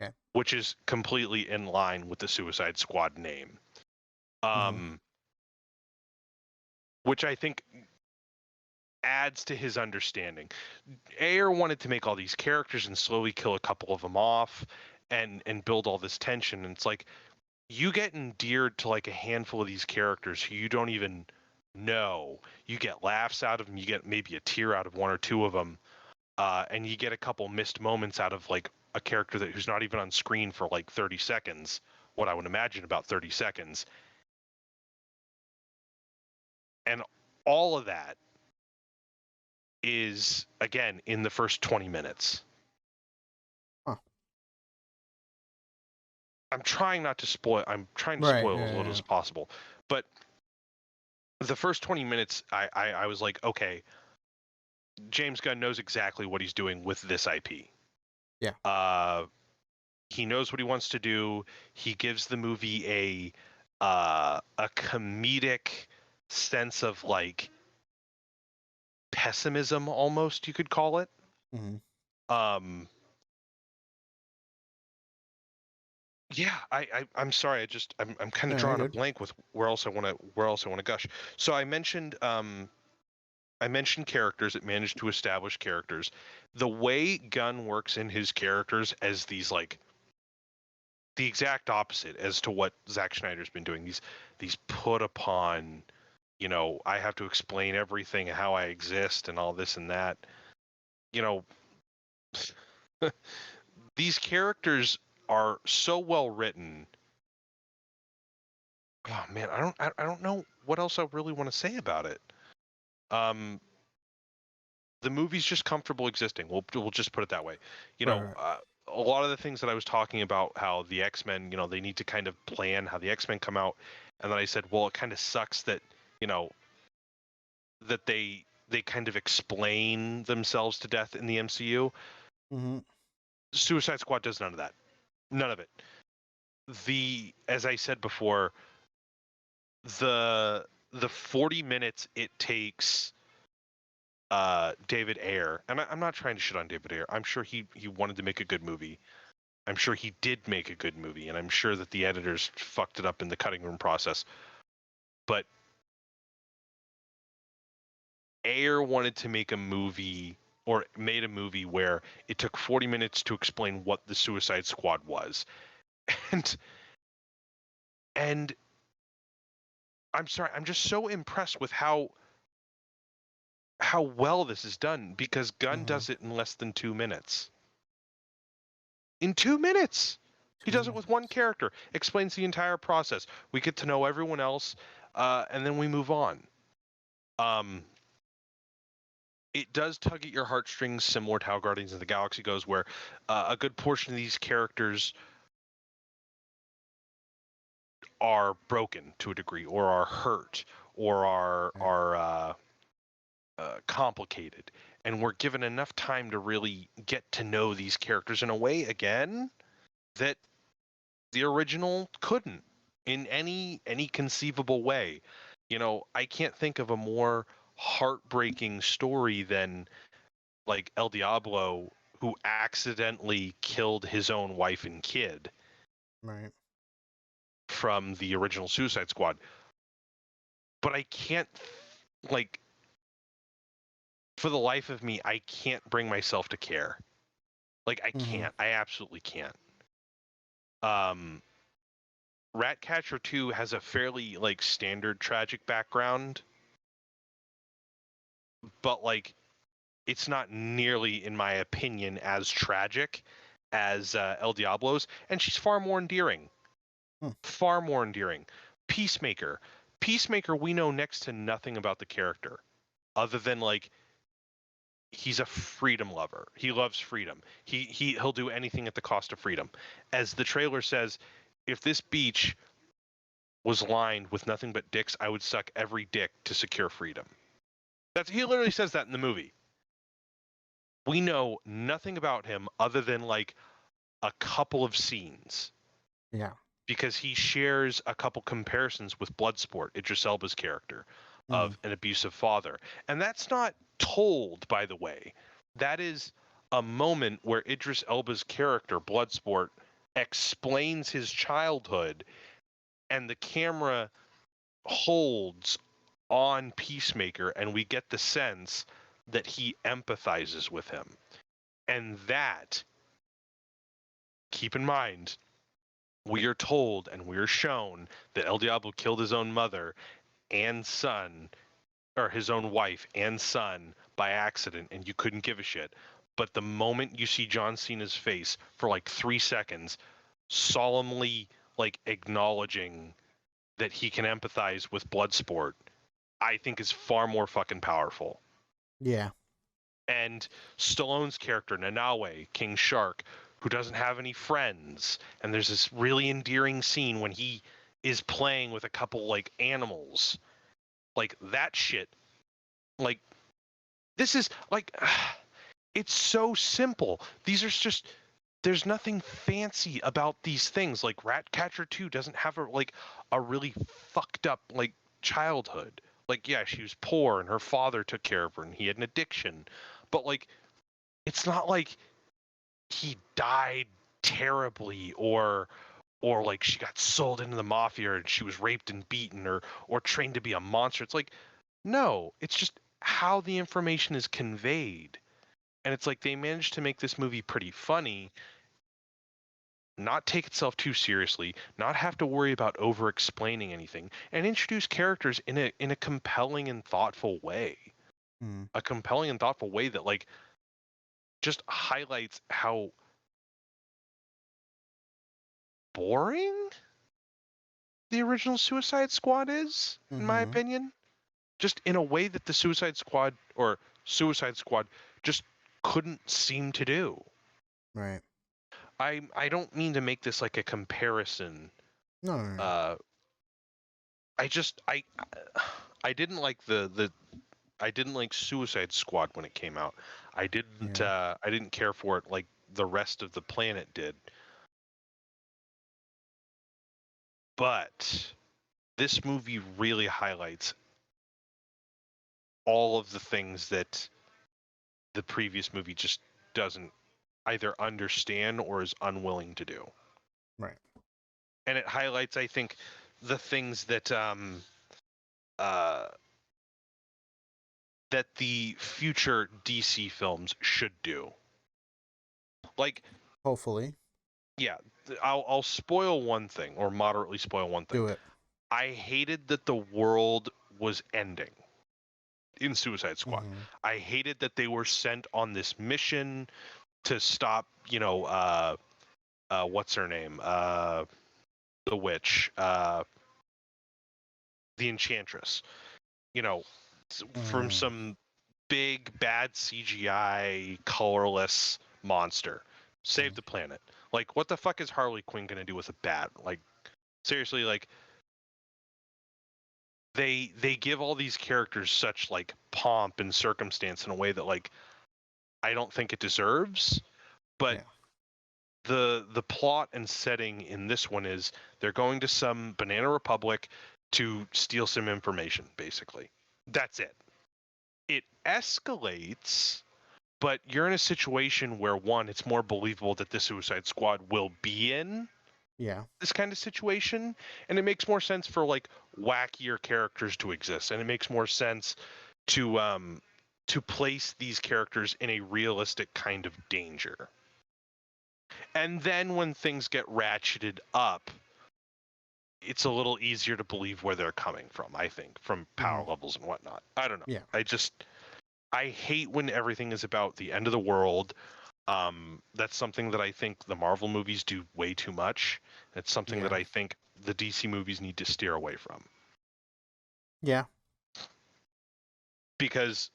Okay. Which is completely in line with the Suicide Squad name. Which I think adds to his understanding. Ayer wanted to make all these characters and slowly kill a couple of them off and build all this tension. And it's like, you get endeared to like a handful of these characters who you don't even know. You get laughs out of them. You get maybe a tear out of 1 or 2 of them. And you get a couple missed moments out of like a character who's not even on screen for like 30 seconds. What I would imagine about 30 seconds. And all of that is, again, in the first 20 minutes. Huh. I'm trying not to spoil. I'm trying to Right. spoil Yeah, as little yeah. as possible. But the first 20 minutes, I was like, okay, James Gunn knows exactly what he's doing with this IP. Yeah. He knows what he wants to do. He gives the movie a comedic sense of like pessimism, almost you could call it. Mm-hmm. Yeah, I'm sorry. I'm kind of Yeah, you're drawing a good. blank with where else I want to gush. So I mentioned characters. It managed to establish characters. The way Gunn works in his characters as these like the exact opposite as to what Zack Snyder's been doing. These put upon, I have to explain everything, how I exist, and all this and that. You know, these characters are so well written. Oh man, I don't know what else I really want to say about it. Um, the movie's just comfortable existing. We'll just put it that way. You Right, know, right. a lot of the things that I was talking about, how the X-Men, they need to kind of plan how the X-Men come out, and then I said, well, it kind of sucks that you know that they kind of explain themselves to death in the MCU. Mm-hmm. Suicide Squad does none of that. None of it. As I said before, the 40 minutes it takes David Ayer, and I'm not trying to shit on David Ayer. I'm sure he wanted to make a good movie. I'm sure he did make a good movie, and I'm sure that the editors fucked it up in the cutting room process. But Ayer wanted to make a movie, or made a movie where it took 40 minutes to explain what the Suicide Squad was. And and I'm sorry, I'm just so impressed with how well this is done, because Gunn Mm-hmm. does it in less than 2 minutes. In 2 minutes! He 2 does it with one minutes. character, explains the entire process. We get to know everyone else, and then we move on. Um, it does tug at your heartstrings, similar to how Guardians of the Galaxy goes, where a good portion of these characters are broken to a degree, or are hurt, or Right. are complicated, and we're given enough time to really get to know these characters in a way again that the original couldn't in any conceivable way. I can't think of a more heartbreaking story than like El Diablo, who accidentally killed his own wife and kid Right. from the original Suicide Squad. But I can't, like, for the life of me, I can't bring myself to care. Like, I Mm-hmm. can't. I absolutely can't. Um, Ratcatcher 2 has a fairly like standard tragic background, but like it's not nearly, in my opinion, as tragic as El Diablo's, and she's far more endearing. Hmm. Far more endearing. Peacemaker. Peacemaker, we know next to nothing about the character, other than like he's a freedom lover. He loves freedom. He'll do anything at the cost of freedom. As the trailer says, if this beach was lined with nothing but dicks, I would suck every dick to secure freedom. He literally says that in the movie. We know nothing about him other than like a couple of scenes, Yeah. because he shares a couple comparisons with Bloodsport, Idris Elba's character, Mm-hmm. of an abusive father. And that's not told, by the way. That is a moment where Idris Elba's character, Bloodsport, explains his childhood, and the camera holds on Peacemaker, and we get the sense that he empathizes with him. And that, keep in mind, we are told and we are shown that El Diablo killed his own mother and son, or his own wife and son, by accident, and you couldn't give a shit. But the moment you see John Cena's face for like 3 seconds, solemnly like acknowledging that he can empathize with Bloodsport, I think is far more fucking powerful. Yeah. And Stallone's character, Nanaue, King Shark, who doesn't have any friends, and there's this really endearing scene when he is playing with a couple like animals, like that shit. Like this is like it's so simple. These are just there's nothing fancy about these things. Like Ratcatcher 2 doesn't have a really fucked up like childhood. Like yeah, she was poor and her father took care of her and he had an addiction. But like it's not like he died terribly or like she got sold into the mafia and she was raped and beaten or trained to be a monster. It's like no, it's just how the information is conveyed. And it's like they managed to make this movie pretty funny, not take itself too seriously, not have to worry about over explaining anything, and introduce characters in a compelling and thoughtful way. Mm. A compelling and thoughtful way that like just highlights how boring the original Suicide Squad is, in my Mm-hmm. opinion. Just in a way that the Suicide Squad or Suicide Squad just couldn't seem to do. Right. I don't mean to make this like a comparison. No, no, no. I just I didn't like the I didn't like Suicide Squad when it came out. Yeah. I didn't care for it like the rest of the planet did. But this movie really highlights all of the things that the previous movie just doesn't either understand or is unwilling to do. Right. And it highlights, I think, the things that uh, that the future DC films should do. Like, Hopefully. yeah, I'll spoil one thing or moderately spoil one thing. Do it. I hated that the world was ending in Suicide Squad. Mm-hmm. I hated that they were sent on this mission to stop, what's her name? The witch, the Enchantress. You know, from Mm. some big bad CGI colorless monster. Save Mm. the planet. Like, what the fuck is Harley Quinn gonna do with a bat? Like, seriously, like they give all these characters such like pomp and circumstance in a way that like I don't think it deserves. But Yeah. the plot and setting in this one is they're going to some Banana Republic to steal some information, basically. That's it. It escalates, but you're in a situation where one, it's more believable that the Suicide Squad will be in Yeah. this kind of situation, and it makes more sense for like wackier characters to exist, and it makes more sense to place these characters in a realistic kind of danger. And then when things get ratcheted up, it's a little easier to believe where they're coming from, I think, from power Mm-hmm. levels and whatnot. I don't know. Yeah. I hate when everything is about the end of the world. That's something that I think the Marvel movies do way too much. It's something that Yeah. I think the DC movies need to steer away from, Yeah. because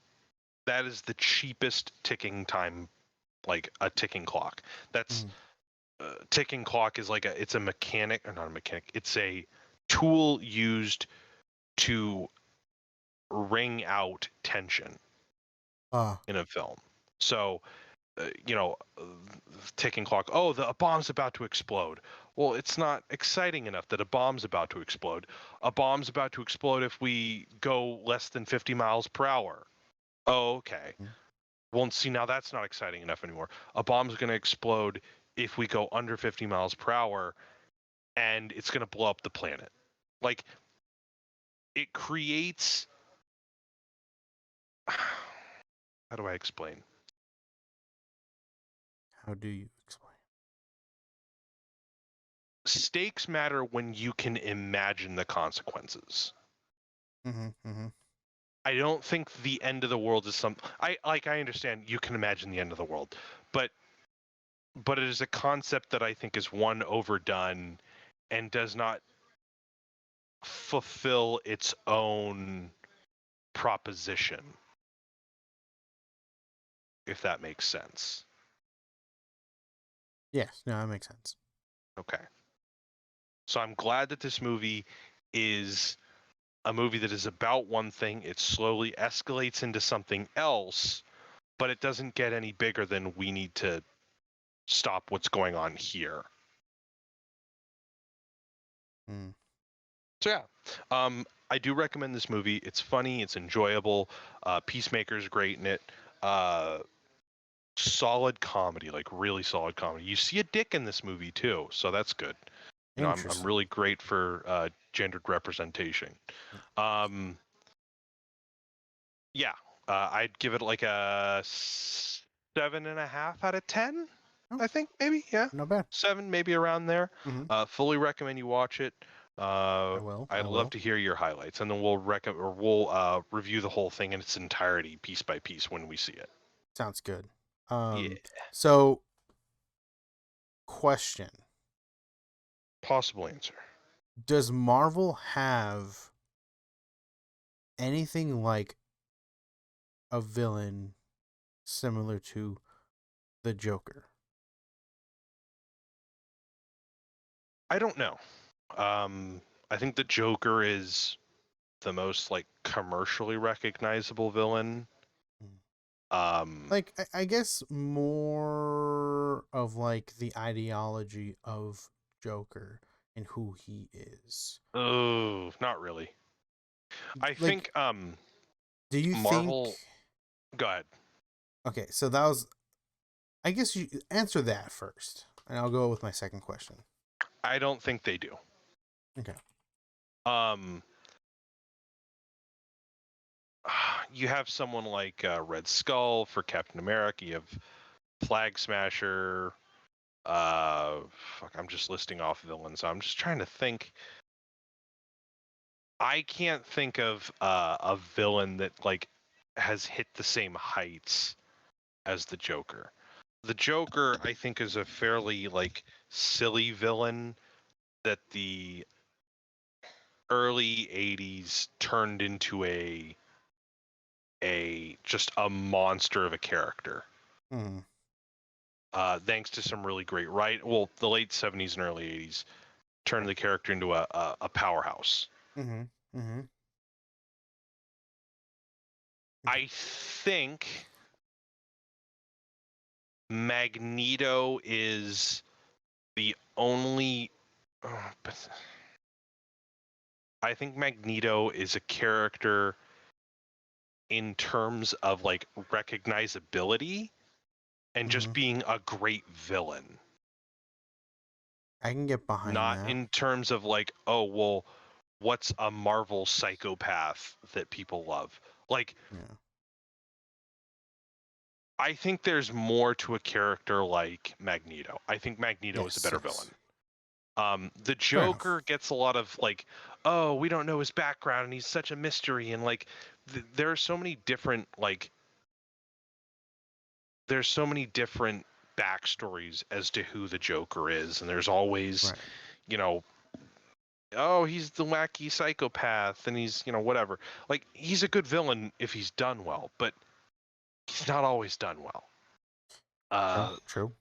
that is the cheapest ticking time, like a ticking clock. That's Mm-hmm. ticking clock is like it's a mechanic or not a mechanic. It's a tool used to wring out tension Ah. in a film. So uh, you know, uh, ticking clock. Oh, a bomb's about to explode. Well, it's not exciting enough that a bomb's about to explode. A bomb's about to explode if we go less than 50 miles per hour. Oh, okay. Mm. Well, see, now that's not exciting enough anymore. A bomb's going to explode if we go under 50 miles per hour, and it's going to blow up the planet. Like, it creates. How do I explain? How do you explain? Stakes matter when you can imagine the consequences. Mm-hmm. Mm-hmm. I don't think the end of the world is I understand you can imagine the end of the world, but it is a concept that I think is one overdone and does not fulfill its own proposition, if that makes sense. Yes, no, that makes sense. Okay. So I'm glad that this movie is a movie that is about one thing. It slowly escalates into something else, but it doesn't get any bigger than we need to stop what's going on here. Mm. So yeah, I do recommend this movie. It's funny, it's enjoyable. Peacemaker's great in it. Uh, Solid comedy, like really solid comedy. You see a dick in this movie too, so that's good. You know, I'm Interesting. really great for gendered representation. Um, yeah, I'd give it like a 7.5 out of 10. Oh, I think maybe, yeah, not bad. 7, maybe around there. Mm-hmm. Fully recommend you watch it. I will. I I'd love will. to hear your highlights, and then we'll review the whole thing in its entirety, piece by piece, when we see it. Sounds good. Yeah, So question: possible answer. does Marvel have anything like a villain similar to the Joker? I don't know. I think the Joker is the most like commercially recognizable villain. Mm. Um, Like, I guess more of like the ideology of Joker and who he is. oh, not really. I Like, think do you think? Marvel. Go ahead. Okay, so that was. I guess you answer that first, and I'll go with my second question. I don't think they do. Okay. Um, you have someone like Red Skull for Captain America. You have Flag Smasher. Fuck, I'm just listing off villains. I'm just trying to think. I can't think of a villain that like has hit the same heights as the Joker. The Joker, I think, is a fairly like silly villain that the early 80s turned into a just a monster of a character. Mm-hmm. Thanks to some really great the late 70s and early 80s turned the character into a powerhouse. Mm-hmm. Mm-hmm. Okay. I think Magneto is the only. But I think Magneto is a character in terms of like recognizability and just Mm-hmm. being a great villain, I can get behind not that. in terms of like, oh, well, what's a Marvel psychopath that people love? Like, Yeah. I think there's more to a character like Magneto. I think Magneto is a Yes. better Yes. villain. The Fair enough. Joker gets a lot of like, oh, we don't know his background and he's such a mystery. And like, there are so many different like, there's so many different backstories as to who the Joker is, and there's always, Right. you know, oh, he's the wacky psychopath, and he's, whatever. Like, he's a good villain if he's done well, but he's not always done well. True. Uh, True.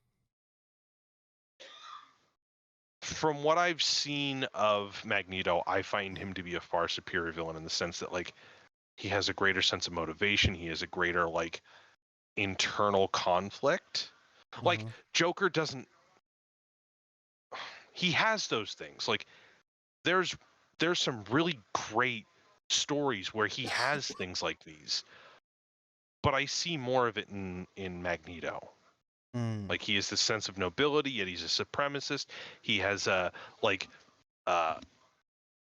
from what I've seen of Magneto, I find him to be a far superior villain in the sense that, like, he has a greater sense of motivation. He has a greater, like, internal conflict. Like, Mm-hmm. Joker doesn't. He has those things. Like, there's some really great stories where he has things like these, but I see more of it in Magneto. Mm. Like, he has this sense of nobility, yet he's a supremacist. He has like uh,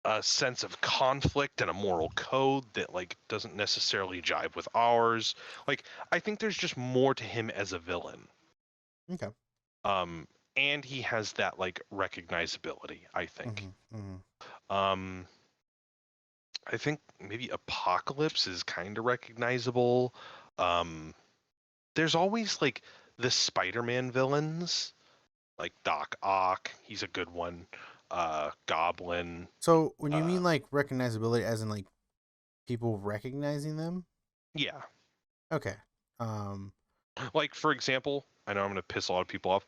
a sense of conflict and a moral code that like doesn't necessarily jive with ours. Like, I think there's just more to him as a villain. Okay. Um, and he has that like recognizability, I think. Mm-hmm. Mm-hmm. Um, I think maybe Apocalypse is kind of recognizable. Um, there's always like the Spider-Man villains, like Doc Ock. He's a good one. Goblin. So when you Uh, mean like recognizability, as in like people recognizing them, yeah. okay. Um. Like for example, I know I'm gonna piss a lot of people off.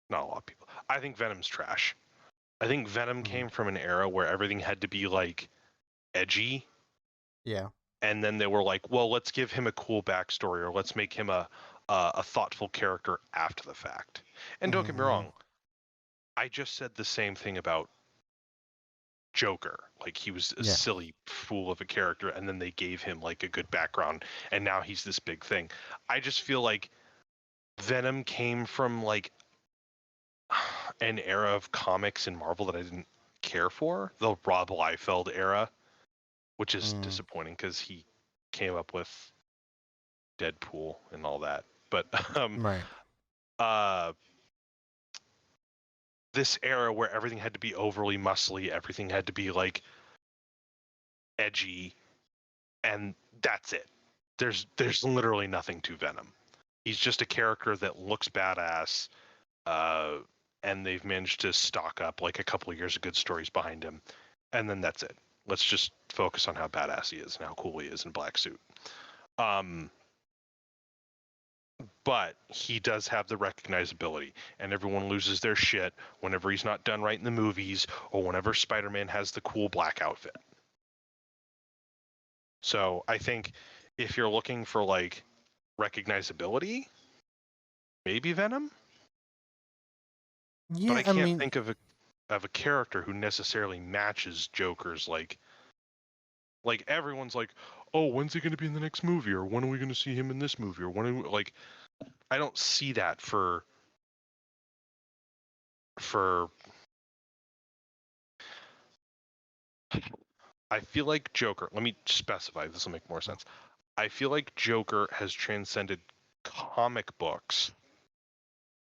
not a lot of people. I think Venom's trash. I think Venom Mhm. came from an era where everything had to be like edgy, Yeah. and then they were like, well, let's give him a cool backstory, or let's make him a thoughtful character after the fact. And don't get me Mhm. wrong, I just said the same thing about Joker. Like he was a Yeah. silly fool of a character, and then they gave him like a good background, and now he's this big thing. I just feel like Venom came from like an era of comics and Marvel that I didn't care for, the Rob Liefeld era, which is Mm. disappointing because he came up with Deadpool and all that. But Right. uh, this era where everything had to be overly muscly, everything had to be like edgy, and that's it. There's literally nothing to Venom. He's just a character that looks badass, uh, and they've managed to stock up like a couple of years of good stories behind him, and then that's it. Let's just focus on how badass he is and how cool he is in black suit. Um, but he does have the recognizability, and everyone loses their shit whenever he's not done right in the movies or whenever Spider-Man has the cool black outfit. So I think if you're looking for like recognizability, maybe Venom, but Yeah. I I can't mean, think of a character who necessarily matches Joker's like everyone's like, oh, when's he going to be in the next movie, or when are we going to see him in this movie, or when are we, like I don't see that for I feel like Joker, let me specify, this will make more sense. I feel like Joker has transcended comic books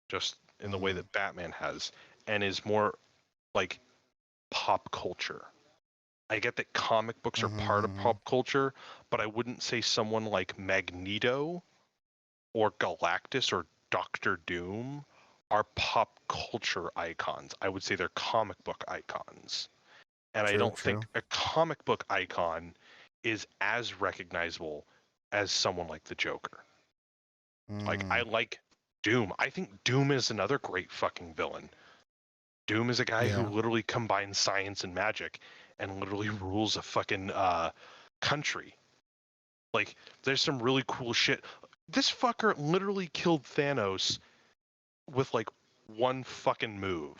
just in the way mm, that Batman has, and is more like pop culture. I get that comic books are part of mhm. pop culture, but I wouldn't say someone like Magneto or Galactus or Doctor Doom are pop culture icons. I would say they're comic book icons. And I True. don't True. think a comic book icon is as recognizable as someone like the Joker. Like I Mm. like Doom. I think Doom is another great fucking villain. Doom is a guy who Yeah. literally combines science and magic and literally rules a fucking country. Like there's some really cool shit. This fucker literally killed Thanos with like one fucking move.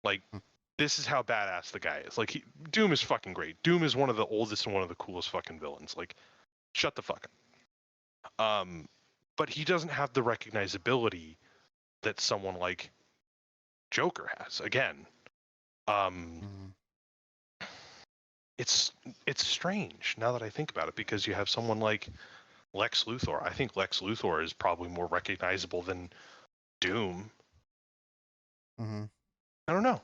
Like Mm. this is how badass the guy is. Like Doom is fucking great. Doom is one of the oldest and one of the coolest fucking villains. Like shut the fuck up. But he doesn't have the recognizability that someone like Joker has. Again, um, Mm. it's it's strange now that I think about it because you have someone like Lex Luthor. I think Lex Luthor is probably more recognizable than Doom. Mhm. I don't know.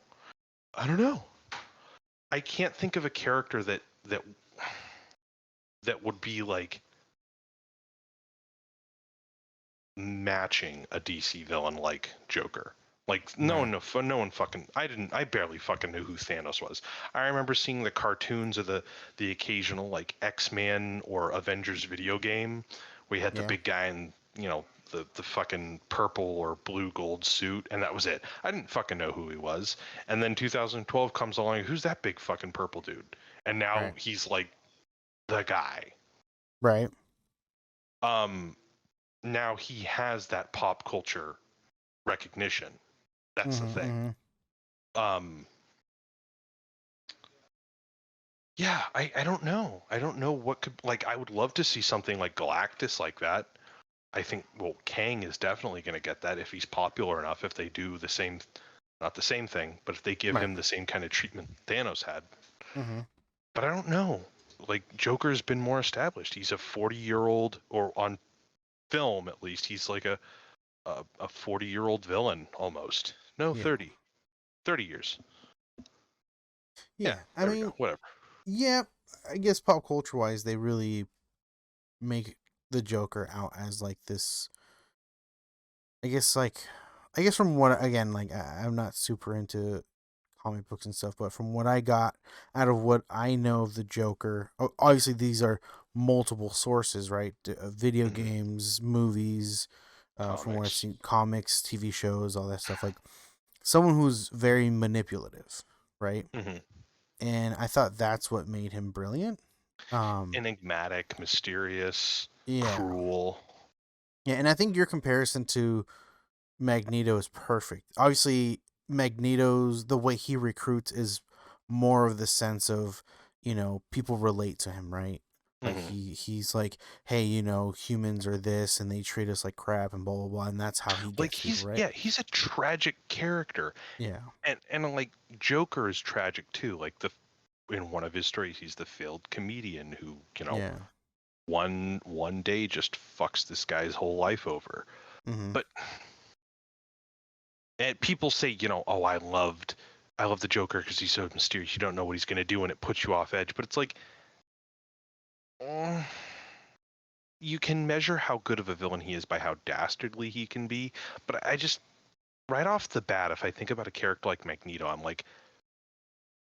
I don't know. I can't think of a character that would be like matching a DC villain like Joker. Like Right. no one fucking. I barely fucking knew who Thanos was. I remember seeing the cartoons of the occasional like X-Men or Avengers video game where you had the Yeah. big guy in the fucking purple or blue gold suit, and that was it. I didn't fucking know who he was. And then 2012 comes along. Who's that big fucking purple dude? And now Right. he's like the guy. Right. Um, Now he has that pop culture recognition. That's the Mhm. thing. Mhm. Um, yeah, I don't know. I don't know what could like. I would love to see something like Galactus like that. I think well, Kang is definitely going to get that if he's popular enough. If they do the same, not the same thing, but if they give Right. him the same kind of treatment Thanos had. Mhm. But I don't know. Like Joker's been more established. He's a 40-year-old, or on film at least, he's like a 40-year-old villain almost. No, Yeah. 30 years. Yeah, Yeah. I there we go. mean, Whatever. yeah. I guess pop culture wise, they really make the Joker out as like this. I guess like, I guess from what again, like I'm not super into comic books and stuff, but from what I got out of what I know of the Joker, obviously these are multiple sources, right? Video Hmm. games, movies, from what I've Comics. seen, comics, TV shows, all that stuff. Like someone who's very manipulative, right? Hmm. And I thought that's what made him brilliant. Enigmatic, mysterious, Yeah, cruel. yeah, and I think your comparison to Magneto is perfect. Obviously, Magneto's the way he recruits is more of the sense of, people relate to him, right? Like Hmm. he's like, hey, humans are this and they treat us like crap and blah blah blah, and that's how he Like gets people, right? he's a tragic character, Yeah, and like Joker is tragic too. Like in one of his stories, he's the failed comedian who yeah, one day just fucks this guy's whole life over. mm-hmm. But and people say, oh, I love the Joker because he's so mysterious. You don't know what he's gonna do, and it puts you off edge. But it's like, eh, you can measure how good of a villain he is by how dastardly he can be. But I just, right off the bat, if I think about a character like Magneto, I'm like,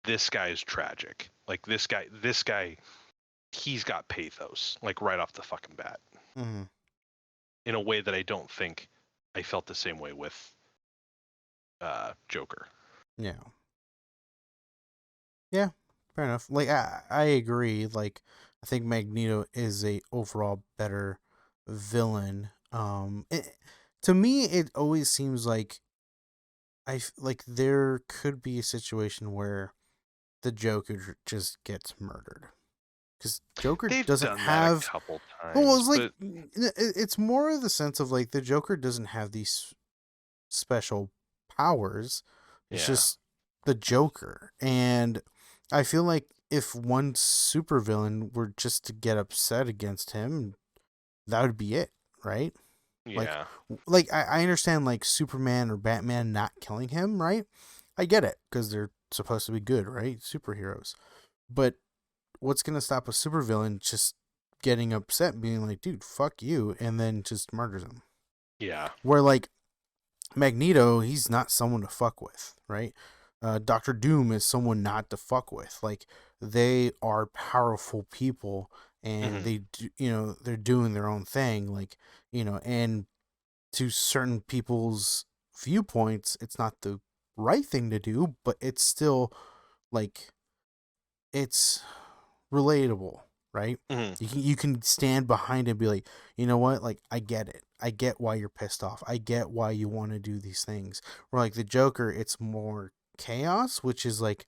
this guy is tragic. Like this guy, he's got pathos. Like right off the fucking bat, Mm-hmm. in a way that I don't think I felt the same way with Joker. Yeah, yeah, fair enough. Like I agree. Like I think Magneto is a overall better villain. To me, it always seems like like there could be a situation where the Joker just gets murdered because Joker They've doesn't done that a have. couple Well, times, it's like but it's more of the sense of like the Joker doesn't have these special powers. It's yeah, just the Joker, and I feel like if one supervillain were just to get upset against him, that would be it, right? Like, yeah, I understand like Superman or Batman not killing him, right? I get it because they're supposed to be good, right? Superheroes. But what's gonna stop a supervillain just getting upset, being like, "Dude, fuck you," and then just murders him? yeah, Where like Magneto, he's not someone to fuck with, right? Doctor Doom is someone not to fuck with. Like they are powerful people, and hmm, they do, they're doing their own thing. Like and to certain people's viewpoints, it's not the right thing to do, but it's still like it's relatable, right? hmm, You can stand behind it and be like, you know what? Like I get it. I get why you're pissed off. I get why you want to do these things. Or like the Joker, it's more chaos, which is like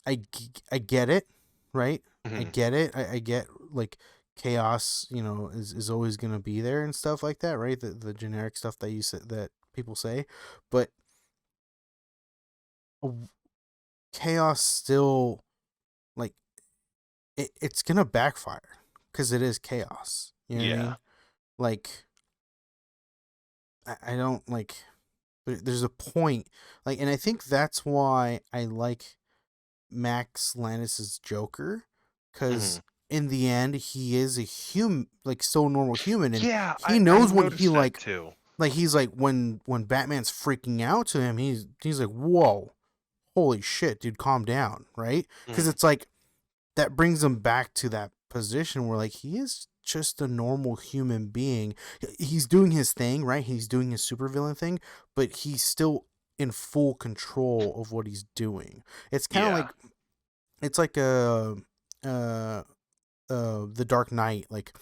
I get it, right? I hmm, get it. I get like chaos, is always gonna be there and stuff like that, right? The generic stuff that you said that people say, but chaos still like it's gonna backfire because it is chaos. You know what I yeah, mean? Like I don't like. There's a point, like, and I think that's why I like Max Landis's Joker, hmm, because in the end he is a human, like so normal human, and yeah. he I knows when he noticed that too. like he's like when Batman's freaking out to him, he's like, whoa, holy shit, dude, calm down, right? Because Hmm. it's like that brings him back to that position where like he is just a normal human being. He's doing his thing, right? He's doing his supervillain thing, but he's still in full control of what he's doing. It's kind of Yeah, like it's like uh the Dark Knight, like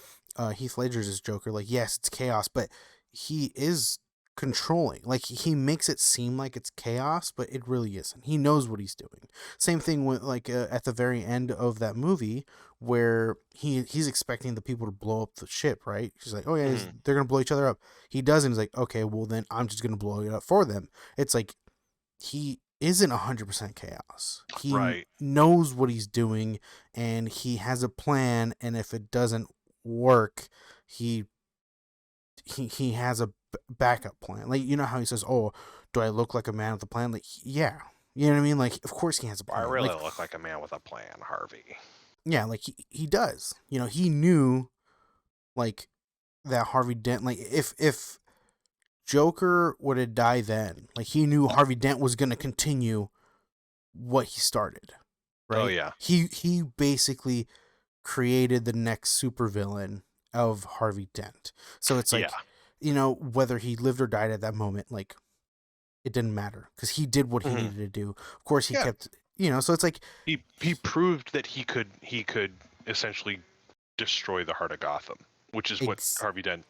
Heath Ledger's his Joker. Like yes, it's chaos, but he is controlling. Like he makes it seem like it's chaos, but it really isn't. He knows what he's doing. Same thing with like at the very end of that movie where he's expecting the people to blow up the ship, right? He's like, oh yeah, hmm, they're gonna blow each other up. He doesn't. He's like, okay, well then I'm just gonna blow it up for them. It's like he isn't 100% chaos. He right. knows what he's doing and he has a plan, and if it doesn't work, he he has a backup plan. Like how he says, "Oh, do I look like a man with a plan?" Like, yeah. You know what I mean? Like, of course he has a I plan. really Like, look like a man with a plan, Harvey. yeah, like he does. He knew like that Harvey Dent, like if Joker would have died then, like he knew Harvey Dent was going to continue what he started, Oh right? yeah, He basically created the next supervillain of Harvey Dent. So it's yeah, like whether he lived or died at that moment, like it didn't matter because he did what he Mhm. needed to do. Of course, he Yeah. kept, so it's like, He proved that he could essentially destroy the heart of Gotham, which is what ex- Harvey Dent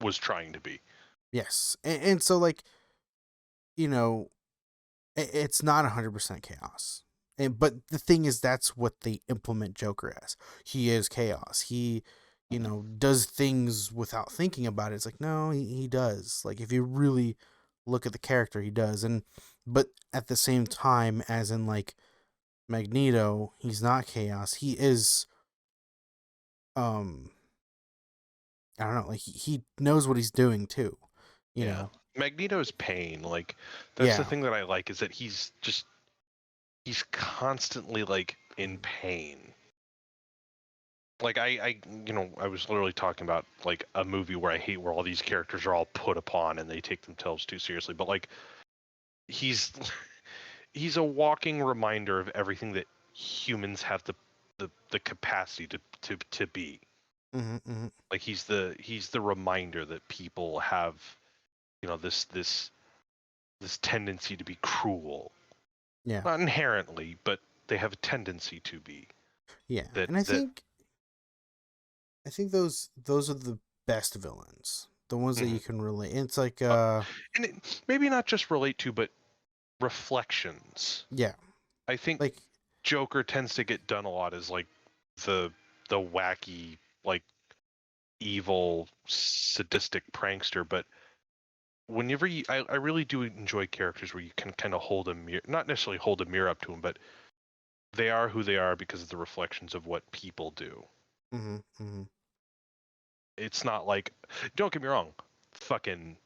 was trying to be. yes. And so, like, you know, it's not 100% chaos. But the thing is, that's what they implement Joker as. He is chaos. He, does things without thinking about it. It's like, no, he does. Like, if you really look at the character, he does. But at the same time, as in, like, Magneto, he's not chaos. He is, um, I don't know, like, he knows what he's doing too, you Yeah. know? Magneto's pain, like that's the Yeah. thing that I like is that he's constantly like in pain. Like I was literally talking about like a movie where I hate where all these characters are all put upon and they take themselves too seriously. But like he's he's a walking reminder of everything that humans have the capacity to be. Hmm. Hmm. Like he's the reminder that people have, this tendency to be cruel. Yeah. Not inherently, but they have a tendency to be. Yeah. That And I that think those are the best villains. The ones that mhm. you can relate. It's like Uh, and maybe not just relate to, but reflections. yeah. I think Like Joker tends to get done a lot as like the the wacky, like evil, sadistic prankster, but whenever I really do enjoy characters where you can kind of hold a mirror, not necessarily hold a mirror up to them, but they are who they are because of the reflections of what people do. mhm, mhm. It's not like, don't get me wrong, fucking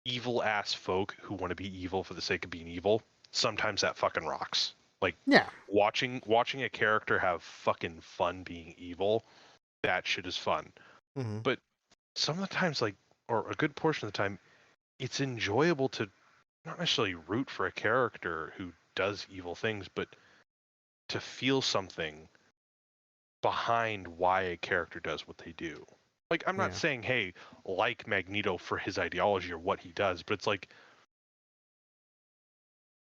evil ass folk who want to be evil for the sake of being evil. Sometimes that fucking rocks. Like Yeah. watching a character have fucking fun being evil, that shit is fun. Mhm. But some of the times, like, or a good portion of the time, it's enjoyable to not necessarily root for a character who does evil things, but to feel something behind why a character does what they do. Like, I'm not Yeah. saying, hey, like Magneto for his ideology or what he does, but it's like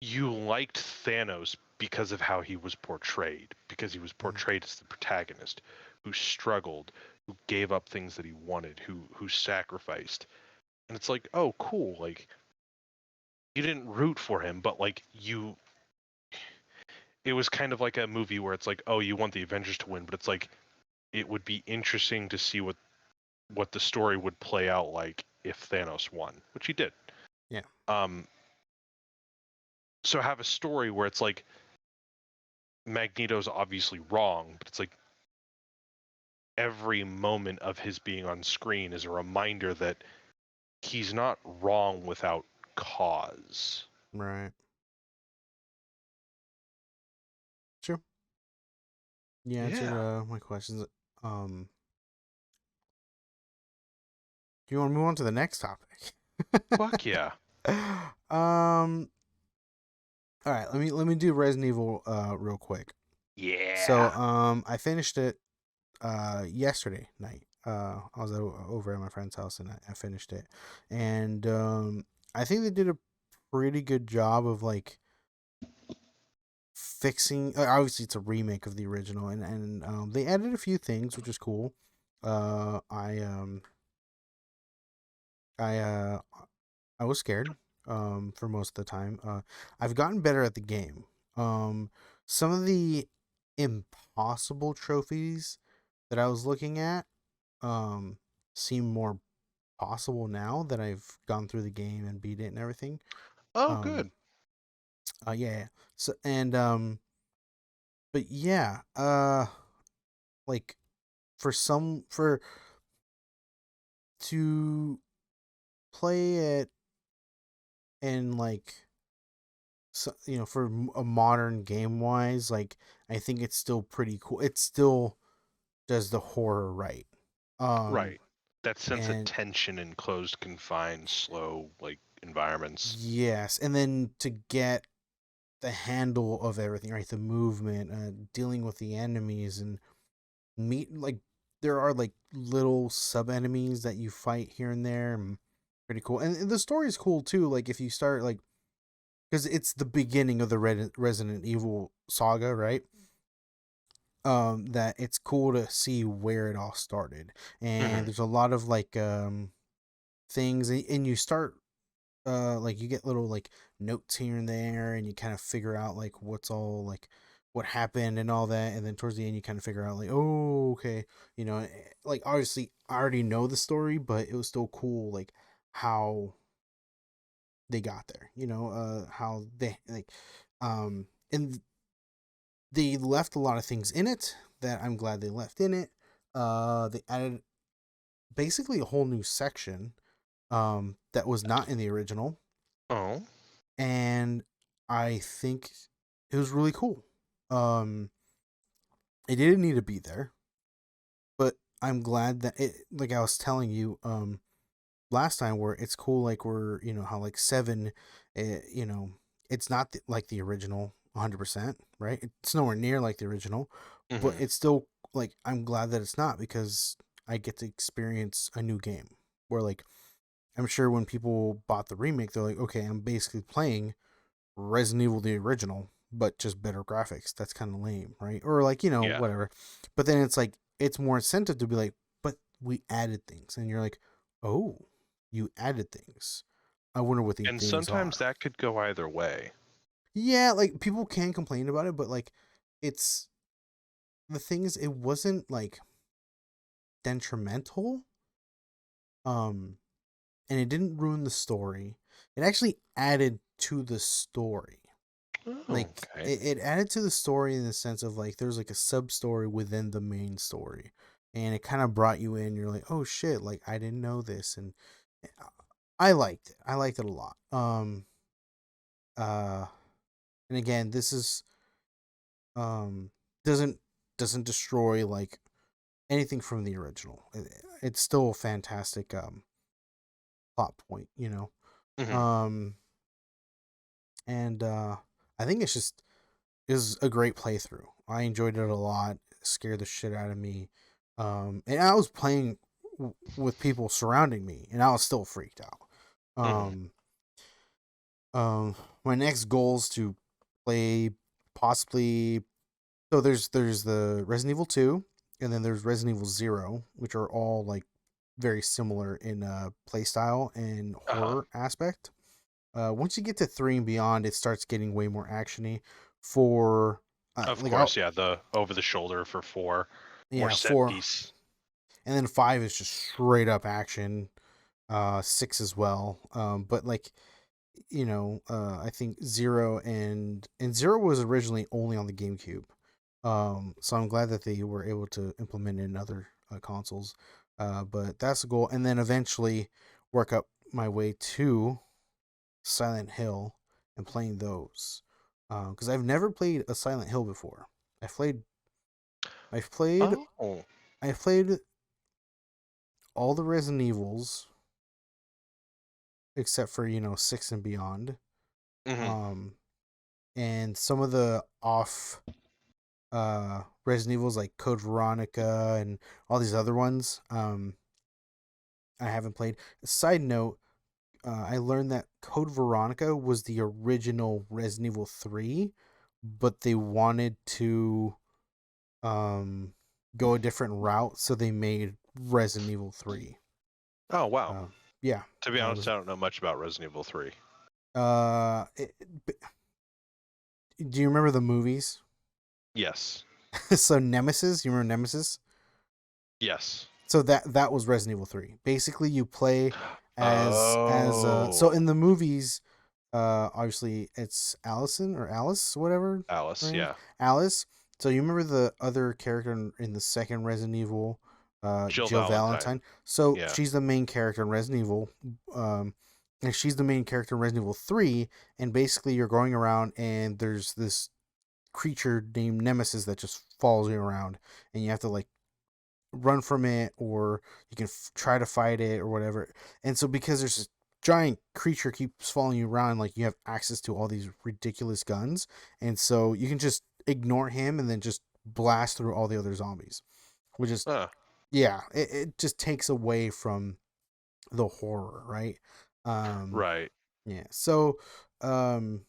you liked Thanos because of how he was portrayed, because he was Mhm. portrayed as the protagonist who struggled, who gave up things that he wanted, who sacrificed. And it's like, oh, cool. Like, you didn't root for him, but like it was kind of like a movie where it's like, oh, you want the Avengers to win, but it's like it would be interesting to see what the story would play out like if Thanos won, which he did. Yeah. Um, so have a story where it's like Magneto's obviously wrong, but it's like every moment of his being on screen is a reminder that he's not wrong without cause. Right. Sure. You answered Yeah. my questions. Um, do you want to move on to the next topic? Fuck yeah. um. All right. Let me do Resident Evil real quick. So Yeah. I finished it yesterday night. I was over at my friend's house and I finished it, and I think they did a pretty good job of like fixing. Obviously, it's a remake of the original, and they added a few things, which is cool. Uh, I um I I was scared for most of the time. I've gotten better at the game. Um, some of the impossible trophies that I was looking at um seem more possible now that I've gone through the game and beat it and everything. Oh, Um good. yeah, yeah. So and but yeah, like for to play it and like so, for a modern game wise, like I think it's still pretty cool. It still does the horror right. Um Right. That sense of and tension in closed, confined, slow, like environments. yes, and then to get the handle of everything, right? The movement, dealing with the enemies, and meet like there are like little sub enemies that you fight here and there. And pretty cool, and the story is cool too. Like if you start like, because it's the beginning of the Resident Evil saga, right? That it's cool to see where it all started, and Hmm. there's a lot of like things, and you start like you get little like notes here and there, and you kind of figure out like what's all like what happened and all that, and then towards the end you kind of figure out like, oh, okay, like obviously I already know the story, but it was still cool like how they got there, how they like and they left a lot of things in it that I'm glad they left in it. They added basically a whole new section that was not in the original, Oh. and I think it was really cool. Um, it didn't need to be there, but I'm glad that it. Like I was telling you, last time, where it's cool. Like we're, how like seven, it's not like the original 100%, right? It's nowhere near like the original, but Hmm. it's still like I'm glad that it's not, because I get to experience a new game. Where like I'm sure when people bought the remake, they're like, okay, I'm basically playing Resident Evil the original, but just better graphics. That's kind of lame, right? Or like, Yeah. whatever. But then it's like it's more incentive to be like, but we added things, and you're like, oh, you added things. I wonder what these And things sometimes are. that could go either way. Yeah, like people can complain about it, but like it's the thing is, it wasn't like detrimental. Um, and it didn't ruin the story. It actually added to the story. Oh, Like okay. it added to the story in the sense of like there's like a sub story within the main story, and it kind of brought you in. You're like, oh shit, like I didn't know this, and I liked it. I liked it a lot. Uh and again, this is um doesn't doesn't destroy like anything from the original. It's still a fantastic plot point, Hmm. um and I think it's just is a great playthrough. I enjoyed it a lot. It scared the shit out of me. And I was playing with people surrounding me, and I was still freaked out. Hmm. Um, um, my next goal is to play possibly. So there's the Resident Evil 2, and then there's Resident Evil 0, which are all like very similar in play style and Uh-huh. horror aspect. Once you get to 3 and beyond, it starts getting way more actiony. For Of like course, yeah, the over the shoulder for 4, more yeah, set 4, piece. and then 5 is just straight up action. 6 as well. But like I think 0 and 0 was originally only on the GameCube. So I'm glad that they were able to implement it in other consoles. But that's the goal, and then eventually work up my way to Silent Hill and playing those. Because I've never played a Silent Hill before. I've played, I've played, Oh. I've played all the Resident Evils except for 6 and beyond. Hmm. Um, and some of the off Resident Evils like Code Veronica and all these other ones. I haven't played. Side note, I learned that Code Veronica was the original Resident Evil 3, but they wanted to um go a different route, so they made Resident Evil 3. Oh, wow. Uh, yeah, To be it honest, was I don't know much about Resident Evil 3. uh it, do you remember the movies? Yes. So Nemesis, you remember Nemesis? Yes. So that was Resident Evil 3. Basically, you play as so Oh. in the movies, obviously it's Allison or Alice, whatever her Alice, name is, yeah. Alice. So you remember the other character in the second Resident Evil, Jill Jill Valentine. Valentine. So Yeah. she's the main character in Resident Evil, um, and she's the main character in Resident Evil 3. And basically, you're going around, and there's this creature named Nemesis that just follows you around, and you have to like run from it, or you can try to fight it or whatever. And so because there's this giant creature keeps following you around, like you have access to all these ridiculous guns, and so you can just ignore him and then just blast through all the other zombies, which is Huh. yeah, it just takes away from the horror, right? Um, Right. yeah. So, um,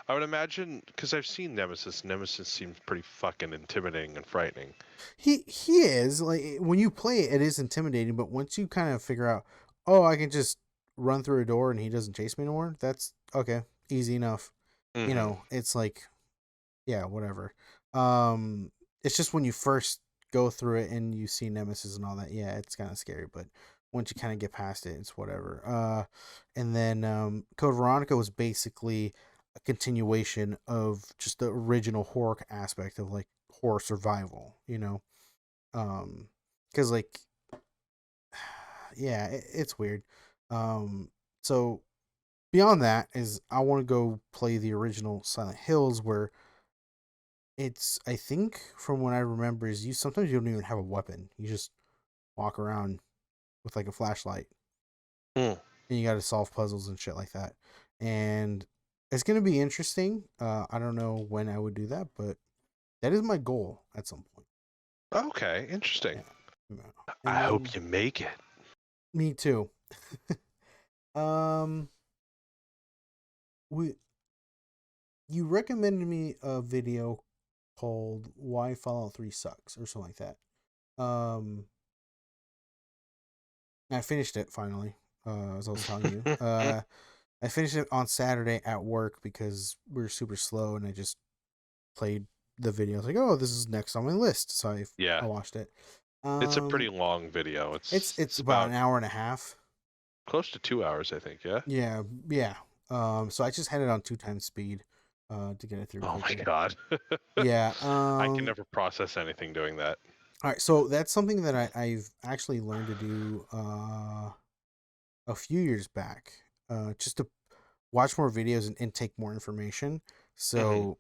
I would imagine because I've seen Nemesis. Nemesis seems pretty fucking intimidating and frightening. he is like when you play it, it is intimidating, but once you kind of figure out, oh, I can just run through a door and he doesn't chase me anymore. That's okay, easy enough. You Mm-hmm. know, it's like, yeah, whatever. Um, it's just when you first go through it and you see Nemesis and all that, yeah, it's kind of scary, but once you kind of get past it, it's whatever. And then Code Veronica was basically a continuation of just the original horror aspect of like horror survival, you know. Because like, yeah, it's weird. Um, so beyond that is I want to go play the original Silent Hills where it's, I think from what I remember is you sometimes you don't even have a weapon. You just walk around with like a flashlight Mm. and you got to solve puzzles and shit like that. And it's going to be interesting. I don't know when I would do that, but that is my goal at some point. Okay, interesting. Yeah. Yeah. I And hope then you make it. me too. um we you recommended me a video called Why Fallout 3 Sucks or something like that. I finished it finally. As I was telling you. I finished it on Saturday at work because we were super slow, and I just played the video. I was like, "Oh, this is next on my list," so I Yeah, watched it. it's a pretty Um, long video. it's It's it's it's about about an hour and a half. close to 2 hours, I think. Yeah. Yeah, yeah. So I just had it on 2 times speed, to get it through Oh my quicker. god. Yeah. I can never process anything doing that. All right. So that's something that I've actually learned to do a few years back, just to watch more videos and take more information. Hmm. So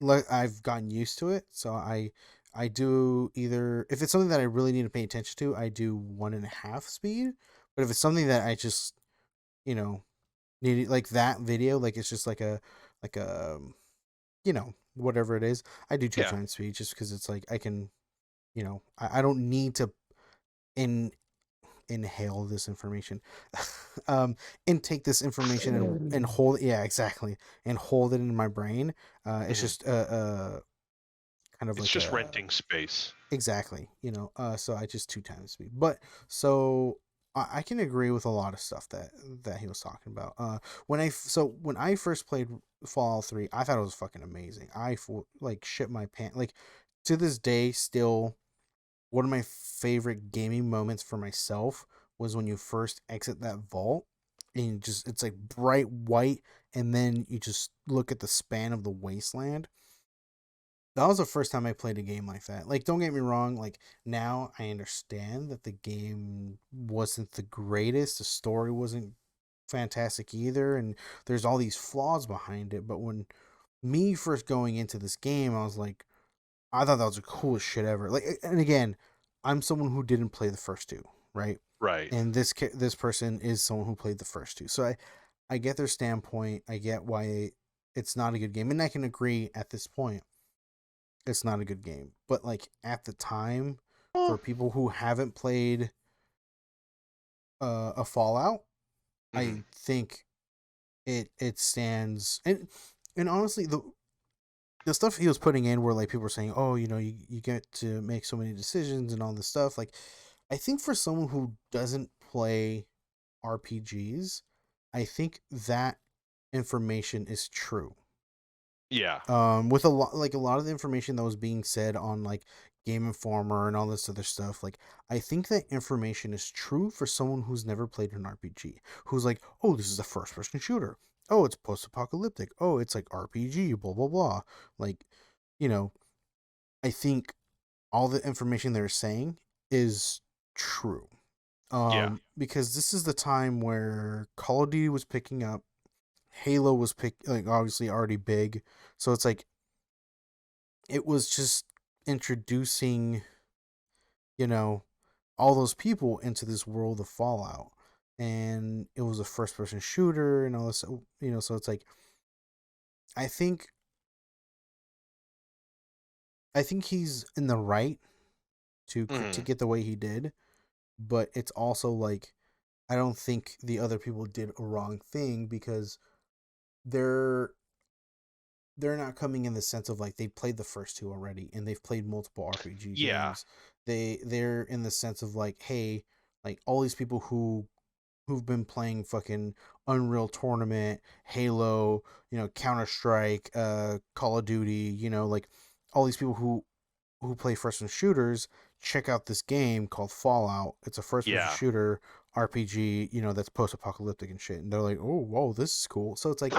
like I've gotten used to it. So I do either if it's something that I really need to pay attention to, I do 1.5 speed. But if it's something that I just you know need like that video, like it's just like a whatever it is, I do two Yeah. times speed just because it's like I can I don't need to in inhale this information intake this information and hold, yeah, exactly, and hold it in my brain. It's Hmm. just kind of It's like just a renting space. exactly, so I just 2 times speed. But so I can agree with a lot of stuff that he was talking about. When I first played Fallout 3, I thought it was fucking amazing. Like shit my pants, like to this day still one of my favorite gaming moments for myself was when you first exit that vault and it's like bright white, and then you just look at the span of the wasteland. That was the first time I played a game like that. Like, don't get me wrong, like now I understand that the game wasn't the greatest, the story wasn't fantastic either, and there's all these flaws behind it. But when me first going into this game, I was like, I thought that was the coolest shit ever. Like, and again, I'm someone who didn't play the first two, right? Right. And this person is someone who played the first two, so I get their standpoint. I get why it's not a good game, and I can agree at this point it's not a good game. But like at the time, Well, for people who haven't played a Fallout, mhm. I think it stands. And honestly, the stuff he was putting in where like people were saying, oh, you get to make so many decisions and all this stuff. Like, I think for someone who doesn't play RPGs, I think that information is true. Yeah. With a lot of the information that was being said on like Game Informer and all this other stuff, like I think that information is true for someone who's never played an RPG, who's like, oh, this is a first person shooter, oh, it's post apocalyptic, oh, it's like RPG, blah blah blah. Like, you know I think all the information they're saying is true. Yeah. Because this is the time where Call of Duty was picking up, Halo was like obviously already big, so it's like it was just introducing, you know, all those people into this world of Fallout. And it was a first person shooter and all this, so it's like I think I think he's in the right to Mhm. critique it the way he did, but it's also like I don't think the other people did a wrong thing because they're they're not coming in the sense of like they played the first two already and they've played multiple RPG Yeah. games. They're in the sense of like, hey, like all these people who've been playing fucking Unreal Tournament, Halo, Counter Strike, Call of Duty, like all these people who play first person shooters check out this game called Fallout. It's a first person Yeah. shooter RPG, that's post apocalyptic and shit. And they're like, oh, whoa, this is cool. So it's like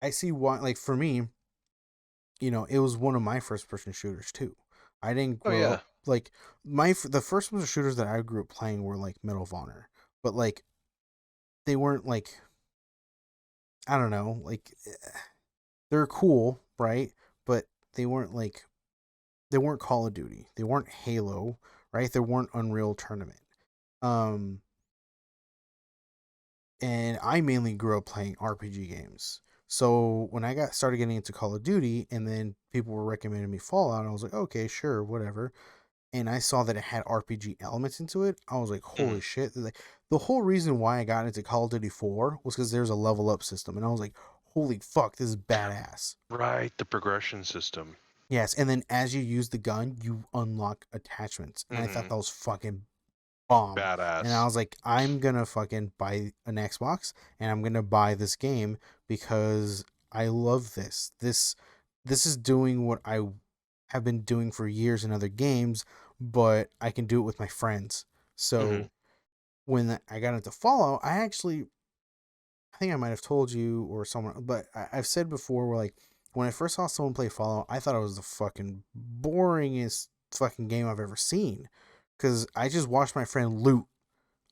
I see why. Like for me, it was one of my first person shooters too. I didn't Oh grow yeah. up like the first person shooters that I grew up playing were like Medal of Honor, but like they weren't like I don't know, like they're cool, right? But they weren't like they weren't Call of Duty, they weren't Halo, right? They weren't Unreal Tournament. Um, and I mainly grew up playing RPG games. So when I got started getting into Call of Duty, and then people were recommending me Fallout, I was like, okay, sure, whatever. And I saw that it had RPG elements into it. I was like, Mhm. holy shit! Like the whole reason why I got into Call of Duty 4 was because there's a level up system, and I was like, holy fuck, this is badass. Right, the progression system. Yes, and then as you use the gun, you unlock attachments, and I thought Mhm. that was fucking bomb. And I Badass. was like, I'm gonna fucking buy an Xbox and I'm gonna buy this game because I love this. This is doing what I have been doing for years in other games, but I can do it with my friends. Mhm. So when I got into Fallout, I think I might have told you or someone, but I've said before where like when I first saw someone play Fallout, I thought it was the fucking boringest fucking game I've ever seen. Cause I just watched my friend loot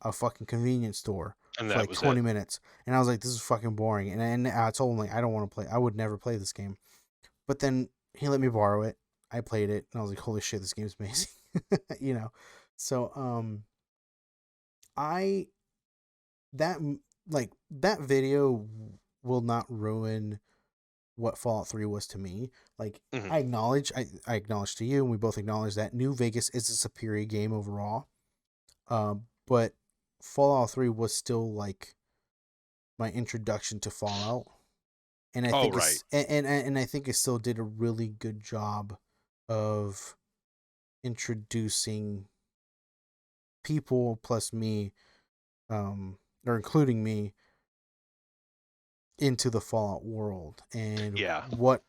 a fucking convenience store And for that like was it. 20 minutes. And I was like, this is fucking boring. And I told him, like, I don't want to play. I would never play this game. But then he let me borrow it. I played it. And I was like, holy shit, this game's amazing. you know? So, I, that, like, that video will not ruin what Fallout 3 was to me. Like, Mhm. I acknowledge to you, and we both acknowledge that New Vegas is a superior game overall. But Fallout 3 was still like my introduction to Fallout, and I Oh, think right. I think it still did a really good job of introducing people plus me, or including me, into the Fallout world and Yeah. what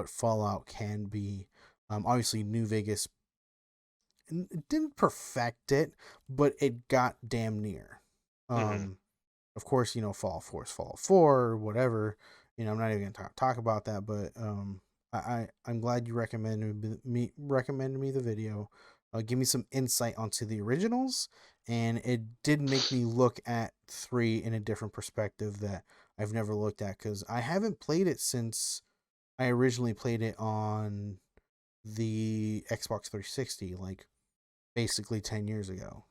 Fallout can be. Obviously, New Vegas didn't perfect it, but it got damn near. Mhm. Um, of course, Fallout 4 is Fallout 4 or whatever. I'm not even gonna talk about that, but I'm glad you recommended me the video. Give me some insight onto the originals, and it did make me look at 3 in a different perspective that I've never looked at because I haven't played it since I originally played it on the Xbox 360, like basically 10 years ago.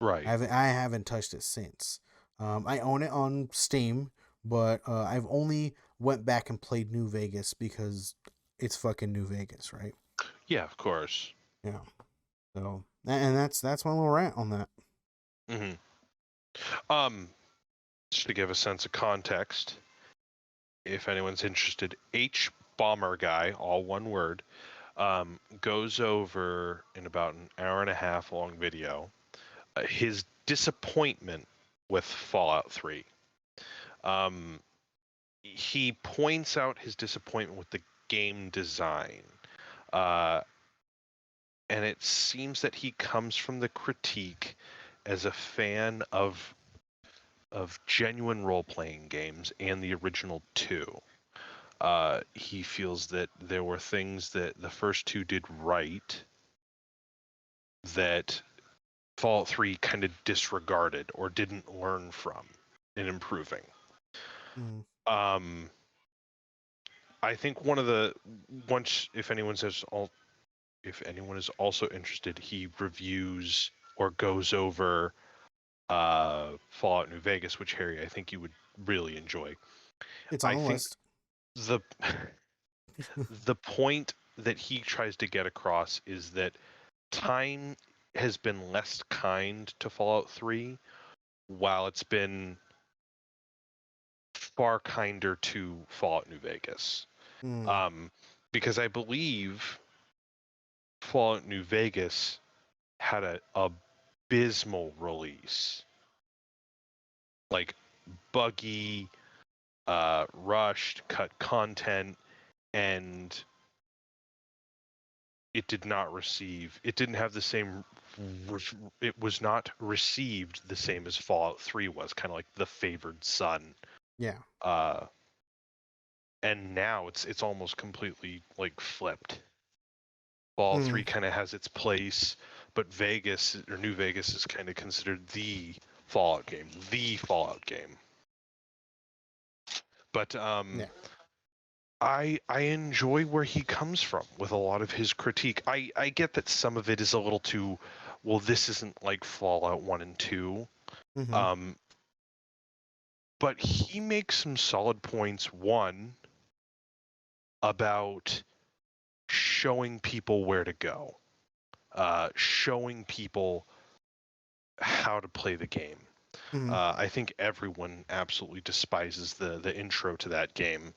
Right. I haven't touched it since. I own it on Steam, but I've only went back and played New Vegas because it's fucking New Vegas, right? Yeah, of course. Yeah. So and that's my little rant on that. Mhm. Um, just to give a sense of context, if anyone's interested, H Bomber Guy, all one word, goes over in about an hour and a half long video his disappointment with Fallout 3. Um, he points out his disappointment with the game design. Uh, and it seems that he comes from the critique as a fan of genuine role-playing games and the original two. He feels that there were things that the first two did right that Fallout 3 kind of disregarded or didn't learn from in improving. Mm. Um, I think one of the once if anyone is also interested, he reviews or goes over Fallout New Vegas, which Harry, I think you would really enjoy. It's on I the think list. the the point that he tries to get across is that time has been less kind to Fallout 3, while it's been far kinder to Fallout New Vegas. Mm. Because I believe Fallout New Vegas had a abysmal release, like buggy, rushed, cut content, and it didn't have the same, it was not received the same as Fallout 3 was, kind of like the favored son. Yeah. And now it's almost completely like flipped. Fallout 3 Mm. kind of has its place, but Vegas or New Vegas is kind of considered the Fallout game, But Yeah. I enjoy where he comes from with a lot of his critique. I get that some of it is a little too, well, this isn't like Fallout 1 and 2. Mm-hmm. Um, but he makes some solid points. One, about showing people where to go, showing people how to play the game. Mm-hmm. I think everyone absolutely despises the intro to that game,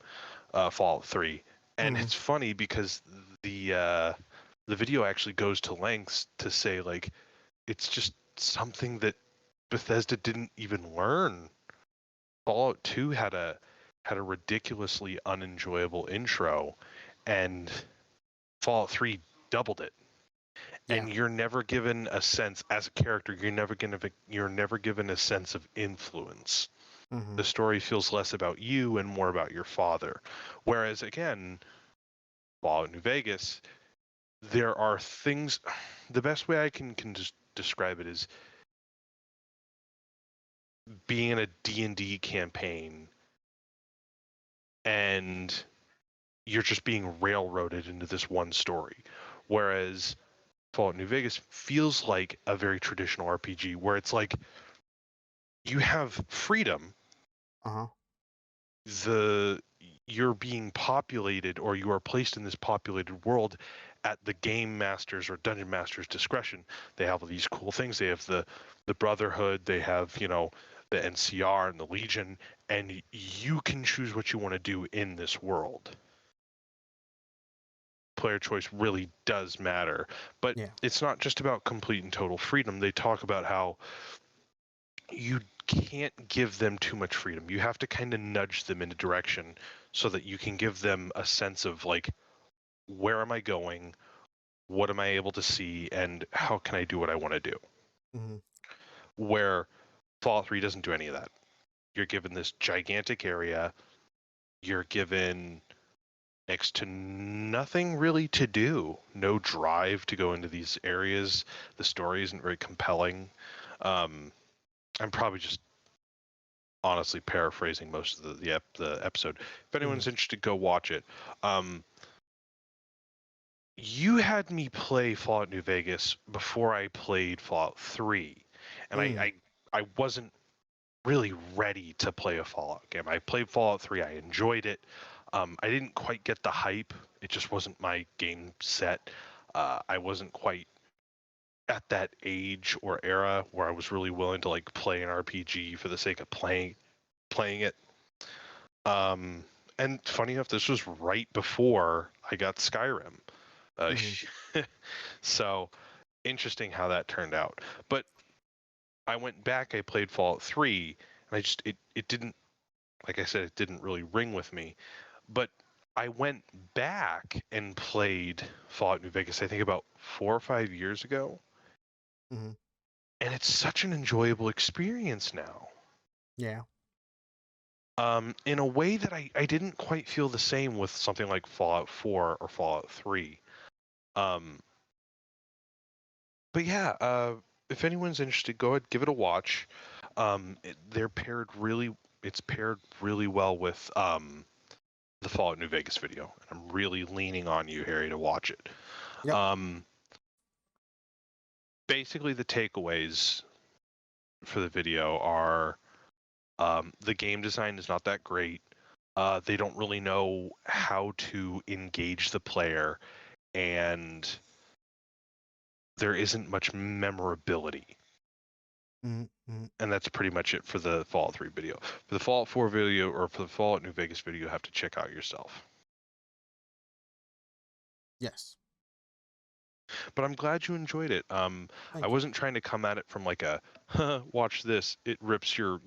Fallout 3, and Mm-hmm. it's funny because the video actually goes to lengths to say like it's just something that Bethesda didn't even learn. Fallout 2 had a ridiculously unenjoyable intro, and Fallout 3 doubled it. Yeah. And you're never given a sense as a character, you're never given a sense of influence. Mm-hmm. The story feels less about you and more about your father. Whereas again, Fallout New Vegas, there are things, the best way I can just describe it is being in a D&D campaign and you're just being railroaded into this one story. Whereas Fallout New Vegas feels like a very traditional RPG where it's like you have freedom. Uh-huh. You're being populated, or you are placed in this populated world at the game master's or dungeon master's discretion. They have all these cool things. They have the Brotherhood, they have, the NCR and the Legion, and you can choose what you want to do in this world. Player choice really does matter, but Yeah. it's not just about complete and total freedom. They talk about how you can't give them too much freedom. You have to kind of nudge them in a direction so that you can give them a sense of like, where am I going? What am I able to see? And how can I do what I want to do? Mm-hmm. Where Fallout 3 doesn't do any of that. You're given this gigantic area. You're given next to nothing really to do. No drive to go into these areas. The story isn't very compelling. I'm probably just honestly paraphrasing most of the episode. If Mm-hmm. anyone's interested, go watch it. You had me play Fallout New Vegas before I played Fallout 3, and Mm. I wasn't really ready to play a Fallout game. I played Fallout 3, I enjoyed it. I didn't quite get the hype. It just wasn't my game set. I wasn't quite at that age or era where I was really willing to like play an RPG for the sake of playing it. Um, and funny enough, this was right before I got Skyrim. Mm-hmm. So interesting how that turned out. But I went back, I played Fallout 3, and it didn't, like I said, it didn't really ring with me. But I went back and played Fallout New Vegas, I think about 4 or 5 years ago. Mm-hmm. And it's such an enjoyable experience now. Yeah. In a way that I didn't quite feel the same with something like Fallout 4 or Fallout 3. Um, but yeah, if anyone's interested, go ahead, give it a watch. It's paired really well with the Fallout New Vegas video, and I'm really leaning on you, Harry, to watch it. Yep. Basically, the takeaways for the video are the game design is not that great. They don't really know how to engage the player, and there isn't much memorability. Mm-hmm. And that's pretty much it for the Fallout 3 video. For the Fallout 4 video or for the Fallout New Vegas video, you have to check out yourself. Yes. But I'm glad you enjoyed it. I Thank you. wasn't trying to come at it from like a, watch this, it rips your,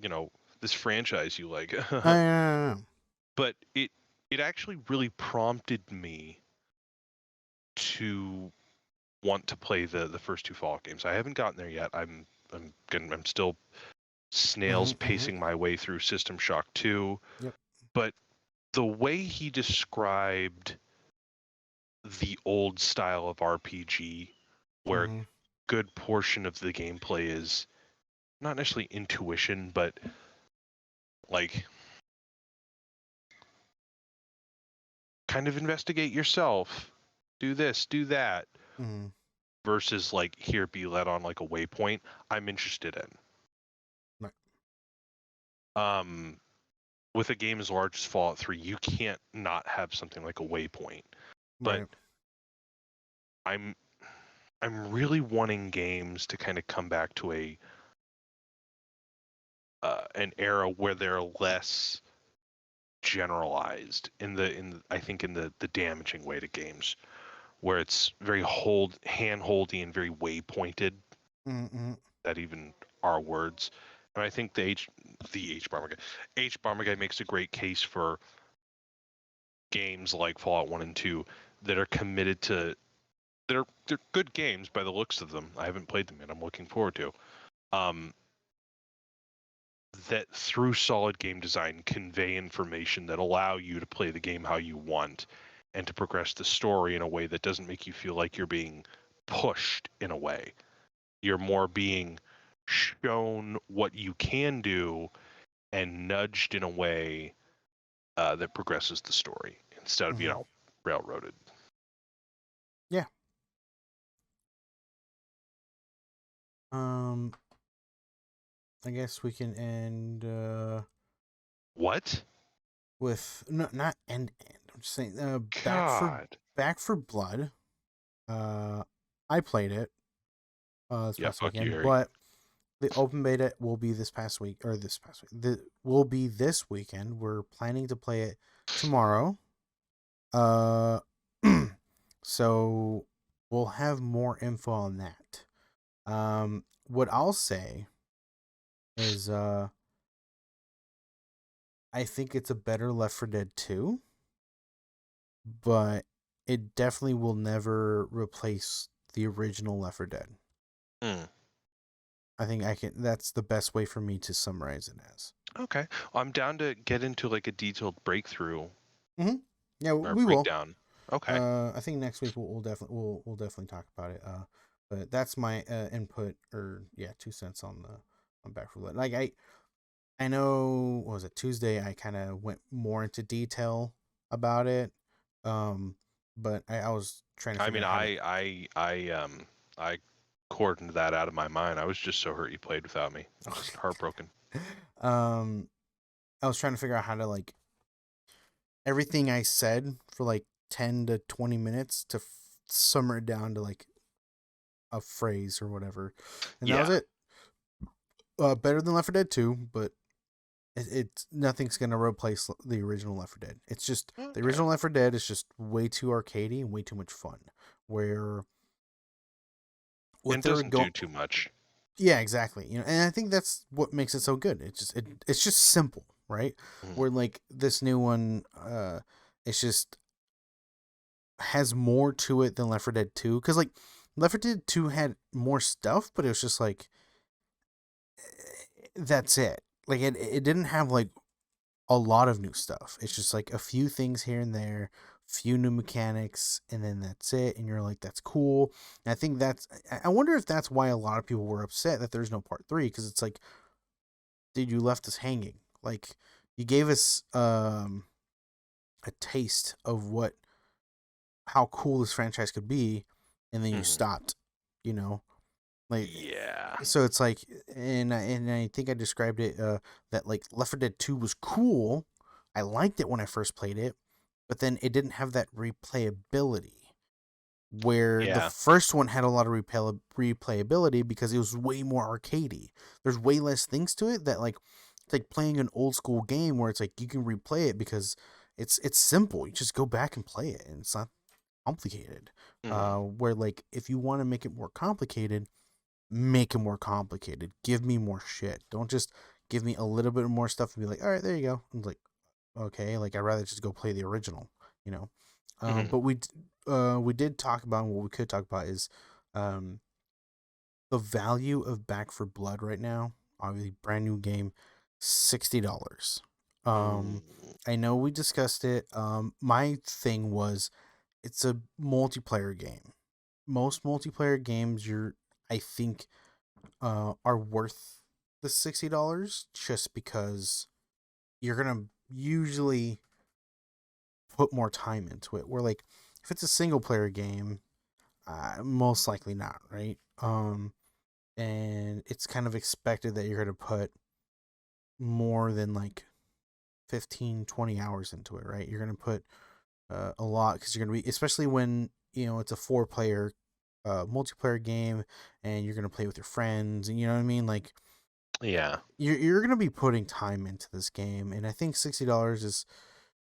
this franchise you like. No. But it actually really prompted me to want to play the first two Fallout games. I haven't gotten there yet. I'm still snails pacing my way through System Shock 2. Yep. But the way he described the old style of RPG, where a good portion of the gameplay is not necessarily intuition, but like kind of investigate yourself, do this, do that, versus like here be led on like a waypoint, I'm interested in. Right. With a game as large as Fallout 3, you can't not have something like a waypoint. But right. I'm really wanting games to kind of come back to an era where they're less generalized in the damaging way to games, where it's very hand-holdy and very way-pointed. That even are words. And I think the H Bomber Guy makes a great case for games like Fallout 1 and 2 that are committed to they're good games by the looks of them. I haven't played them yet. I'm looking forward to. That through solid game design convey information that allow you to play the game how you want and to progress the story in a way that doesn't make you feel like you're being pushed in a way. You're more being shown what you can do and nudged in a way that progresses the story instead of, railroaded. Yeah. I guess we can end What? with not end. I'm just saying God. Back for Blood. I played it this past weekend, Harry. but the open beta will be this weekend. We're planning to play it tomorrow. So we'll have more info on that. What I'll say is I think it's a better Left 4 Dead 2, but it definitely will never replace the original Left 4 Dead. I think that's the best way for me to summarize it as. Okay. I'm down to get into like a detailed breakthrough. Yeah, we breakdown. Will. Okay. I think next week we'll definitely talk about it. But that's my input, or 2 cents on Back 4 Blood. Like I know, what was it, Tuesday? I kind of went more into detail about it. But I was trying to. I cordoned that out of my mind. I was just so hurt you played without me. I was heartbroken. I was trying to figure out how to like everything I said for like 10 to 20 minutes to summer it down to like a phrase or whatever, and that was it. Better than Left 4 Dead 2, but it's nothing's gonna replace the original Left 4 Dead. It's just the original Left 4 Dead is just way too arcadey and way too much fun. Where it doesn't do too much. Yeah, exactly. And I think that's what makes it so good. It's just simple, right? Where like this new one, it's just has more to it than Left 4 Dead 2. Because like Left 4 Dead 2 had more stuff, but it was just like that's it. Like it didn't have like a lot of new stuff. It's just like a few things here and there, few new mechanics, and then that's it. And you're like, that's cool. And I think I wonder if that's why a lot of people were upset that there's no part 3, because it's like, dude, you left us hanging. Like, you gave us a taste of how cool this franchise could be, and then you stopped, Like, so it's like, and I think I described it that like Left 4 Dead 2 was cool. I liked it when I first played it, but then it didn't have that replayability. where the Yeah. first one had a lot of replayability because it was way more arcadey. There's way less things to it that like it's like playing an old school game where it's like you can replay it because it's simple. You just go back and play it and it's not complicated. Mhm. Where like if you want to make it more complicated, make it more complicated. Give me more shit. Don't just give me a little bit more stuff and be like, all right, there you go. And like, okay, like I'd rather just go play the original, you know. Mhm. But we did talk about, and what we could talk about is um the value of Back for Blood right now. Obviously, brand new game, $60. Um, Mm. I know we discussed it. My thing was it's a multiplayer game. Most multiplayer games, I think, are worth the $60 just because you're gonna usually put more time into it. Where like if it's a single player game, most likely not, right? And it's kind of expected that you're gonna put more than like 15, 20 hours into it, right? You're gonna put a lot because you're gonna be, especially when it's a 4 player multiplayer game and you're gonna play with your friends, and you know what I mean, like Yeah. you're gonna be putting time into this game, and I think $60 is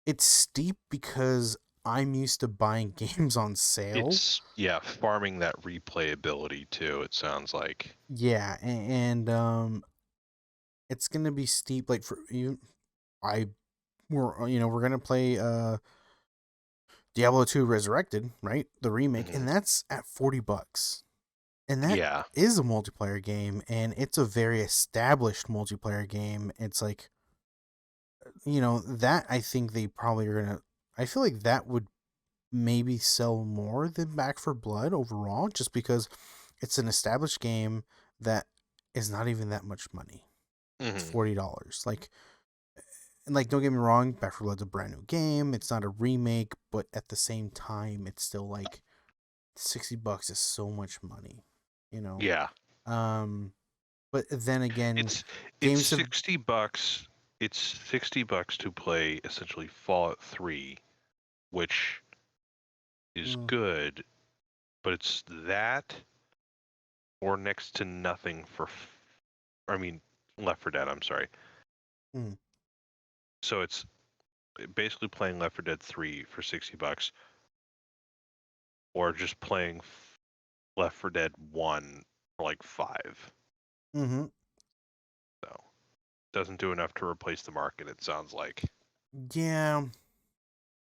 it's steep because I'm used to buying games on sale. It's farming that replayability too, it sounds like. Yeah, and it's gonna be steep. Like for you, I we're gonna play Diablo 2 Resurrected, right? The remake, Mhm. and that's at $40, and that Yeah. is a multiplayer game, and it's a very established multiplayer game. It's like that I think they probably are gonna. I feel like that would maybe sell more than Back for Blood overall, just because it's an established game that is not even that much money. It's Mhm. $40. Like, and like, don't get me wrong, Back 4 Blood's a brand new game. It's not a remake, but at the same time, it's still like $60 is so much money, you know. Yeah. Um, but then again, It's it's games have 60 bucks. It's $60 to play essentially Fallout 3, which is mm, good, but it's that or next to nothing for I mean Left 4 Dead, I'm sorry. mm, So it's basically playing Left 4 Dead 3 for $60 or just playing Left 4 Dead 1 for like 5. mm-hmm. So doesn't do enough to replace the market, it sounds like. Yeah,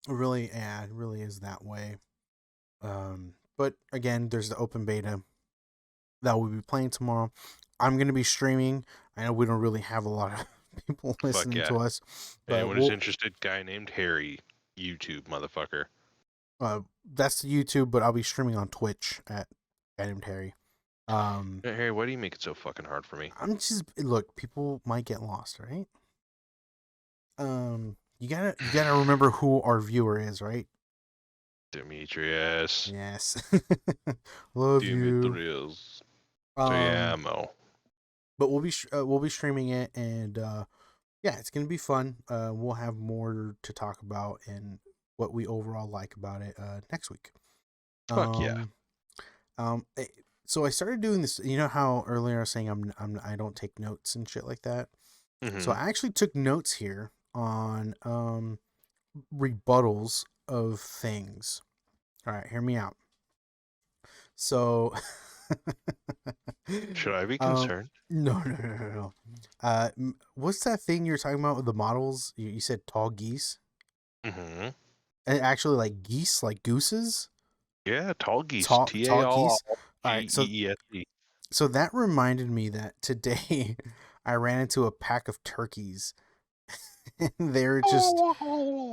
it really is that way. But again, there's the open beta that we'll be playing tomorrow. I'm gonna be streaming. I know we don't really have a lot of people Fuck listening yeah. to us, but Anyone who's interested, guy named Harry, YouTube motherfucker. that's the YouTube. But I'll be streaming on Twitch at Adam Terry. Um, Harry, why do you make it so fucking hard for me? I'm just look. People might get lost, right? You gotta remember who our viewer is, right? Demetrius. Yes, love you. Demetrius. Te Um, amo. but we'll be streaming it, and yeah, it's gonna be fun. We'll have more to talk about and what we overall like about it next week. Fuck yeah. Um, eh, so I started doing this. You know how earlier I was saying I don't take notes and shit like that. So Mm-hmm. I actually took notes here on rebuttals of things. All right, hear me out. So, Should I be um, concerned? no. What's that thing you're talking about with the models? You said tall geese, Mm-hmm. and actually like geese, like gooses, Yeah, tall geese. tall geese. All right, T-A-L-L-G-E-E-S-E. so that reminded me that today I ran into a pack of turkeys. And they're just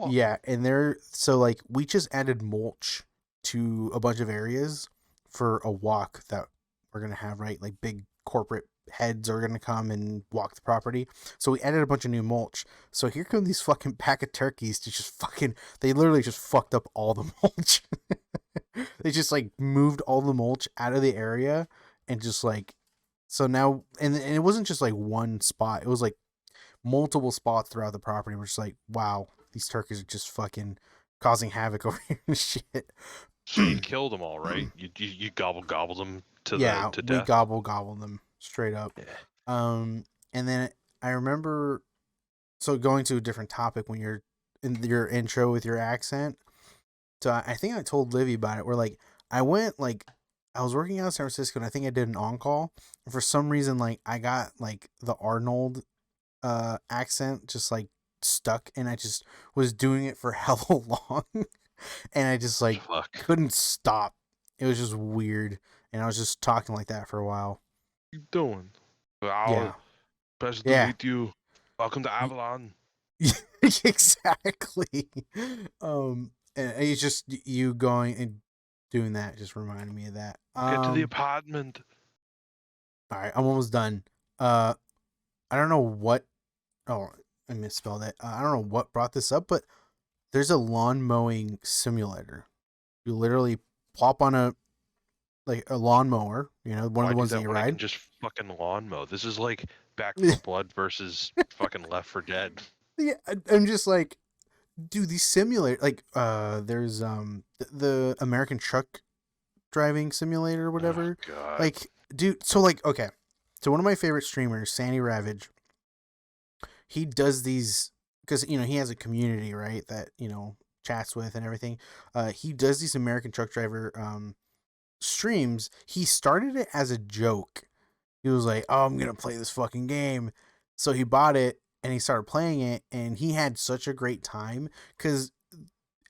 yeah, and they're so like we just added mulch to a bunch of areas for a walk that we're gonna have, right? Like big corporate heads are gonna come and walk the property. So we added a bunch of new mulch. So here come these fucking pack of turkeys to just fucking they literally just fucked up all the mulch. They just like moved all the mulch out of the area and just like so now and it wasn't just like one spot. It was like multiple spots throughout the property. We're just like, wow, these turkeys are just fucking causing havoc over here and shit. So you killed them all, right? You gobble them to Yeah, to we death. gobble them straight up. Yeah. And then I remember, so going to a different topic when you're in your intro with your accent. So I think I told Livy about it. Where like I went like I was working out in San Francisco and I think I did an on call. And for some reason, like I got like the Arnold accent just like stuck, and I just was doing it for hella long, and I just like Fuck. couldn't stop. It was just weird, and I was just talking like that for a while. What you doing? Well, Yeah, pleasure to yeah, meet you. Welcome to Avalon. exactly. And it's just you going and doing that just reminded me of that. Get to the apartment. All right, I'm almost done. Uh, I don't know what. Oh, I misspelled it. I don't know what brought this up, but there's a lawn mowing simulator. You literally plop on a lawnmower, one of Why the do ones that that you when I can ride. just fucking lawn mow? This is like Back for Blood versus fucking Left for Dead. Yeah, I'm just like, dude, these simulator there's the American truck driving simulator or Oh whatever. god. Like, dude, so like, okay, so one of my favorite streamers, Sandy Ravage, he does these because he has a community, right, that chats with and everything. He does these American truck driver streams. He started it as a joke. He was like, "Oh, I'm gonna play this fucking game," so he bought it and he started playing it, and he had such a great time because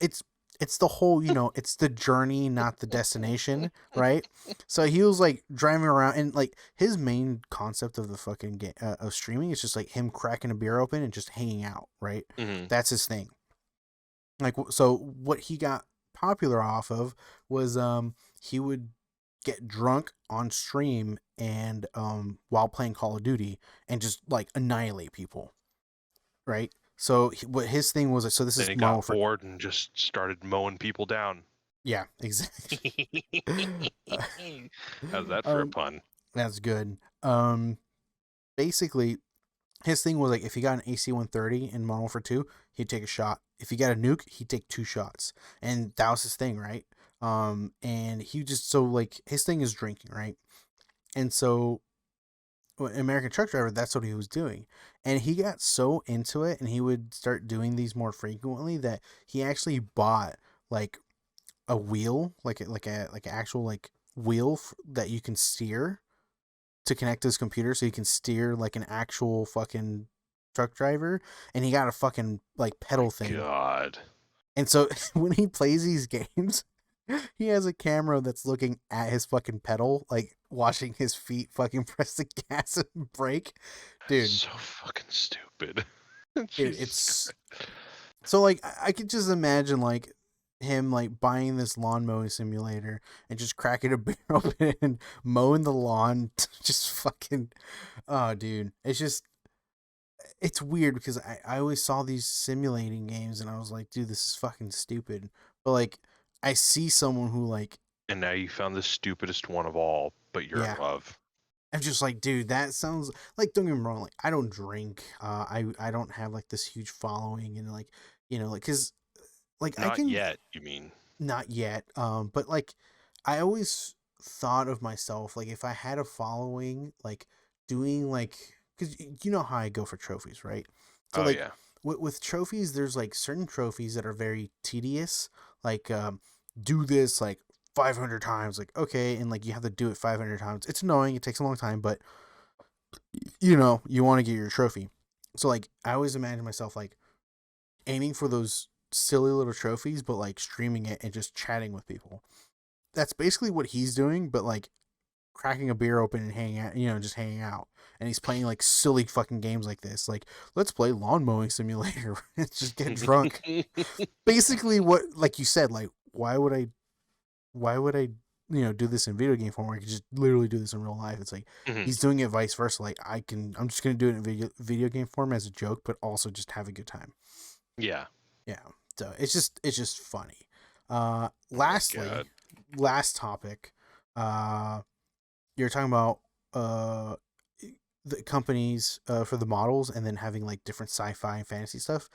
it's it's the whole, it's the journey, not the destination, right? So he was like driving around, and like his main concept of the fucking game of streaming is just like him cracking a beer open and just hanging out, right? Mm-hmm. That's his thing. Like, so what he got popular off of was he would get drunk on stream and while playing Call of Duty and just like annihilate people, right? So what his thing was, so this Then is he Model got for, bored and just started mowing people down. yeah, exactly. How's that for a um, pun? that's good. Basically, his thing was like if he got an AC-130 in Model for 2, he'd take a shot. If he got a nuke, he'd take 2 shots, and that was his thing, right? And he just, so like his thing is drinking, right? And so American Truck Driver, that's what he was doing. And he got so into it and he would start doing these more frequently that he actually bought like a wheel, like an actual like wheel that you can steer to connect to his computer so he can steer like an actual fucking truck driver. And he got a fucking like pedal thing. God. And so when he plays these games, he has a camera that's looking at his fucking pedal, like watching his feet fucking press the gas and brake. Dude, So fucking stupid. dude, Jesus it's so like I could just imagine like him like buying this lawn mowing simulator and just cracking a beer open and mowing the lawn, just fucking, oh dude, it's weird because I always saw these simulating games and I was like, dude, this is fucking stupid. But like I see someone who like, And now you found the stupidest one of all, but you're in yeah, love. I'm just like, dude, that sounds like, don't get me wrong, like I don't drink. I don't have like this huge following and like, like cuz like I Not can, yet, you mean. not yet. But like I always thought of myself like if I had a following, like doing like, cuz you know how I go for trophies, right? So Oh like yeah. with trophies, there's like certain trophies that are very tedious, like do this like 500 times, like okay, and like you have to do it 500 times. It's annoying, it takes a long time, but you want to get your trophy. So like I always imagine myself like aiming for those silly little trophies, but like streaming it and just chatting with people. That's basically what he's doing, but like cracking a beer open and hanging out, just hanging out. And he's playing like silly fucking games like this. Like, let's play lawn mowing simulator. Just get drunk. Basically what, like you said, like why would I do this in video game form where I could just literally do this in real life? It's like Mhm. he's doing it vice versa. Like I'm just gonna do it in video game form as a joke, but also just have a good time. Yeah. Yeah. So it's just funny. Oh my Lastly, god. last topic. You're talking about uh the companies for the models and then having like different sci-fi and fantasy stuff.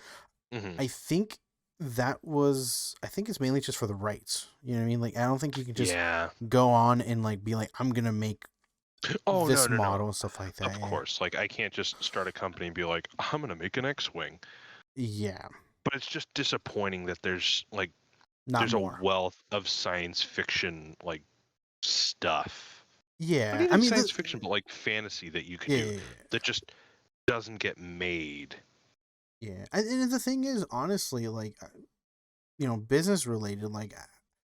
Hmm. I think that was, I think it's mainly just for the rights. You know what I mean? Like, I don't think you can just Yeah. go on and like be like, I'm gonna make Oh no, this no, no. model and stuff like that. Of Yeah. course. Like I can't just start a company and be like, I'm gonna make an X-wing. Yeah. But it's just disappointing that Not there's a more. wealth of science fiction like stuff. Not Yeah. I even mean, science fiction, but like fantasy that you could yeah, do yeah, yeah. that just doesn't get made. Yeah. And the thing is, honestly, like, business related, like,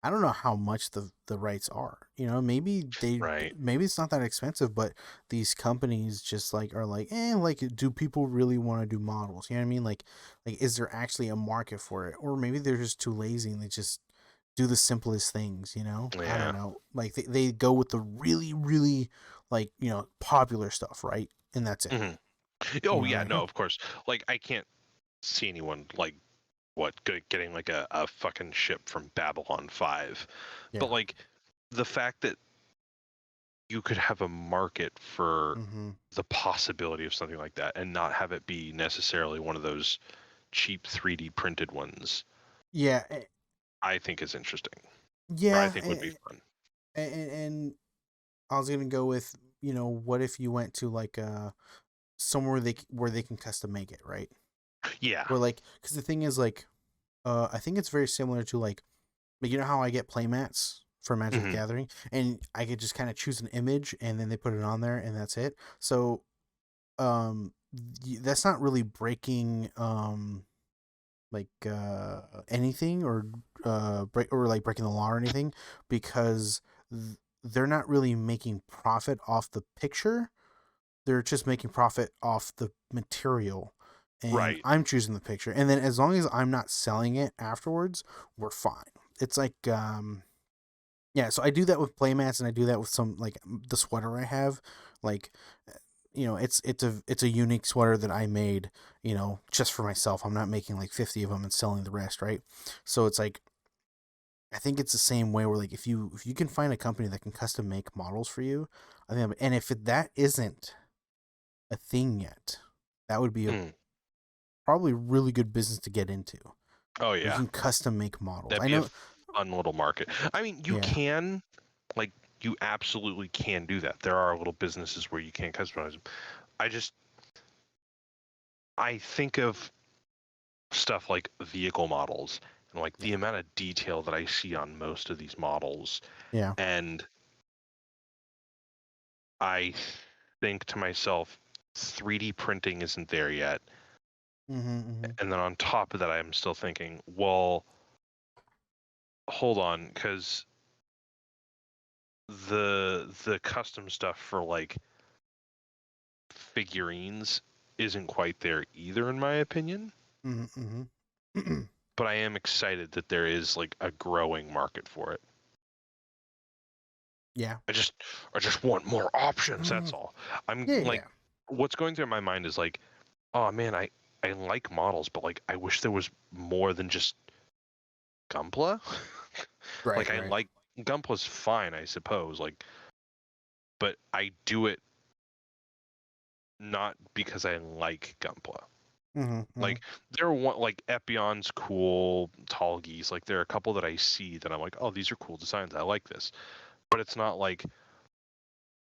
I don't know how much the rights are. Right. Maybe it's not that expensive, but these companies just like are like, like, do people really want to do models? You know what I mean? Like, is there actually a market for it, or maybe they're just too lazy and they just do the simplest things? I don't Yeah. know. Like, they go with the really, really, like, popular stuff, right? And that's it. Hmm. Oh yeah, Like, no, of course. Like I can't see anyone like getting like a fucking ship from Babylon 5. But yeah. like the fact that you could have a market for Mm-hmm. the possibility of something like that and not have it be necessarily one of those cheap 3D printed ones, Yeah. I think is interesting. Or I Yeah. think would be fun. And I was gonna go with, what if you went to like somewhere where they can custom make it, right? Yeah. Where, like, because the thing is, like, I think it's very similar to like, how I get playmats for Magic the Hmm. Gathering, and I could just kind of choose an image and then they put it on there and that's it. So that's not really breaking like anything, or breaking the law or anything, because they're not really making profit off the picture. They're just making profit off the material, and Right. I'm choosing the picture, and then as long as I'm not selling it afterwards, we're fine. It's like, yeah, so I do that with playmats, and I do that with some, like, the sweater I have. Like, it's a unique sweater that I made, just for myself. I'm not making like 50 of them and selling the rest, right? So it's like, I think it's the same way where, like, if you can find a company that can custom make models for you, I think, and if that isn't a thing yet, that would be a Mm. probably really good business to get into. Oh You yeah. can custom make models. That'd I be a know. fun little market. I mean, you Yeah. can, like, you absolutely can do that. There are little businesses where you can customize them. I just, I think of stuff like vehicle models and like the Yeah. amount of detail that I see on most of these models. Yeah. And I think to myself, 3D printing isn't there yet. Mm-hmm, mm-hmm. And then on top of that, I'm still thinking, well, hold on, because the custom stuff for like figurines isn't quite there either, in my opinion. Mm-hmm, mm-hmm. But I am excited that there is like a growing market for it. Yeah. I just I just want more options. That's all. I'm Yeah. like, Yeah. what's going through my mind is like, oh man, I like models, but like I wish there was more than just Gunpla. Right. Like I Right. like Gunpla's fine, I suppose. Like, but I do it not because I like Gunpla. Mm-hmm, mm-hmm. Like there are one like Epion's cool, Tall Geese. Like there are a couple that I see that I'm like, oh, these are cool designs. I like this. But it's not like,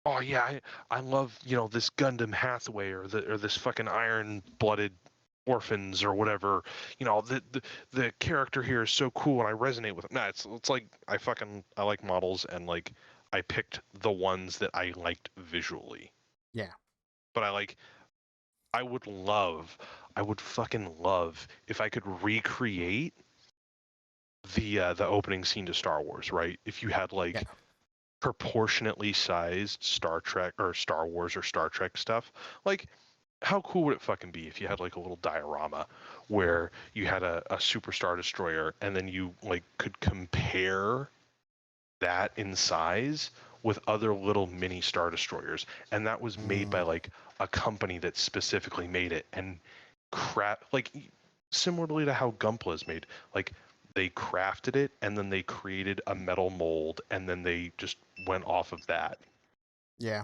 oh yeah, I love this Gundam Hathaway or this fucking Iron Blooded Orphans or whatever. The character here is so cool and I resonate with it. Nah, it's like I like models and like I picked the ones that I liked visually. Yeah. But I would fucking love if I could recreate the opening scene to Star Wars, right? If you had Yeah. like proportionately sized Star Trek or Star Wars or Star Trek stuff, like how cool would it fucking be if you had like a little diorama where you had a super star destroyer and then you like could compare that in size with other little mini star destroyers, and that was made by Mm. like a company that specifically made it and like similarly to how Gunpla is made, like they crafted it and then they created a metal mold and then they just went off of that, Yeah.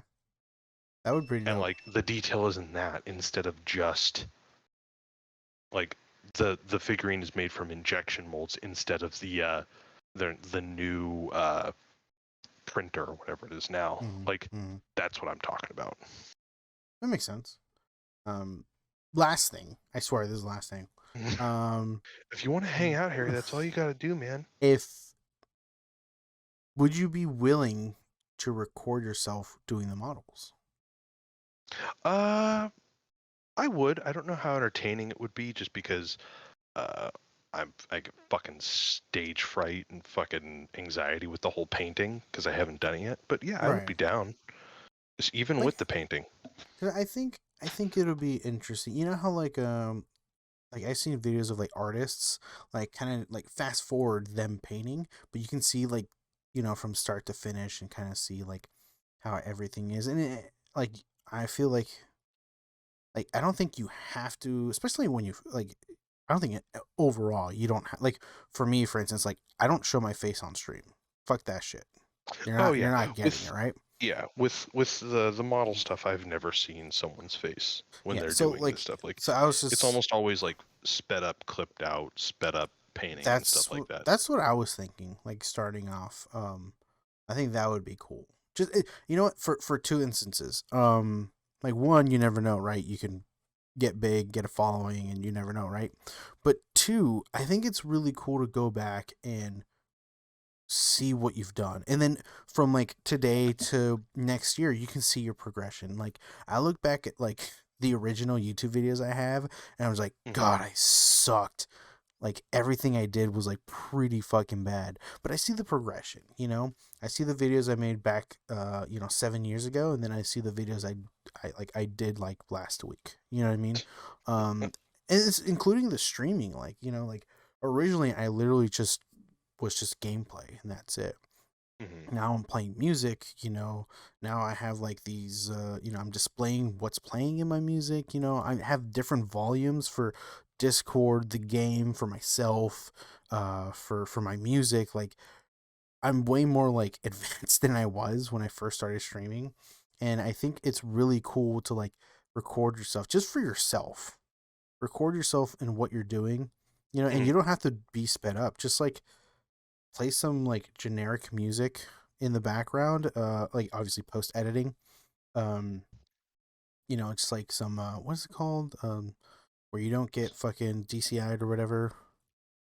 That would be pretty and dope. like the detail is in that instead of just like the figurine is made from injection molds instead of the new printer or whatever it is now. Like Mm-hmm. that's what I'm talking about. That makes sense. Last thing, I swear this is the last thing. If you want to hang out, Harry, that's all you got to do, man. If would you be willing to record yourself doing the models? Uh, I would. I don't know how entertaining it would be, just because uh, I get fucking stage fright and fucking anxiety with the whole painting because I haven't done it yet. But yeah, I would be Right. down, just even Like, with the painting. 'cause I think it'll be interesting. You know how like I've seen videos of like artists like kind of like fast forward them painting, but you can see like from start to finish and kind of see like how everything is, and like I feel like I don't think you have to, especially when you like. I don't think overall you don't like. For me, for instance, like I don't show my face on stream. Fuck that shit. You're Oh not yeah, you're not getting it, with right? yeah, with the model stuff, I've never seen someone's face when Yeah. they're So doing this like stuff. Like so I was it's just almost always like sped up, clipped out, sped up painting and stuff like that. that's what I was thinking. Like starting off, I think that would be cool. Just you know what, for two instances, like one, you never know, right? You can get big, get a following, and you never know, right? But two, I think it's really cool to go back and see what you've done, and then from like today to next year you can see your progression. Like I look back at like the original YouTube videos I have, and I was like, Hmm. god, I sucked. Like everything I did was like pretty fucking bad, but I see the progression. I see the videos I made back 7 years ago, and then I see the videos I did like last week. You know what I mean? And it's including the streaming. Like like originally I literally just was just gameplay, and that's it. Hmm. Now I'm playing music. Now I have like these. I'm displaying what's playing in my music. I have different volumes for Discord, the game, for myself, for my music. Like I'm way more like advanced than I was when I first started streaming, and I think it's really cool to like record yourself just for yourself. Record yourself and what you're doing, and Hmm. you don't have to be sped up. Just like play some like generic music in the background, like obviously post editing. Um, it's like some what's it called? Where you don't get fucking DCI'd or whatever.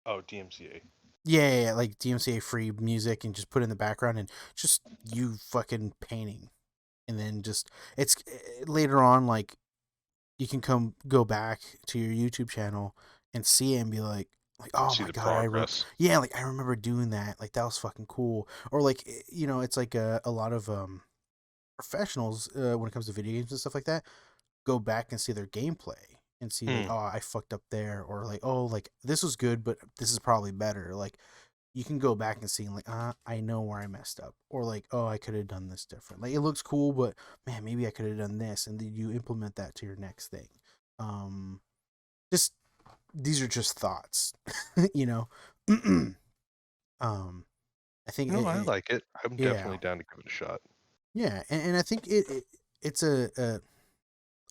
Oh, DMCA. Yeah, like DMCA free music, and just put in the background and just you fucking painting, and then just it's later on like you can go back to your YouTube channel and see it and be like oh See my the god, progress. yeah, like I remember doing that, like that was fucking cool. Or like it's like a lot of professionals, when it comes to video games and stuff like that, go back and see their gameplay and see like, Hmm. oh, I fucked up there, or like, oh, like this was good but this is probably better. Like you can go back and see like, I know where I messed up, or like, oh, I could have done this different. Like it looks cool, but man, maybe I could have done this, and then you implement that to your next thing. um just these are just thoughts. you know um I think No, I like it. I'm yeah, definitely down to give it a shot. yeah, and I think it's a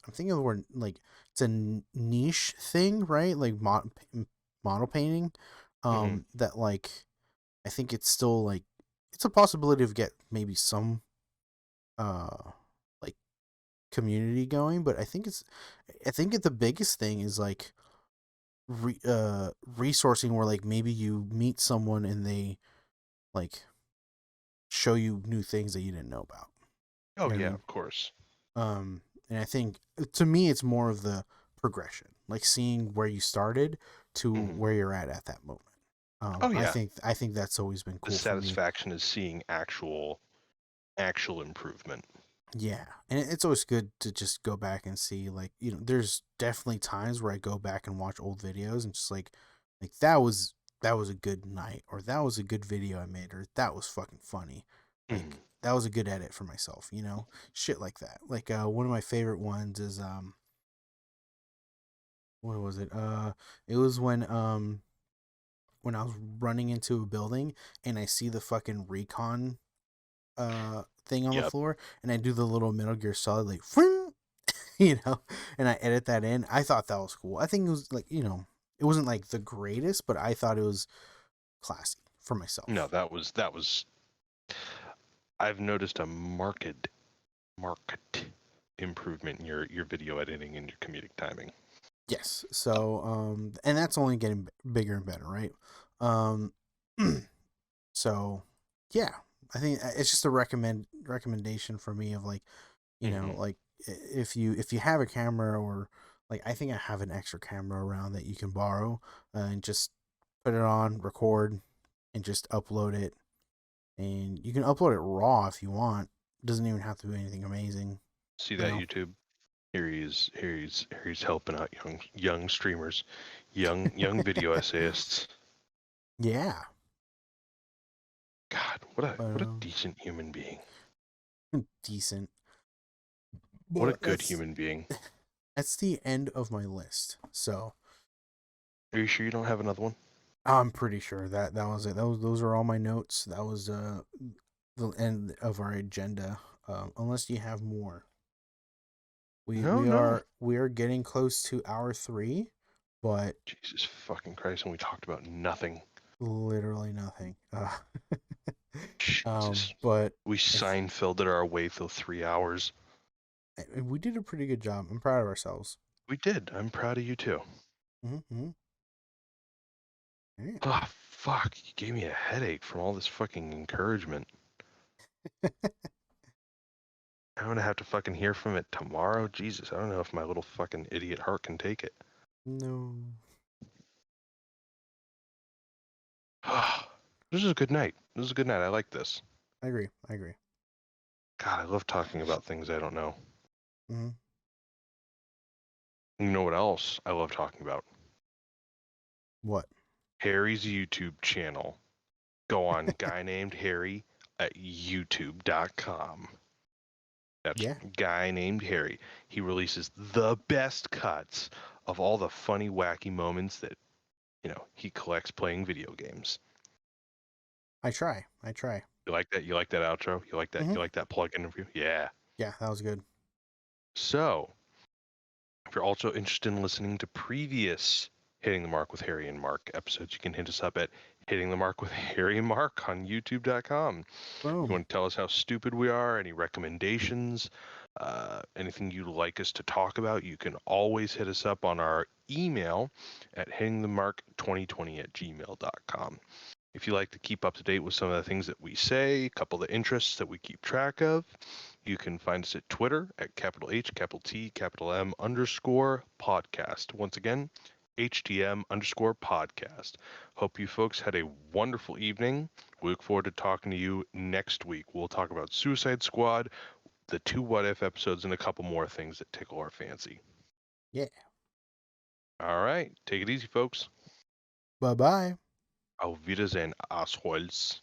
I'm thinking of the word like it's a niche thing, right? Like model painting. Hmm. That like I think it's still like it's a possibility of get maybe some uh like community going, but I think the biggest thing is like resourcing, where like maybe you meet someone and they like show you new things that you didn't know about. Oh You know what I yeah, mean? of course. And I think to me it's more of the progression, like seeing where you started to Hmm. where you're at that moment. Oh I yeah, think that's always been the cool for me. satisfaction is seeing actual improvement. Yeah, and it's always good to just go back and see, like, there's definitely times where I go back and watch old videos and just like that was a good night, or that was a good video I made, or that was fucking funny, like Hmm. that was a good edit for myself, shit like that. Like one of my favorite ones is what was it? It was when I was running into a building and I see the fucking recon thing on the Yep. floor, and I do the little Metal Gear Solid like and I edit that in. I thought that was cool. I think it was like, it wasn't like the greatest, but I thought it was classy for myself. No, that was. I've noticed a marked improvement in your video editing and your comedic timing. Yes. So, and that's only getting bigger and better, right? Um, so yeah, I think it's just a recommendation for me of like, Mm-hmm. like if you have a camera or like I think I have an extra camera around that you can borrow and just put it on, record, and just upload it. And you can upload it raw if you want. It doesn't even have to be anything amazing, See you that know. YouTube? Here he's helping out young streamers, young video essayists. Yeah, God, but what a decent human being. decent. What a But good human being. that's the end of my list. So Are you sure you don't have another one? I'm pretty sure that was it. Those are all my notes. That was the end of our agenda. Unless you have more, No, no. we are getting close to hour 3, but Jesus fucking Christ, and we talked about nothing. literally nothing. Jesus. But We I th- Seinfelded our way through 3 hours. we did a pretty good job. I'm proud of ourselves. We did. I'm proud of you too. Mm-hmm. Yeah. Oh, fuck. You gave me a headache from all this fucking encouragement. I'm gonna have to fucking hear from it tomorrow. Jesus, I don't know if my little fucking idiot heart can take it. No, This is a good night. This is a good night. I like this. I agree. I agree. God, I love talking about things I don't know. Mm-hmm. You know what else I love talking about? What? Harry's YouTube channel. Go on Guy Named Harry at youtube.com. That's Yeah, Guy Named Harry. He releases the best cuts of all the funny, wacky moments that, he collects playing video games. I try. I try. You like that? You like that outro? You like that? Mm-hmm. You like that plug interview? Yeah. Yeah, that was good. So, if you're also interested in listening to previous Hitting the Mark with Harry and Mark episodes, you can hit us up at Hitting the Mark with Harry and Mark on youtube.com. If you Boom. want to tell us how stupid we are, any recommendations, anything you'd like us to talk about, you can always hit us up on our email at hittingthemark2020@gmail.com. If you like to keep up to date with some of the things that we say, a couple of the interests that we keep track of, you can find us at Twitter at capital H, capital T, capital M _podcast. Once again, HTM_podcast. Hope you folks had a wonderful evening. We look forward to talking to you next week. We'll talk about Suicide Squad, the 2 What If episodes, and a couple more things that tickle our fancy. Yeah. All right. Take it easy, folks. Bye bye. Auf Wiedersehen, assholes.